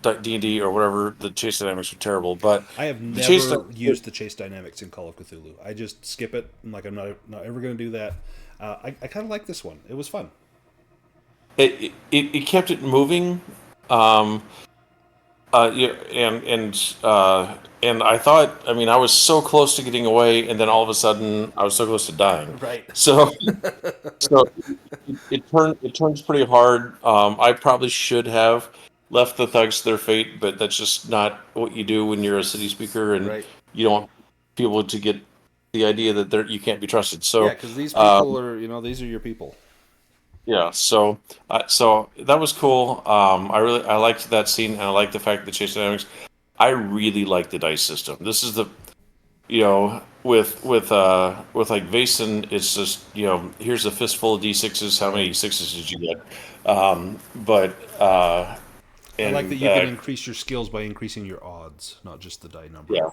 D&D or whatever, the chase dynamics are terrible. But I have the chase never used the chase dynamics in Call of Cthulhu. I just skip it. I'm like, I'm not ever going to do that. I kind of like this one. It was fun. it kept it moving. Yeah, and I thought, I mean, I was so close to getting away, and then all of a sudden, I was so close to dying. Right. So, so it turns pretty hard. I probably should have left the thugs to their fate, but that's just not what you do when you're a city speaker, and Right. you don't want people to get the idea that you can't be trusted. So, Yeah, because these people are, these are your people. yeah, so that was cool. I liked that scene, and I liked the fact that chase dynamics. I really like the dice system. This is the, with like Vason, it's just here's a fistful of d6s. How many sixes did you get? But I and like that you can increase your skills by increasing your odds, not just the die number. yeah,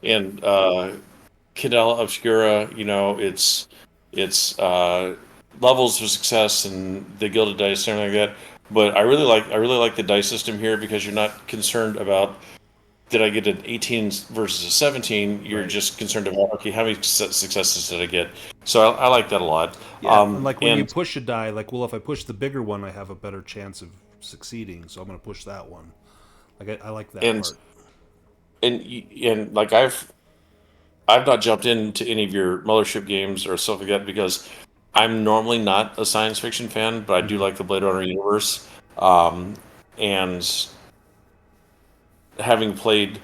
and Cadella Obscura, it's levels of success and the gilded dice and everything like that. But I really like the dice system here because you're not concerned about did I get an 18 versus a 17? You're Right. just concerned about, okay, how many successes did I get? So I like that a lot. Yeah, and like when you And push a die, like, well, if I push the bigger one, I have a better chance of succeeding, so I'm going to push that one. Like I like that and part. and like I've not jumped into any of your Mothership games or stuff like that because I'm normally not a science fiction fan, but I do Mhm. like the Blade Runner universe. And having played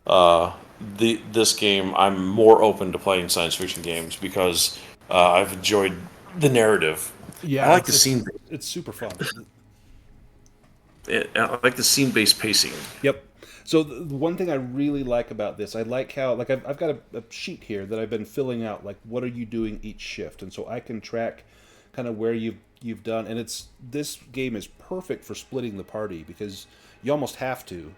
uh, this game, I'm more open to playing science fiction games because I've enjoyed the narrative. I Yeah, like it's the it's scene. it's super fun. I like the scene-based pacing. Yep. So the one thing I really like about this, I like how like I've got a sheet here that I've been filling out. Like, what are you doing each shift, and so I can track kind of where you've done. And it's this game is perfect for splitting the party because you almost have to.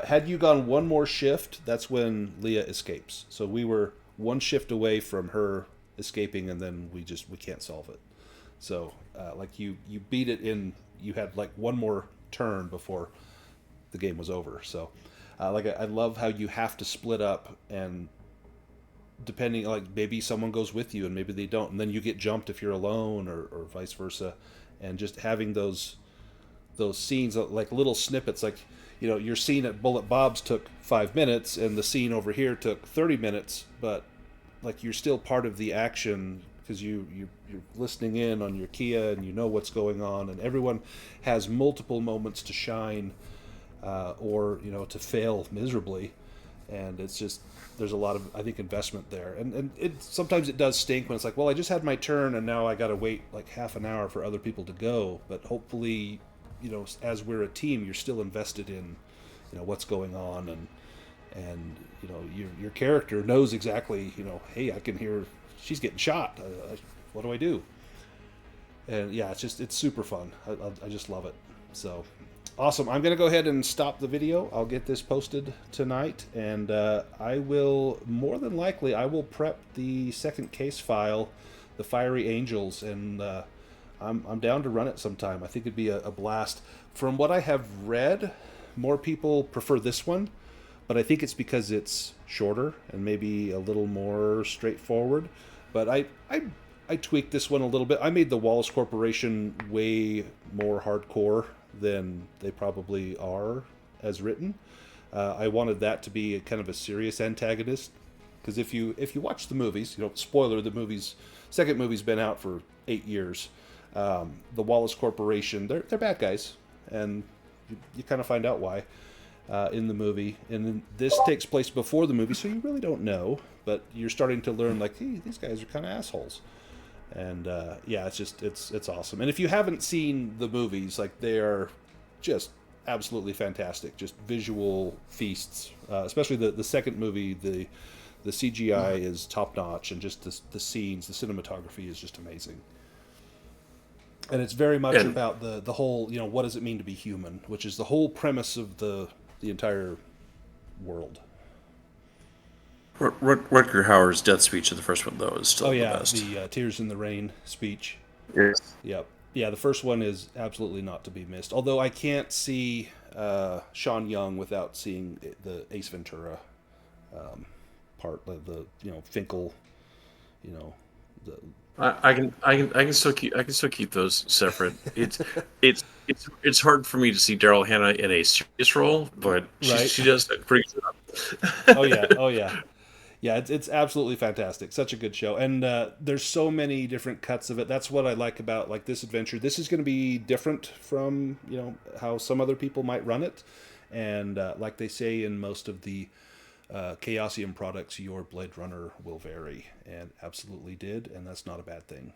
Had you gone one more shift, that's when Leah escapes. So we were one shift away from her escaping, and then we can't solve it. So like you beat it in you had like one more turn before the game was over. So like I love how you have to split up and depending like maybe someone goes with you and maybe they don't and then you get jumped if you're alone or vice versa and just having those scenes like little snippets like your scene at Bullet Bob's took 5 minutes and the scene over here took 30 minutes but like you're still part of the action because you're listening in on your Kia and you know what's going on and everyone has multiple moments to shine or to fail miserably and it's just there's a lot of I think investment there and it sometimes it does stink when it's like well I just had my turn and now I got to wait like half an hour for other people to go but hopefully as we're a team you're still invested in what's going on and your character knows exactly hey I can hear she's getting shot what do I do and yeah it's super fun I just love it so awesome I'm gonna go ahead and stop the video I'll get this posted tonight and I will more than likely I will prep the second case file the Fiery Angels and I'm down to run it sometime I think it'd be a blast from what I have read more people prefer this one but I think it's because it's shorter and maybe a little more straightforward. But I tweaked this one a little bit. I made the Wallace Corporation way more hardcore than they probably are as written. I wanted that to be a kind of a serious antagonist because if you watch the movies, spoiler, the second movie's been out for 8 years. The Wallace Corporation, they're bad guys, and you kind of find out why. In the movie, and then this takes place before the movie, so you really don't know, but you're starting to learn like, hey, these guys are kind of assholes, and yeah, it's awesome. And if you haven't seen the movies, like they are just absolutely fantastic, just visual feasts. Especially the second movie, the CGI is top notch, and just the scenes, the cinematography is just amazing. And it's very much And about the whole, what does it mean to be human, which is the whole premise of the entire world. Rutger Hauer's death speech in the first one, though, is still Oh the yeah, best. the Tears in the Rain speech. Yes. Yep. Yeah, the first one is absolutely not to be missed. Although I can't see Sean Young without seeing the Ace Ventura part, the Finkel, the I can still keep those separate. It's hard for me to see Daryl Hannah in a serious role, but right. she does a pretty good Oh job. yeah, oh yeah. Yeah, it's absolutely fantastic. Such a good show, and there's so many different cuts of it. That's what I like about like this adventure. This is going to be different from how some other people might run it, and like they say in most of the Chaosium products, your Blade Runner will vary, and absolutely did, and that's not a bad thing.